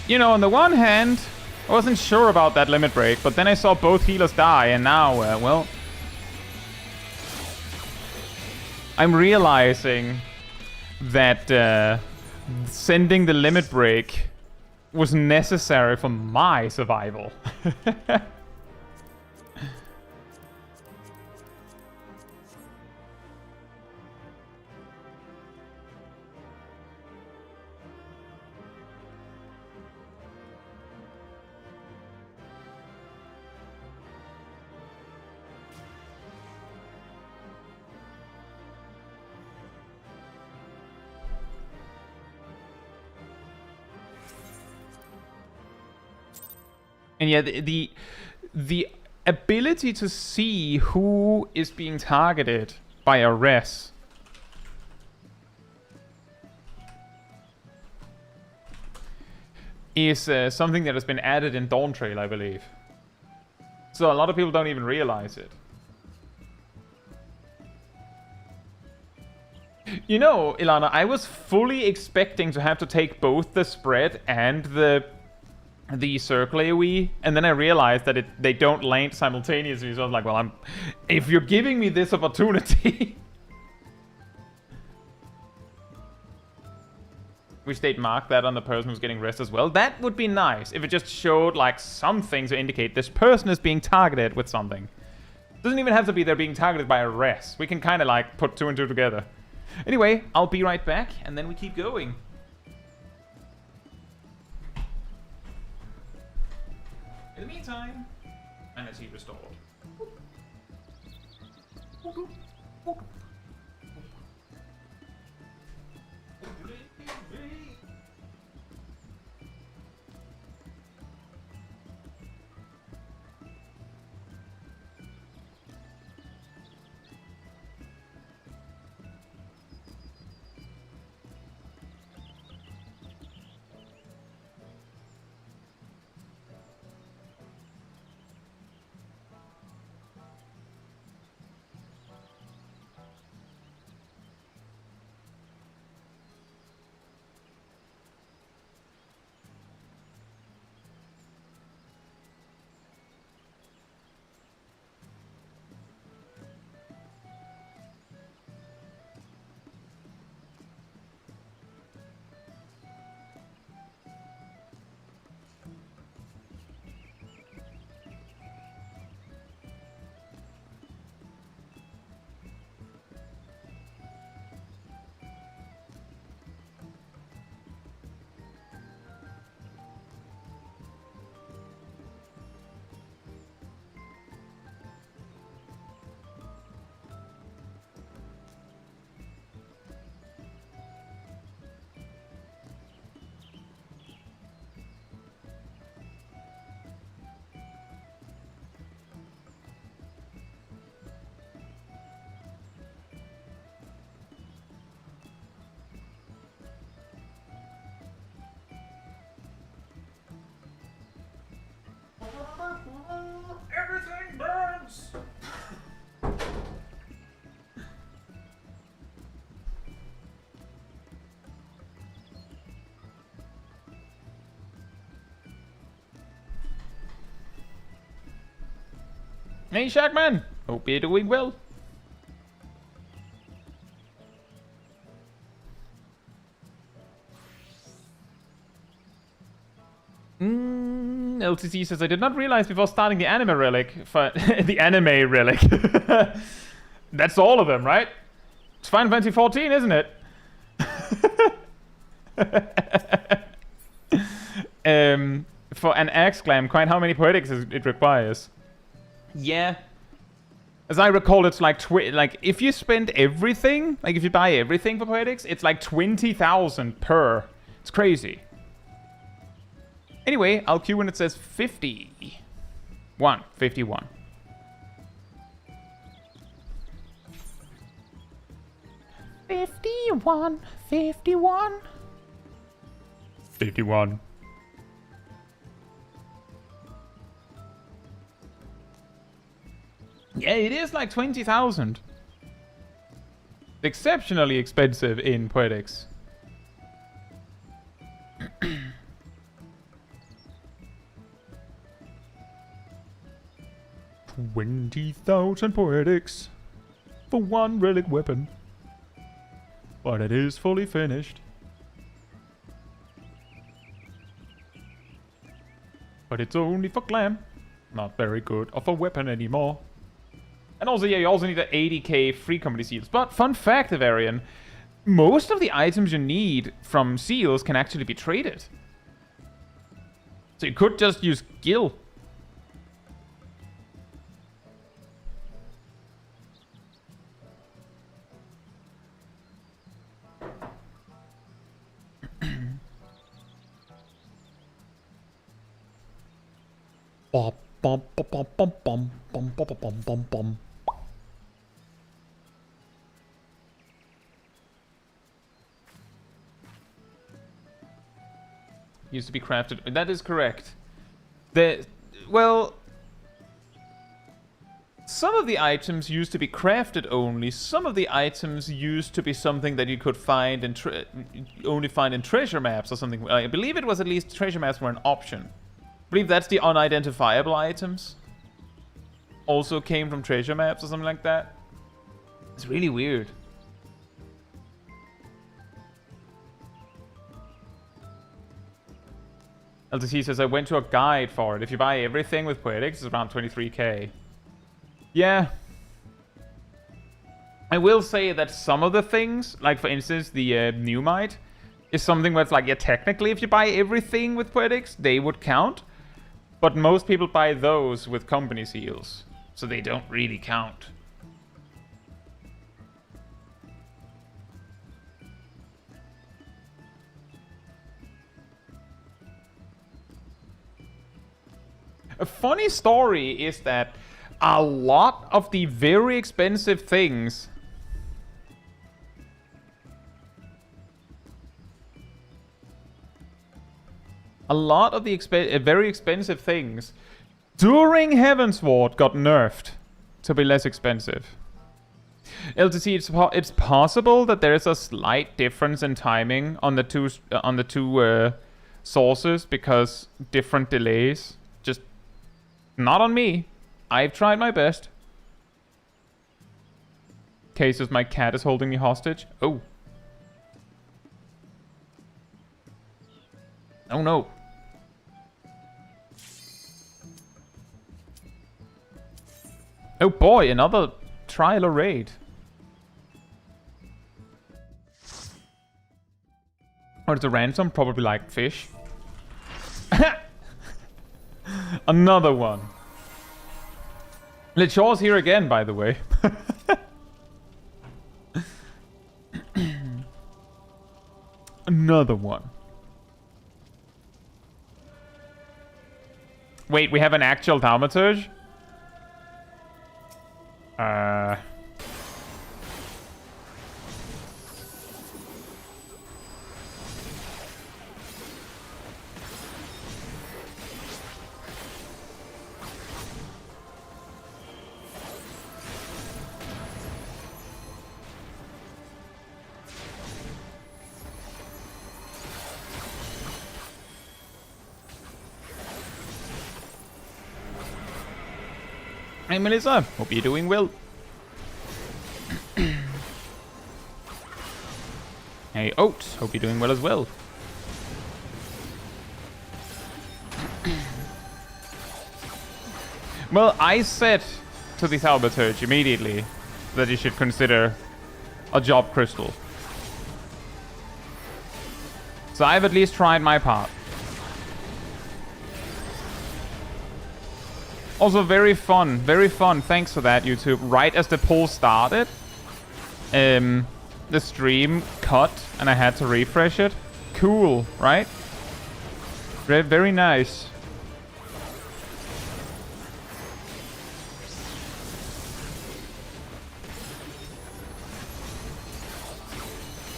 You know, on the one hand, I wasn't sure about that limit break, but then I saw both healers die, and now, well... I'm realizing that sending the limit break was necessary for my survival. And yeah, the ability to see who is being targeted by a res is something that has been added in Dawntrail, I believe. So a lot of people don't even realize it. You know, Ilana, I was fully expecting to have to take both the spread and the circle AoE, and then I realized that they don't land simultaneously, so I was like, well, if you're giving me this opportunity... We state mark that on the person who's getting rest as well. That would be nice if it just showed like something to indicate this person is being targeted with something. Doesn't even have to be they're being targeted by a rest. We can kind of like put 2 and 2 together. Anyway, I'll be right back and then we keep going. In the meantime, energy restored. Everything burns! Hey Shackman! Hope you're doing well. LTC says, I did not realize before starting the anime relic, the anime relic. That's all of them, right? It's Final Fantasy 14, isn't it? For an exclam, quite how many poetics it requires? Yeah. As I recall, it's like if you spend everything, like if you buy everything for poetics, it's like 20,000 per. It's crazy. Anyway, I'll queue when it says 50. 51. $51. 51. Yeah, it is like 20,000. Exceptionally expensive in poetics. 20,000 poetics for one relic weapon. But it is fully finished. But it's only for glam. Not very good of a weapon anymore. And also, yeah, you also need the 80k free comedy seals. But fun fact, Avarian, most of the items you need from seals can actually be traded. So you could just use Gil. Bum, bum, bum, bum, bum, bum, bum, bum, bum, bum. Used to be crafted. That is correct. Well, some of the items used to be crafted only. Some of the items used to be something that you could find and only find in treasure maps or something. I believe it was at least treasure maps were an option. I believe that's the unidentifiable items. Also came from treasure maps or something like that. It's really weird. LTC says, I went to a guide for it. If you buy everything with Poetics, it's around 23k. Yeah. I will say that some of the things, like for instance, the Pneumite, is something where it's like, yeah, technically if you buy everything with Poetics, they would count. But most people buy those with company seals, so they don't really count. A funny story is that a lot of the very expensive things very expensive things during Heavensward got nerfed to be less expensive. LTC, it's possible that there is a slight difference in timing on the two sources because different delays. Just not on me. I've tried my best. Cases, my cat is holding me hostage. Oh. Oh no. Oh boy, another trial or raid. What is a ransom? Probably like fish. Another one. Lichor's here again, by the way. Another one. Wait, we have an actual thaumaturge? Hey Melissa, hope you're doing well. Hey Oats, hope you're doing well as well. Well, I said to the thaumaturge immediately that you should consider a job crystal. So I've at least tried my part. Also very fun, thanks for that, YouTube. Right as the poll started, the stream cut and I had to refresh it. Cool, right? Very nice.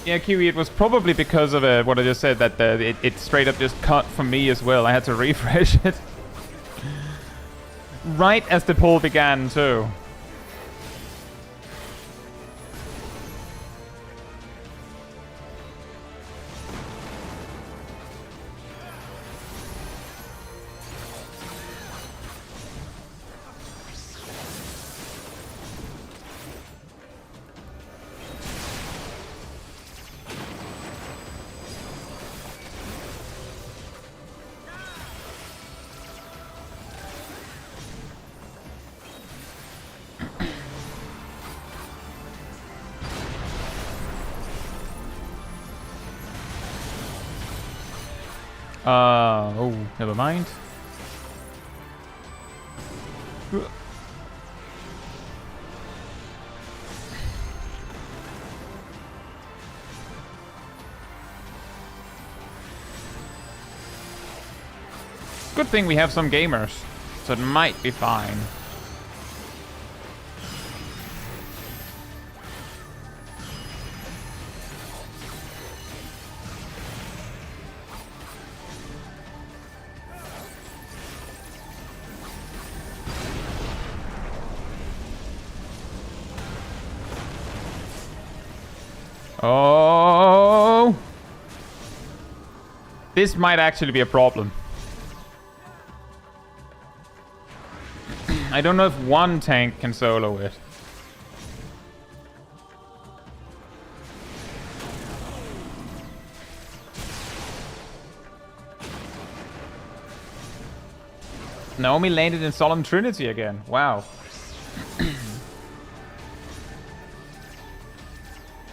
Yeah, Kiwi, it was probably because of what I just said, that it straight up just cut for me as well. I had to refresh it. Right as the poll began, too. Oh, never mind. Good thing we have some gamers, so it might be fine. Oh! This might actually be a problem. I don't know if one tank can solo it. Naomi landed in Solemn Trinity again. Wow.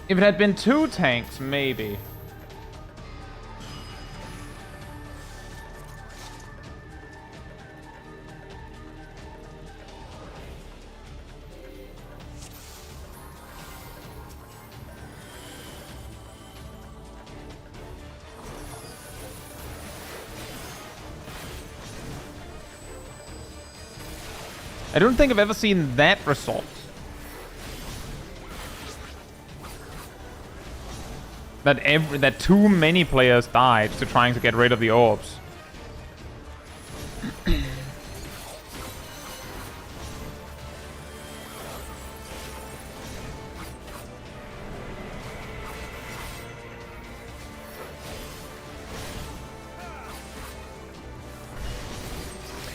If it had been 2 tanks, maybe. I don't think I've ever seen that result. That too many players died to trying to get rid of the orbs.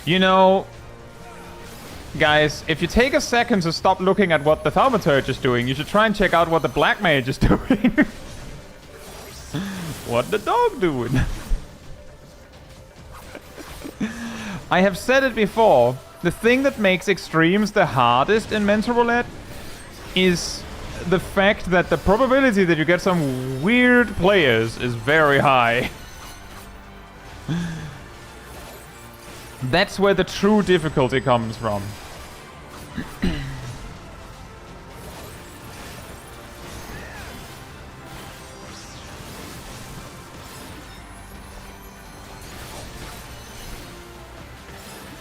You know, guys, if you take a second to stop looking at what the Thaumaturge is doing, you should try and check out what the Black Mage is doing. What the dog doing? I have said it before. The thing that makes extremes the hardest in Mental Roulette is the fact that the probability that you get some weird players is very high. That's where the true difficulty comes from.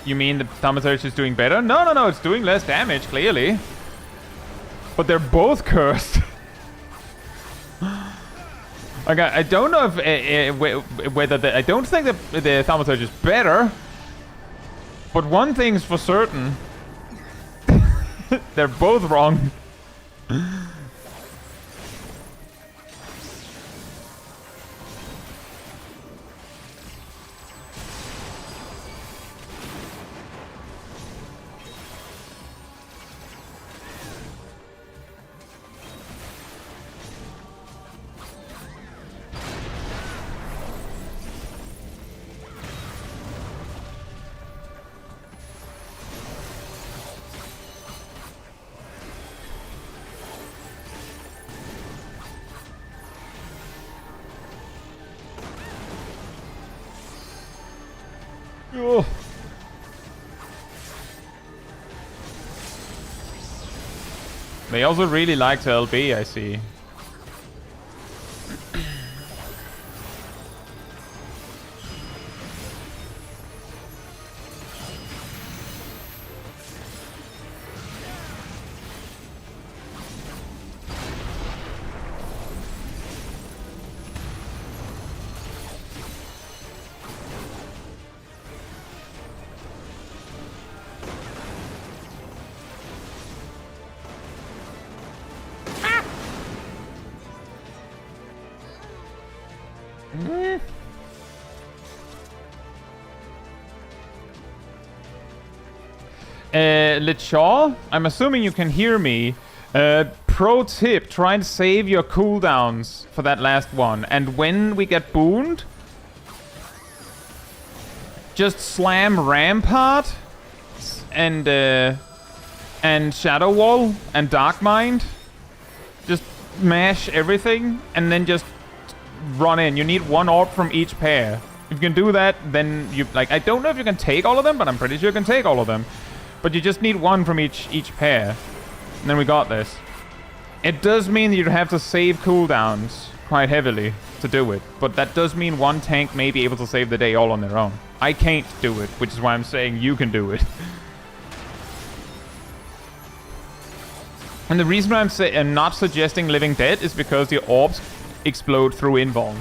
You mean the Thaumaturge is doing better? No, it's doing less damage, clearly. But they're both cursed. Okay, I don't know if whether I don't think that the Thaumaturge is better. But one thing's for certain. They're both wrong. Oh. They also really like to LB, I see. Lichaw, I'm assuming you can hear me. Pro tip, try and save your cooldowns for that last one. And when we get booned, just slam Rampart and Shadow Wall and Dark Mind. Just mash everything and then just run in. You need 1 orb from each pair. If you can do that, then you like. I don't know if you can take all of them, but I'm pretty sure you can take all of them. But you just need 1 from each pair. And then we got this. It does mean that you'd have to save cooldowns quite heavily to do it. But that does mean 1 tank may be able to save the day all on their own. I can't do it, which is why I'm saying you can do it. And the reason why I'm not suggesting Living Dead is because the orbs explode through invuln.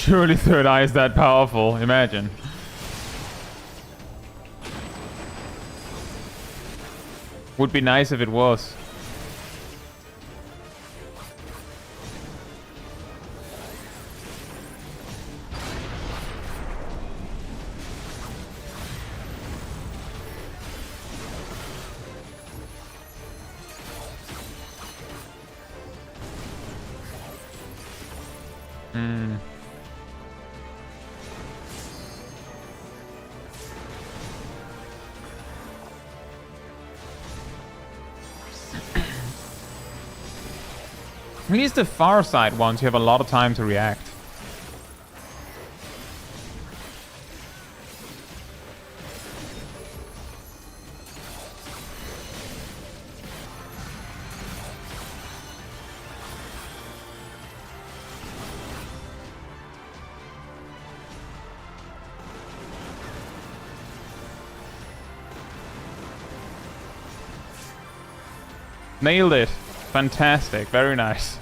Surely third eye is that powerful, imagine. Would be nice if it was. At least the far side ones, you have a lot of time to react. Nailed it. Fantastic. Very nice.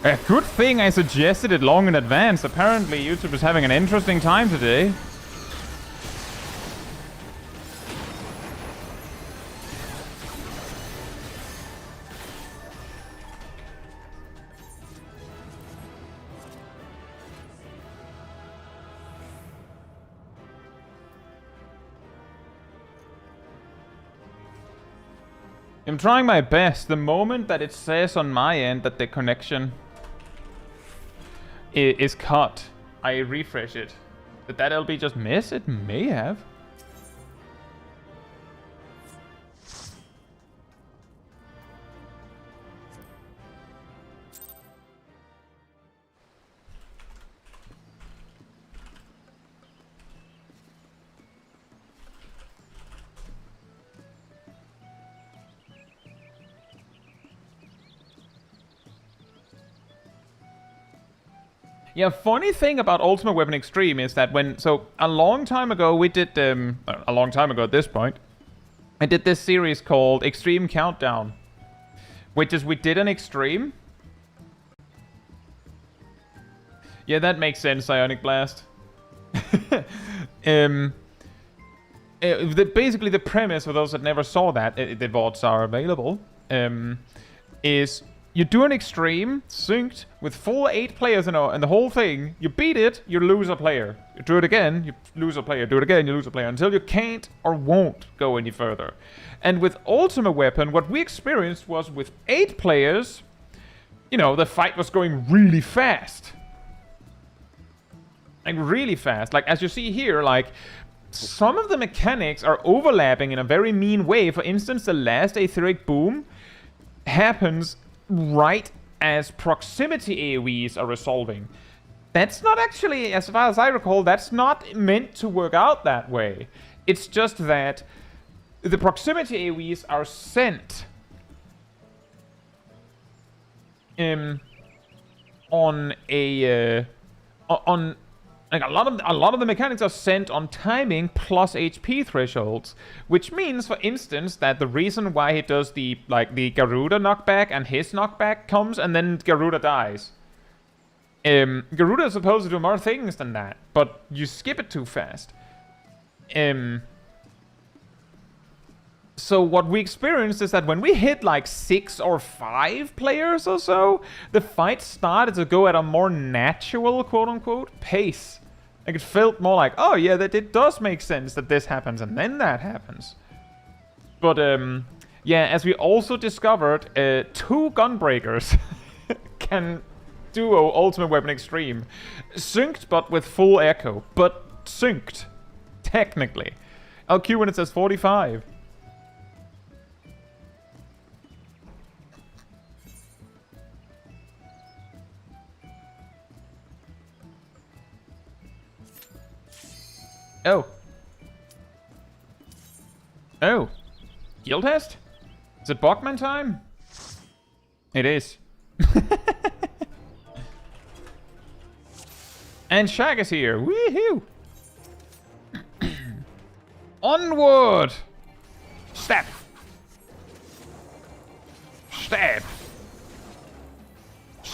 A good thing I suggested it long in advance. Apparently YouTube is having an interesting time today. I'm trying my best. The moment that it says on my end that the connection is cut, I refresh it. Did that LB just miss? It may have. Yeah, funny thing about Ultimate Weapon Extreme is that a long time ago we did, a long time ago at this point, I did this series called Extreme Countdown, which is we did an Extreme. Yeah, that makes sense, Ionic Blast. Basically the premise, for those that never saw that, the VODs are available, is you do an Extreme, synced, with full 8 players in the whole thing. You beat it, you lose a player. You do it again, you lose a player. Do it again, you lose a player. Until you can't or won't go any further. And with Ultimate Weapon, what we experienced was with 8 players, you know, the fight was going really fast. Like, really fast. Like, as you see here, like, some of the mechanics are overlapping in a very mean way. For instance, the last Aetheric Boom happens right as proximity AoEs are resolving. That's not actually, as far as I recall, that's not meant to work out that way. It's just that the proximity AoEs are sent on like a lot of the mechanics are sent on timing plus HP thresholds, which means, for instance, that the reason why he does the Garuda knockback and his knockback comes and then Garuda dies. Garuda is supposed to do more things than that, but you skip it too fast. So what we experienced is that when we hit like 6 or 5 players or so, the fight started to go at a more natural, quote-unquote, pace. Like, it felt more like, oh yeah, that it does make sense that this happens and then that happens. But yeah, as we also discovered, 2 Gunbreakers can duo Ultimate Weapon Extreme. Synced, but with full echo. But synced, technically. LQ when it says 45. Oh. Oh. Guild test? Is it Bogman time? It is. And Shag is here. Woohoo! Onward! Stab! Stab!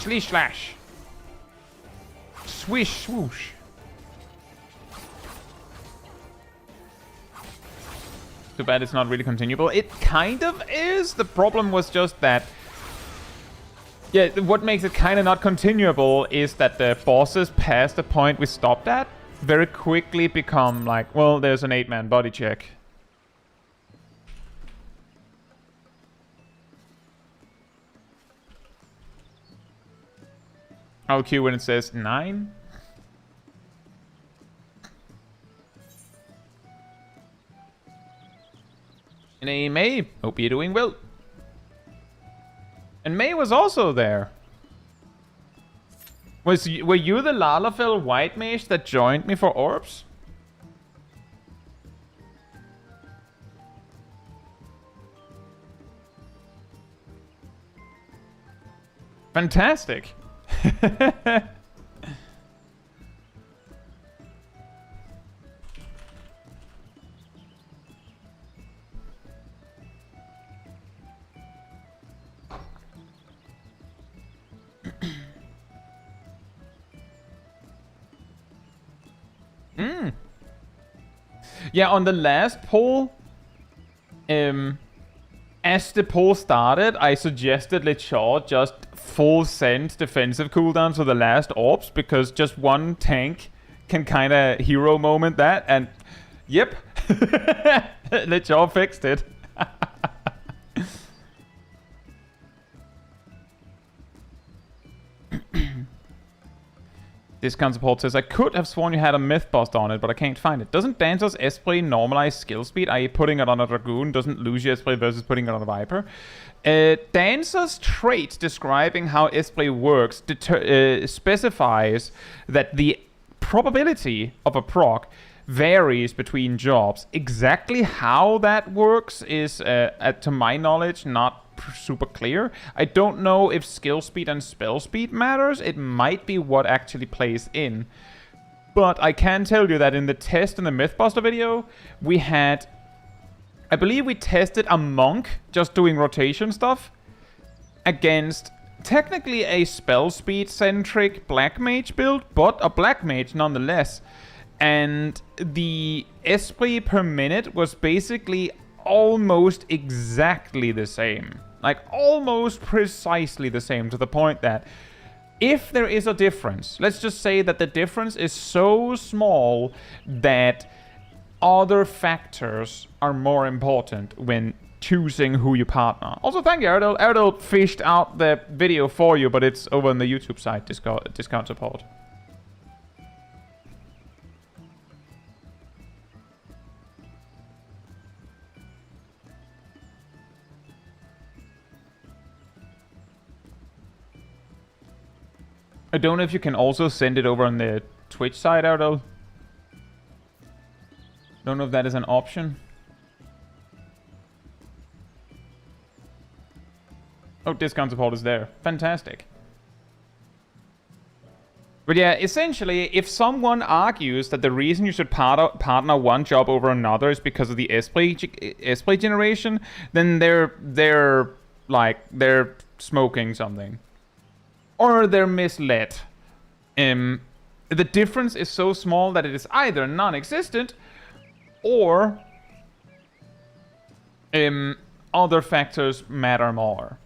Sleesh slash. Swish swoosh. Too bad it's not really continuable. It kind of is. The problem was just that... Yeah, what makes it kind of not continuable is that the bosses past the point we stopped at very quickly become like, well, there's an 8-man body check. I'll queue when it says 9. And a May, hope you're doing well. And May was also there. Were you the Lalafell white mage that joined me for orbs? Fantastic. Yeah, on the last poll, as the poll started, I suggested Lechor just full send defensive cooldown to the last orbs, because just one tank can kind of hero moment that, and yep, Lechor fixed it. Discount support says, I could have sworn you had a myth bust on it, but I can't find it. Doesn't Dancer's Esprit normalize skill speed, i.e. putting it on a Dragoon doesn't lose your Esprit versus putting it on a Viper? Dancer's trait describing how Esprit works specifies that the probability of a proc varies between jobs. Exactly how that works is, to my knowledge, not super clear. I don't know if skill speed and spell speed matters. It might be what actually plays in. But I can tell you that in the test in the Mythbuster video, we had... I believe we tested a monk just doing rotation stuff against technically a spell speed centric black mage build, but a black mage nonetheless. And the Esprit per minute was basically almost exactly the same. Like, almost precisely the same, to the point that if there is a difference, let's just say that the difference is so small that other factors are more important when choosing who you partner. Also, thank you, Erdal. Erdal fished out the video for you, but it's over on the YouTube site, discount support. I don't know if you can also send it over on the Twitch side, Erdal. Don't know if that is an option. Oh, discount support is there. Fantastic. But yeah, essentially, if someone argues that the reason you should partner one job over another is because of the Esprit generation, then they're smoking something. Or they're misled. The difference is so small that it is either non-existent or other factors matter more.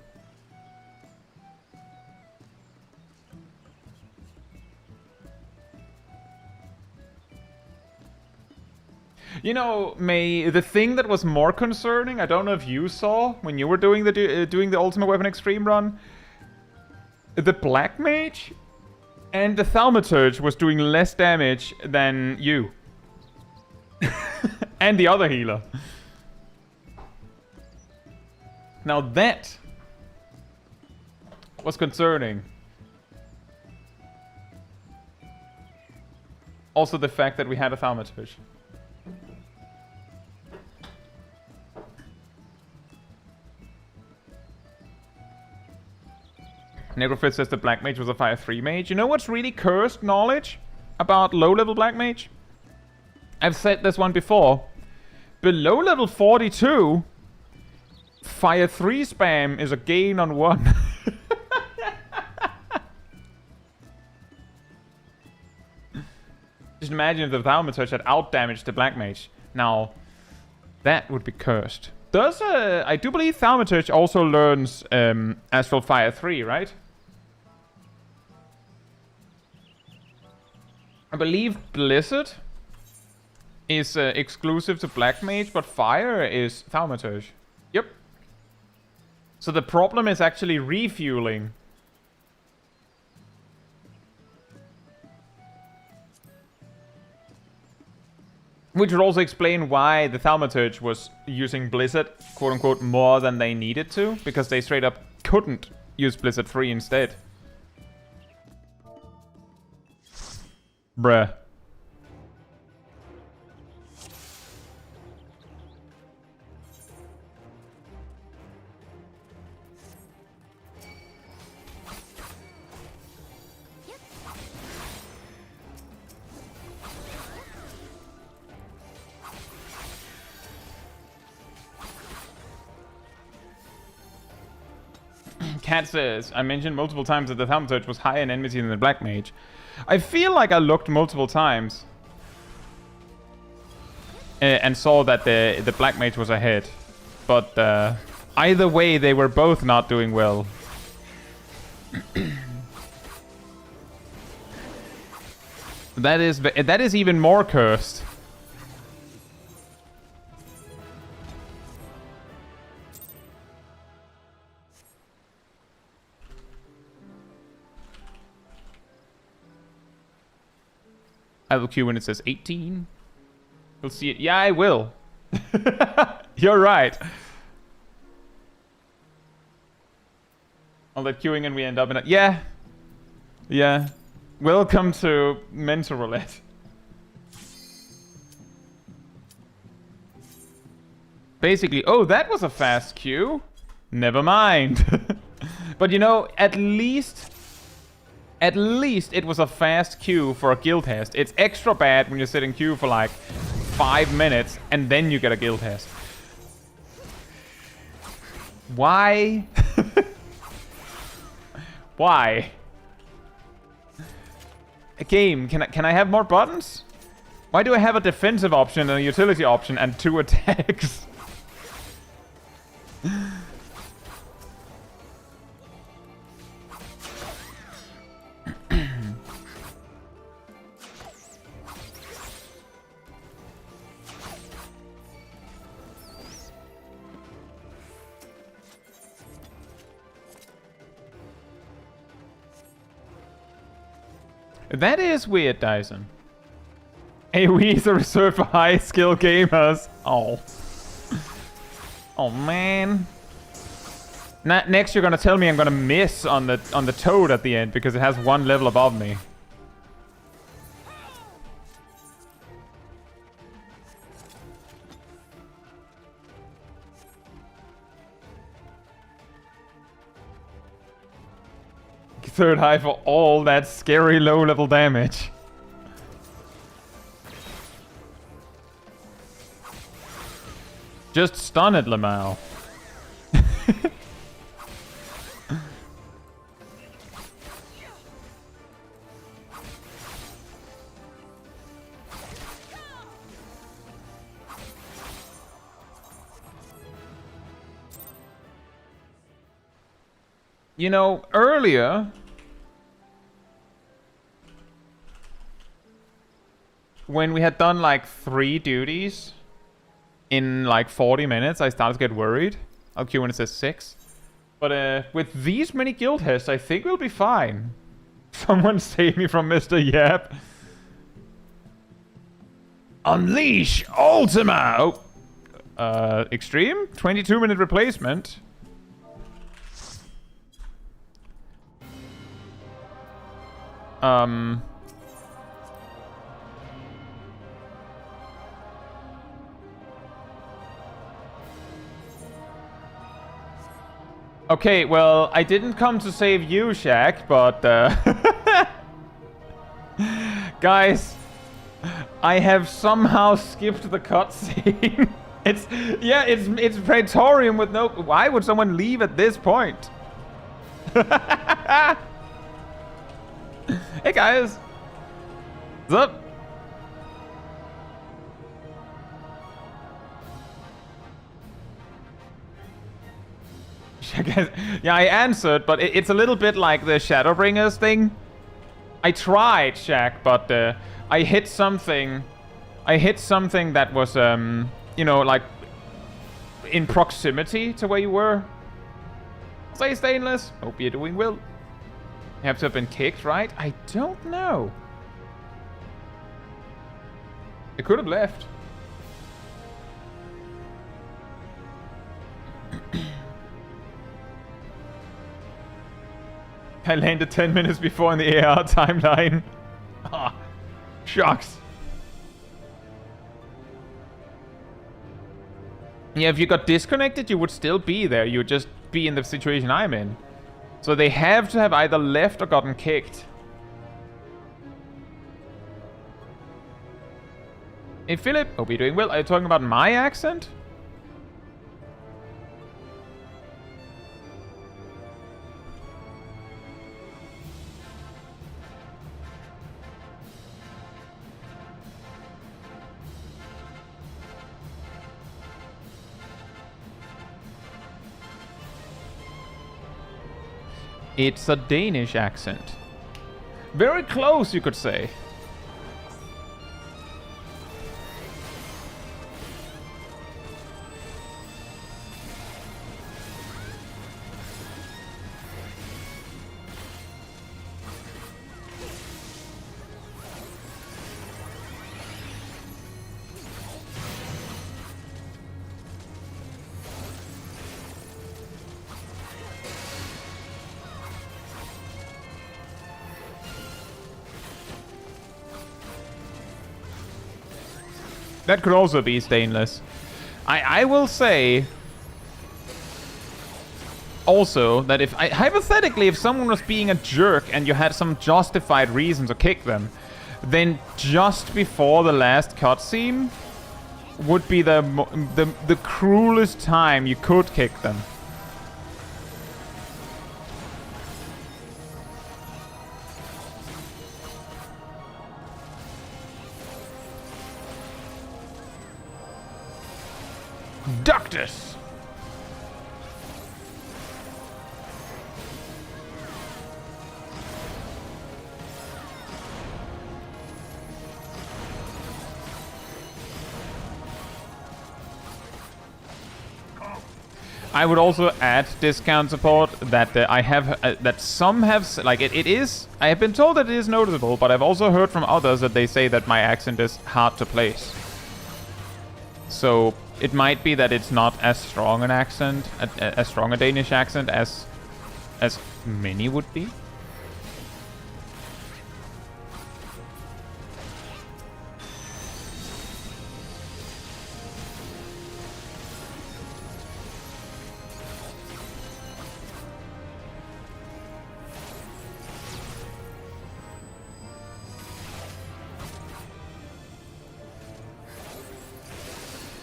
You know, May, the thing that was more concerning, I don't know if you saw when you were doing the Ultimate Weapon Extreme run, the Black Mage and the Thaumaturge was doing less damage than you. And the other healer. Now that was concerning. Also the fact that we had a Thaumaturge. Necrofit says the Black Mage was a Fire 3 mage. You know what's really cursed knowledge about low-level Black Mage? I've said this one before. Below level 42, Fire 3 spam is a gain on 1. Just imagine if the Thaumaturge had out-damaged the Black Mage. Now, that would be cursed. Does, I do believe Thaumaturge also learns Astral Fire 3, right? I believe Blizzard is exclusive to Black Mage, but Fire is Thaumaturge. Yep. So the problem is actually refueling. Which would also explain why the Thaumaturge was using Blizzard, quote-unquote, more than they needed to. Because they straight up couldn't use Blizzard 3 instead. Bruh. Cat says, I mentioned multiple times that the Thaumaturge was higher in enmity than the Black Mage. I feel like I looked multiple times and saw that the Black Mage was ahead. But either way, they were both not doing well. That is even more cursed. I will queue when it says 18. You'll see it. Yeah, I will. You're right. All that queuing and we end up in a... Yeah. Yeah. Welcome to Mental Roulette. Basically, oh, that was a fast queue. Never mind. But you know, at least it was a fast queue for a guild test. It's extra bad when you sit in queue for like 5 minutes and then you get a guild test. Why? Why? A game, can I have more buttons? Why do I have a defensive option and a utility option and 2 attacks? That is weird, Dyson. AoE is a reserved for high skill gamers. Oh. Oh man. Next you're gonna tell me I'm gonna miss on the toad at the end because it has 1 level above me. Third high for all that scary low level damage. Just stun it, Lamau. You know, earlier when we had done like 3 duties in like 40 minutes, I started to get worried. I'll queue when it says 6. But with these many guild tests, I think we'll be fine. Someone save me from Mr. Yap. Unleash Ultima! Oh. Extreme? 22-minute replacement. Okay, well, I didn't come to save you, Shaq, but guys, I have somehow skipped the cutscene. It's Praetorium with no... Why would someone leave at this point? Hey guys, what's up? I guess, yeah, I answered, but it's a little bit like the Shadowbringers thing. I tried, Shaq, but I hit something. I hit something that was, you know, like in proximity to where you were. Say Stainless. Hope you're doing well. You have to have been kicked, right? I don't know. It could have left. I landed 10 minutes before in the AR timeline. Ah, shucks. Yeah, if you got disconnected, you would still be there. You would just be in the situation I'm in. So they have to have either left or gotten kicked. Hey, Philip. Hope you're doing well. Are you talking about my accent? It's a Danish accent. Very close, you could say. That could also be Stainless. I will say also that if hypothetically if someone was being a jerk and you had some justified reason to kick them, then just before the last cutscene would be the cruelest time you could kick them. Doctus! I would also add discount support that I have that some have like it is. I have been told that it is noticeable, but I've also heard from others that they say that my accent is hard to place. So it might be that it's not as strong an accent, as strong a Danish accent as many would be.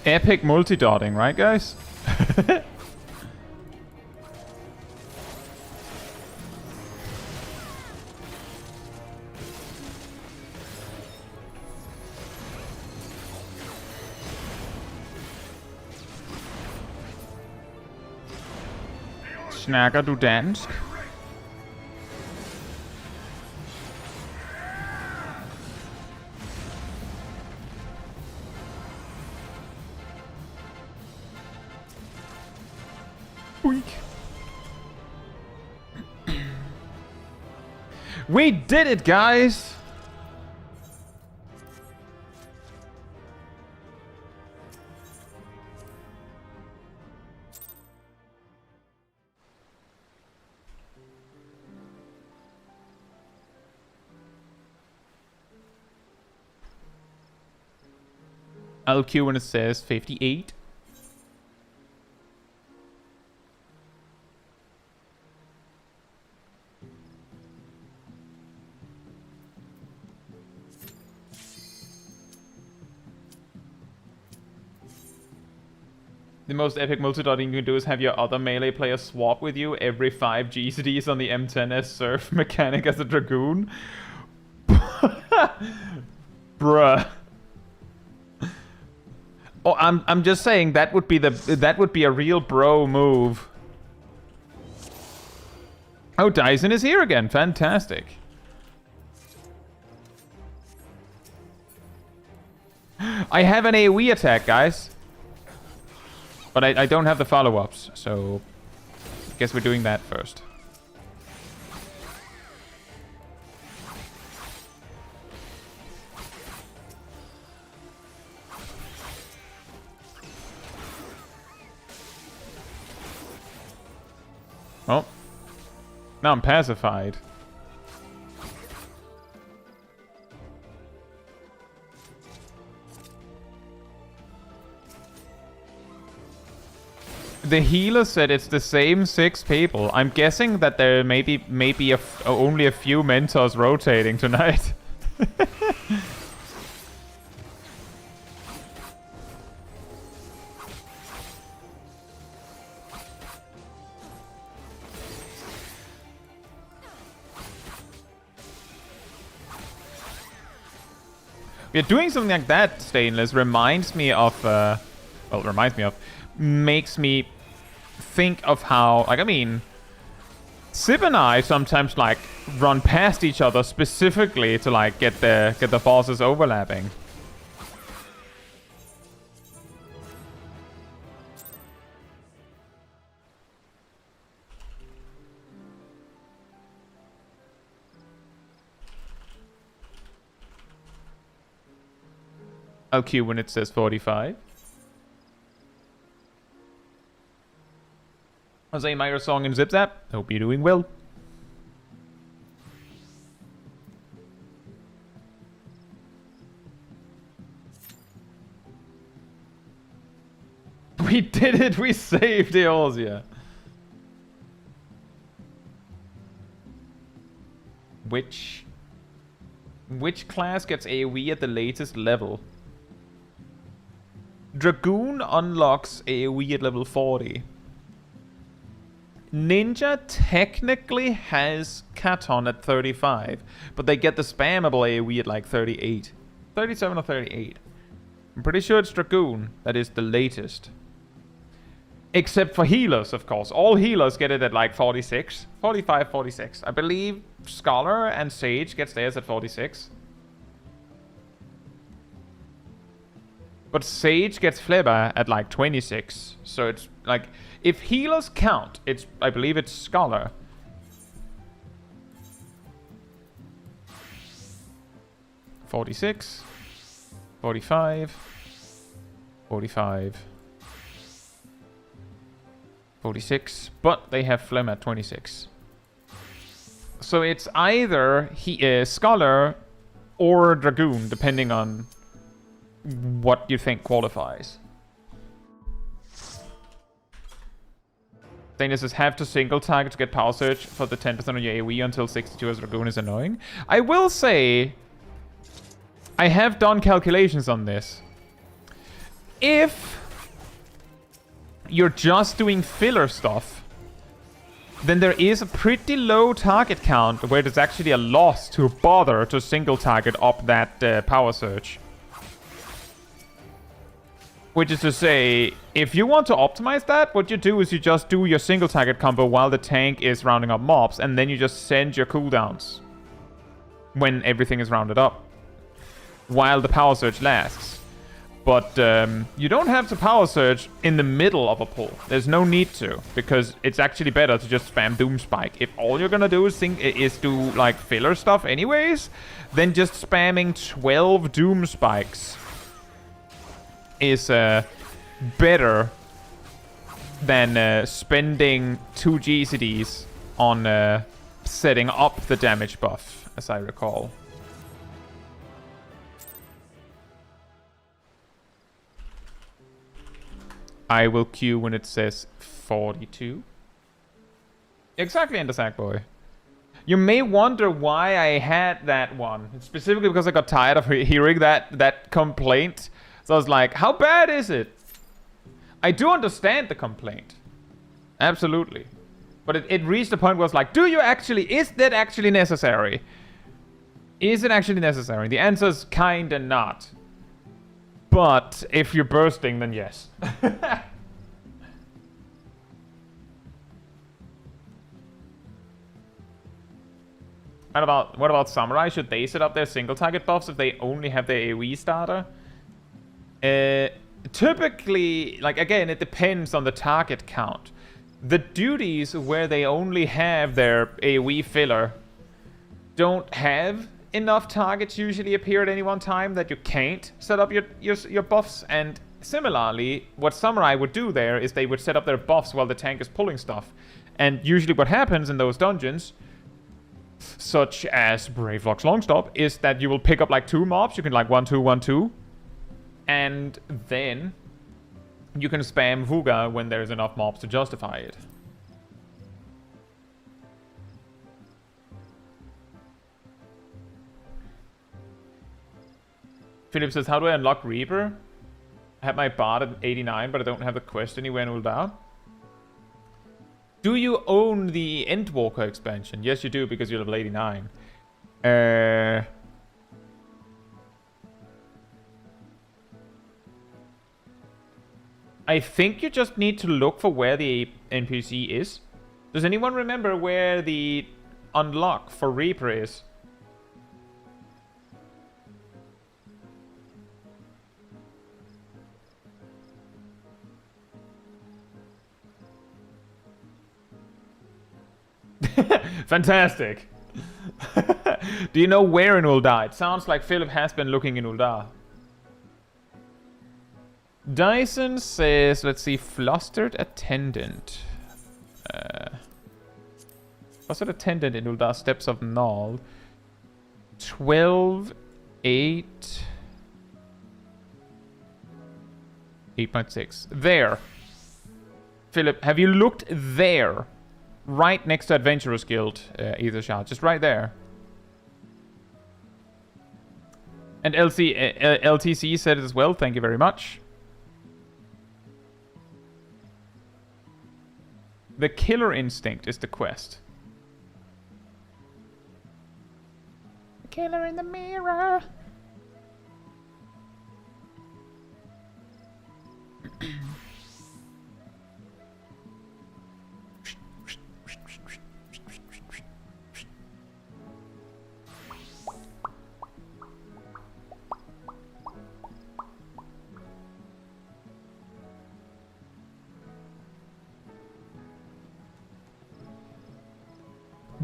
Epic multi-dotting, right guys? Snakker du dansk? We did it, guys! I'll queue when it says 58. The most epic multi-dotting you can do is have your other melee player swap with you every 5 GCDs on the M10S surf mechanic as a Dragoon. Bruh. Oh, I'm just saying that would be a real bro move. Oh, Dyson is here again. Fantastic. I have an AoE attack, guys. But I don't have the follow-ups, so I guess we're doing that first. Oh. Now I'm pacified. The healer said it's the same 6 people. I'm guessing that there may be only a few mentors rotating tonight. Yeah, doing something like that, Stainless, makes me think of how, like, I mean, Sib and I sometimes, like, run past each other specifically to, like, get the bosses overlapping. I'll queue when it says 45. Jose Meyer song in Zip Zap. Hope you're doing well. We did it! We saved Eorzea! Which class gets AoE at the latest level? Dragoon unlocks AoE at level 40. Ninja technically has Katon at 35, but they get the spammable AoE at like 38. 37 or 38. I'm pretty sure it's Dragoon that is the latest. Except for healers, of course. All healers get it at like 46. 45, 46. I believe Scholar and Sage gets theirs at 46. But Sage gets Fleba at like 26. So it's like, if healers count, I believe it's Scholar. $46, 45, 45, 46, but they have Phlegm at 26. So it's either he is Scholar or Dragoon, depending on what you think qualifies. Dana says, have to single target to get power surge for the 10% on your AoE until 62 as Dragoon is annoying. I will say, I have done calculations on this. If you're just doing filler stuff, then there is a pretty low target count where there's actually a loss to bother to single target up that power surge. Which is to say, if you want to optimize that, what you do is you just do your single target combo while the tank is rounding up mobs, and then you just send your cooldowns when everything is rounded up, while the power surge lasts. But you don't have to power surge in the middle of a pull. There's no need to, because it's actually better to just spam Doom Spike. If all you're gonna do is do like filler stuff anyways, then just spamming 12 Doom Spikes is better than spending 2 GCDs on setting up the damage buff, as I recall. I will queue when it says 42. Exactly, Ender Sackboy. You may wonder why I had that one. Specifically because I got tired of hearing that complaint. So I was like, how bad is it? I do understand the complaint. Absolutely. But it reached the point where I was like, is that actually necessary? Is it actually necessary? The answer is kinda not. But if you're bursting, then yes. What about Samurai? Should they set up their single target buffs if they only have their AoE starter? Typically, like again, it depends on the target count. The duties where they only have their AoE filler don't have enough targets usually appear at any one time that you can't set up your buffs. And similarly, what Samurai would do there is they would set up their buffs while the tank is pulling stuff. And usually what happens in those dungeons, such as Bravelock's Longstop, is that you will pick up like 2 mobs. You can like 1-2, 1-2. And then you can spam Vuga when there's enough mobs to justify it. Philip says, how do I unlock Reaper? I have my bard at 89, but I don't have the quest anywhere in Ul'dah. Do you own the Endwalker expansion? Yes, you do, because you're level 89. I think you just need to look for where the NPC is. Does anyone remember where the unlock for Reaper is? Fantastic. Do you know where in Ul'dah? It sounds like Philip has been looking in Ul'dah. Dyson says, let's see, Flustered Attendant. Flustered Attendant in Ul'dah, Steps of Null. 12, 8... 8.6. There. Philip, have you looked there? Right next to Adventurers Guild, Aethershard. Just right there. And LTC said it as well. Thank you very much. The Killer Instinct is the quest. The killer in the mirror.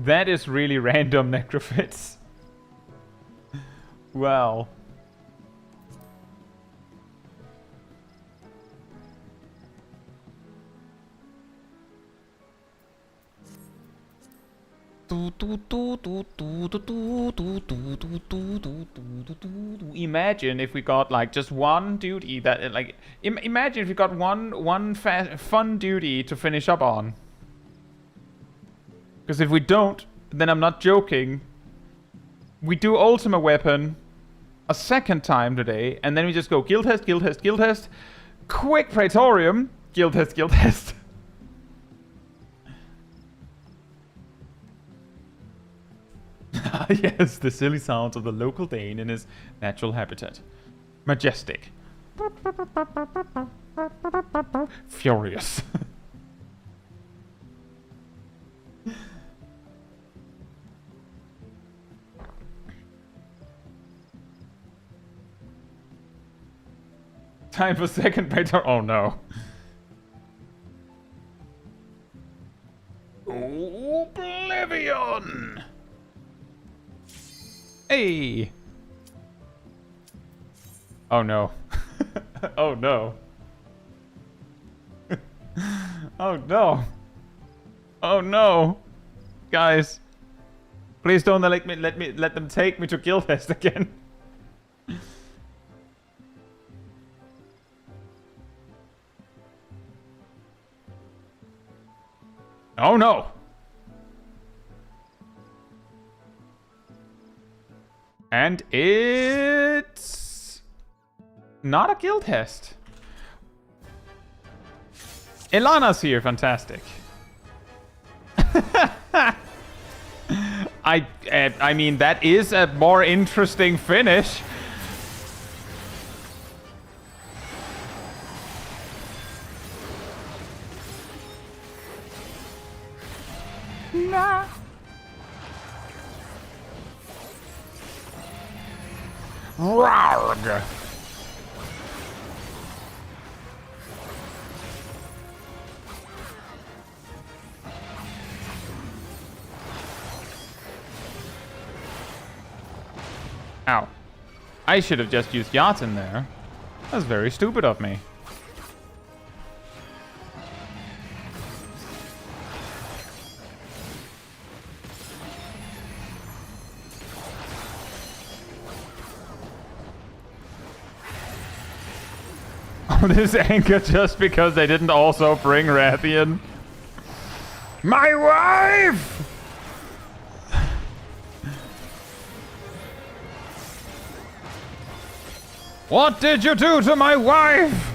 That is really random, Necrophits. Wow. Imagine if we got like just one duty that like imagine if we got one fun duty to finish up on. Because if we don't, then I'm not joking. We do Ultima Weapon a second time today, and then we just go guild test, guild test, guild test, quick Praetorium, guild test, guild test. Yes, the silly sounds of the local Dane in his natural habitat. Majestic. Furious. Time for second Praetor. Oh no. Oblivion! Hey! Oh no. Oh no. Oh no. Oh no. Guys. Please don't let them take me to Guildfest again. Oh no! And it's not a guild test. Ilana's here, fantastic. I mean, that is a more interesting finish. Nah. Roarg! Ow. I should have just used yachts in there. That's very stupid of me. Oh, this anger just because they didn't also bring Rathian. My wife! What did you do to my wife?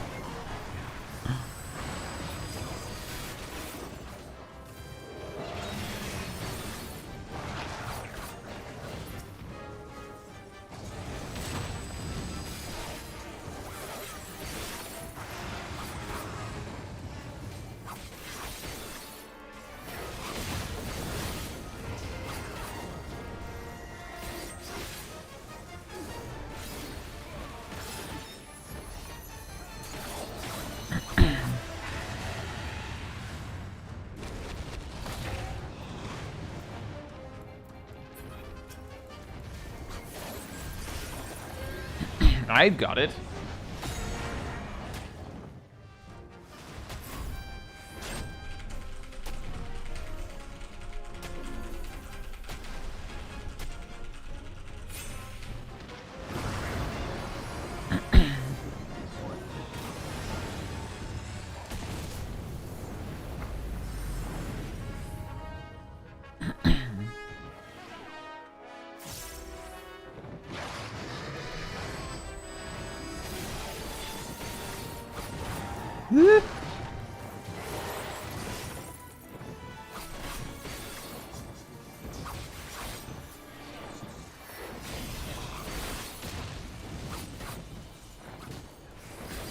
I got it.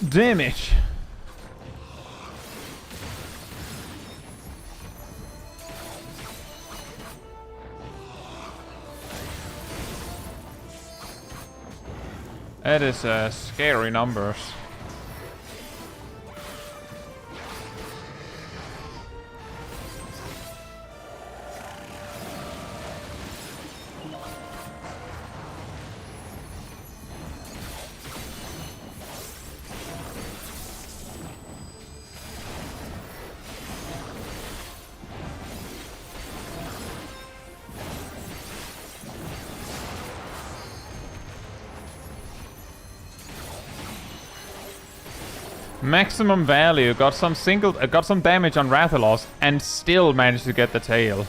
Damage. That is scary numbers. Maximum value, got some damage on Rathalos and still managed to get the tail.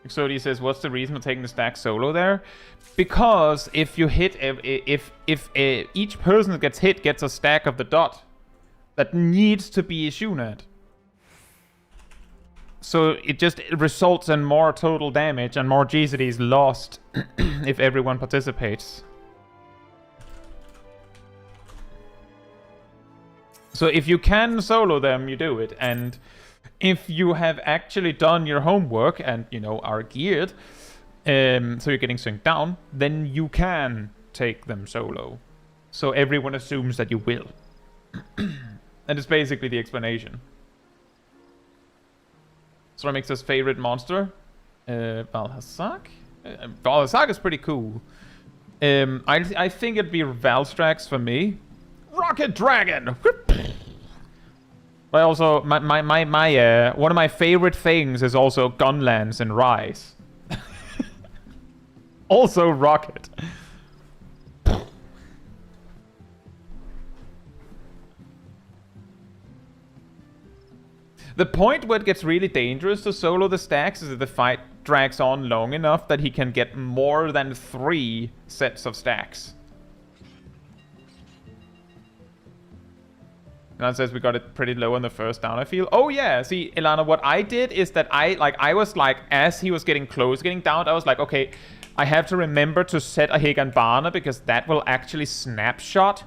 Exodia says, what's the reason for taking the stack solo there? Because if you hit, if each person that gets hit gets a stack of the dot that needs to be issued at. So it just results in more total damage and more GCDs lost if everyone participates. So if you can solo them, you do it. And if you have actually done your homework and, you know, are geared, so you're getting synced down, then you can take them solo. So everyone assumes that you will. And it's basically the explanation. Sramix's favorite monster? Valhazak? Valhazak is pretty cool. I think it'd be Valstrax for me. Rocket Dragon! But also, one of my favorite things is also Gunlance and Rise. Also Rocket. The point where it gets really dangerous to solo the stacks is if the fight drags on long enough that he can get more than 3 sets of stacks. That says we got it pretty low on the first down, I feel. Oh yeah, see, Ilana, what I did is that I was like, as he was getting down, I was like, okay, I have to remember to set a Higanbana because that will actually snapshot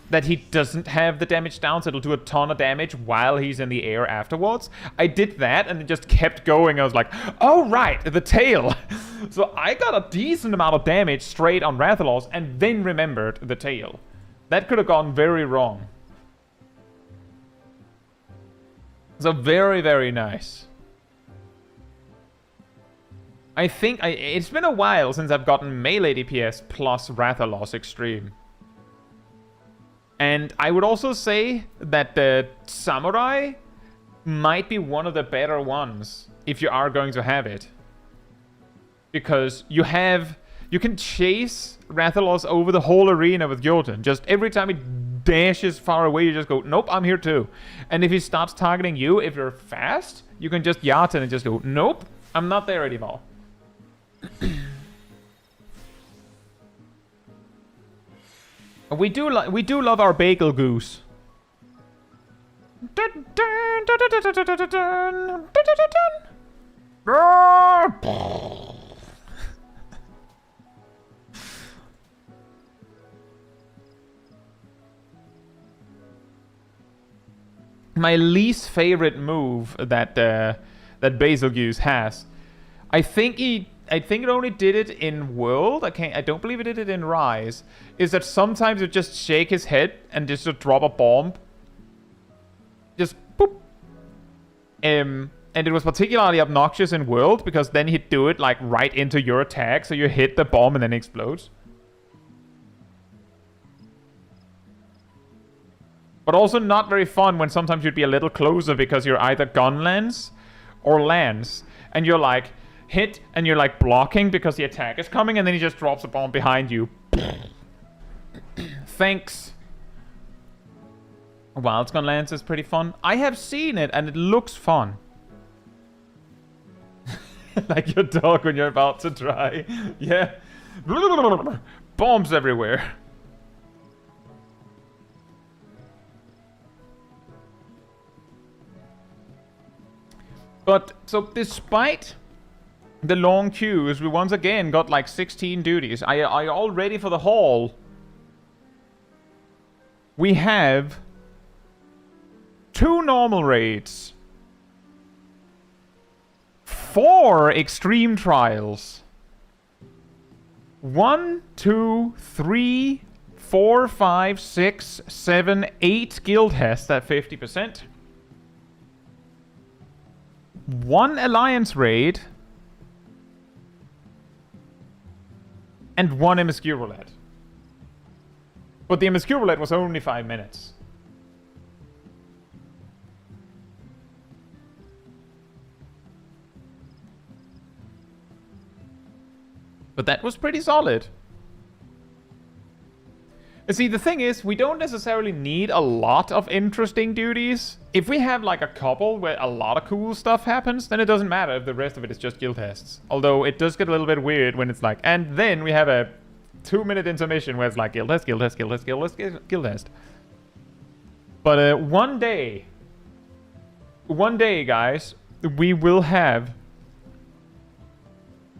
that he doesn't have the damage down, so it'll do a ton of damage while he's in the air afterwards. I did that and it just kept going. I was like, oh right, the tail. So I got a decent amount of damage straight on Rathalos and then remembered the tail. That could have gone very wrong. So very, very nice. I think it's been a while since I've gotten melee DPS plus Rathalos Extreme. And I would also say that the Samurai might be one of the better ones if you are going to have it. Because you can chase Rathalos over the whole arena with Jotun. Just every time he dashes far away, you just go, nope, I'm here too. And if he starts targeting you, if you're fast, you can just Jotun and just go, nope, I'm not there anymore. We do love our bagel goose. My least favorite move that Basil Goose has, I think it only did it in World. I don't believe it did it in Rise. Is that sometimes it just shake his head and just drop a bomb. Just boop. And it was particularly obnoxious in World because then he'd do it like right into your attack, so you hit the bomb and then it explodes. But also not very fun when sometimes you'd be a little closer because you're either Gunlance or Lance, and you're like hit and you're like blocking because the attack is coming, and then he just drops a bomb behind you. Thanks. Wild Gunlance is pretty fun. I have seen it and it looks fun. Like your dog when you're about to try. Yeah. Bombs everywhere. But, so despite the long queues, we once again got like 16 duties. Are you all ready for the haul? We have 2 normal raids, 4 extreme trials, 1, 2, 3, 4, 5, 6, 7, 8 guild tests at 50%. 1 alliance raid and 1 MSQ roulette. But the MSQ roulette was only 5 minutes. But that was pretty solid. You see, the thing is, we don't necessarily need a lot of interesting duties. If we have like a couple where a lot of cool stuff happens, then it doesn't matter if the rest of it is just guild tests. Although it does get a little bit weird when it's like, and then we have a 2-minute intermission where it's like guild test, guild test, guild test, guild test, guild test. But one day, guys, we will have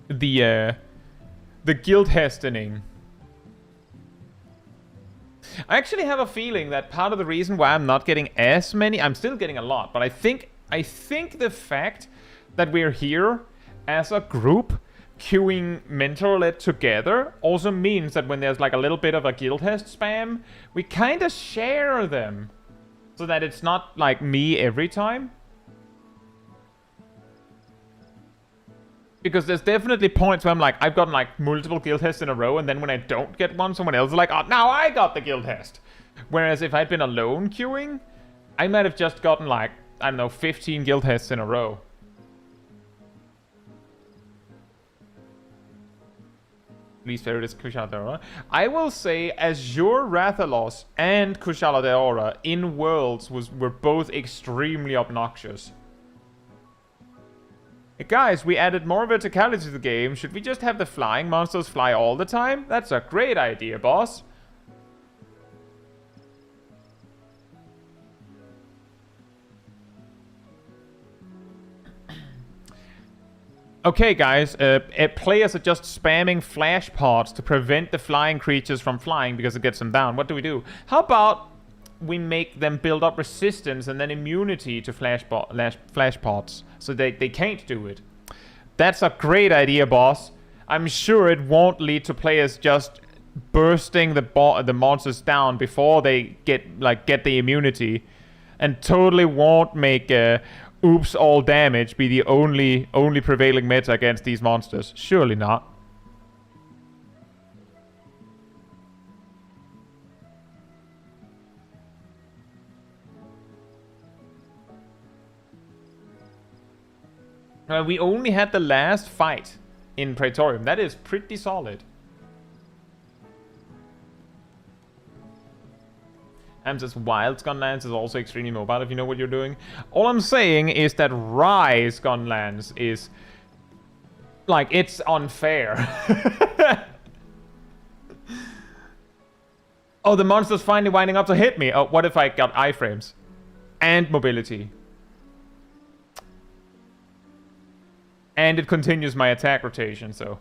the guild testing. I actually have a feeling that part of the reason why I'm not getting as many, I'm still getting a lot, but I think the fact that we're here as a group queuing mentor roulette together also means that when there's like a little bit of a guild test spam, we kind of share them. So that it's not like me every time. Because there's definitely points where I'm like, I've gotten like multiple guild tests in a row, and then when I don't get one, someone else is like, oh, now I got the guild test. Whereas if I'd been alone queuing, I might have just gotten like, I don't know, 15 guild tests in a row. Least favorite is Kushala Daora. I will say Azure Rathalos and Kushala Daora in Worlds were both extremely obnoxious. Hey guys, we added more verticality to the game. Should we just have the flying monsters fly all the time? That's a great idea, boss. Okay, guys, players are just spamming flash pods to prevent the flying creatures from flying because it gets them down. What do? How about we make them build up resistance and then immunity to flash pods so they can't do it? That's a great idea, boss. I'm sure it won't lead to players just bursting the monsters down before they get the immunity, and totally won't make oops all damage be the only prevailing meta against these monsters. Surely not. We only had the last fight in Praetorium. That is pretty solid. Says Wild Gunlands is also extremely mobile if you know what you're doing. All I'm saying is that Rise Gunlands is like, it's unfair. Oh, the monster's finally winding up to hit me. Oh, what if I got iframes and mobility? And it continues my attack rotation, so.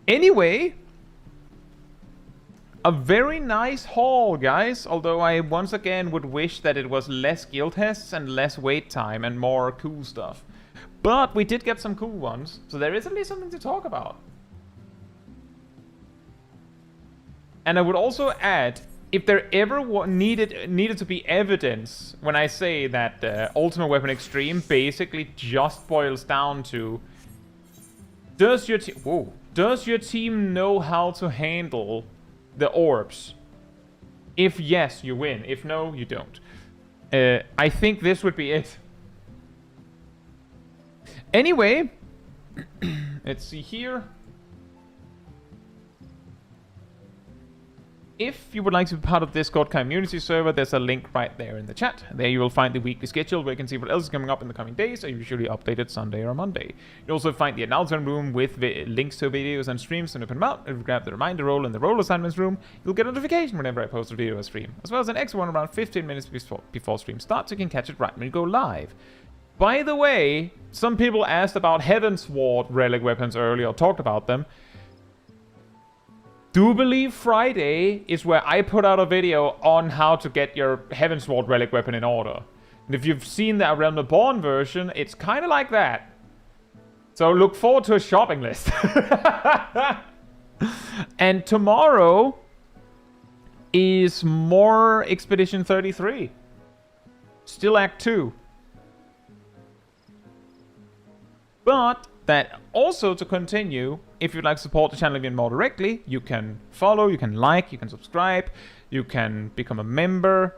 Anyway, a very nice haul, guys. Although I once again would wish that it was less guild tests and less wait time and more cool stuff. But we did get some cool ones, so there is at least something to talk about. And I would also add, if there ever needed to be evidence when I say that Ultimate Weapon Extreme basically just boils down to, does your team know how to handle the orbs? If yes, you win. If no, you don't. I think this would be it. Anyway, let's see here. If you would like to be part of the Discord community server, there's a link right there in the chat. There you will find the weekly schedule where you can see what else is coming up in the coming days. I usually update it Sunday or Monday. You'll also find the announcement room with links to videos and streams and open them out. If you grab the reminder roll in the role assignments room, you'll get a notification whenever I post a video or stream, as well as an extra one around 15 minutes before stream starts, so you can catch it right when you go live. By the way, some people asked about Heavensward relic weapons earlier, or talked about them. Do believe Friday is where I put out a video on how to get your Heavensward relic weapon in order. And if you've seen the Realm Reborn version, it's kind of like that. So look forward to a shopping list. And tomorrow is more Expedition 33. Still Act 2. But that also, to continue, if you'd like to support the channel even more directly, you can follow, you can like, you can subscribe, you can become a member,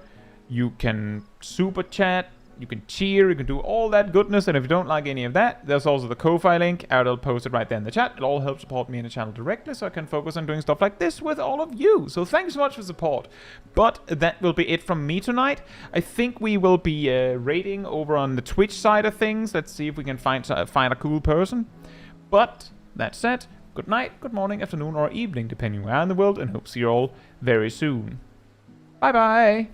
you can super chat, you can cheer, you can do all that goodness. And if you don't like any of that, there's also the Ko-Fi link. I'll post it right there in the chat. It all helps support me and the channel directly, so I can focus on doing stuff like this with all of you. So thanks so much for support. But that will be it from me tonight. I think we will be raiding over on the Twitch side of things. Let's see if we can find a cool person. But that said, good night, good morning, afternoon, or evening, depending where in the world, and hope to see you all very soon. Bye bye.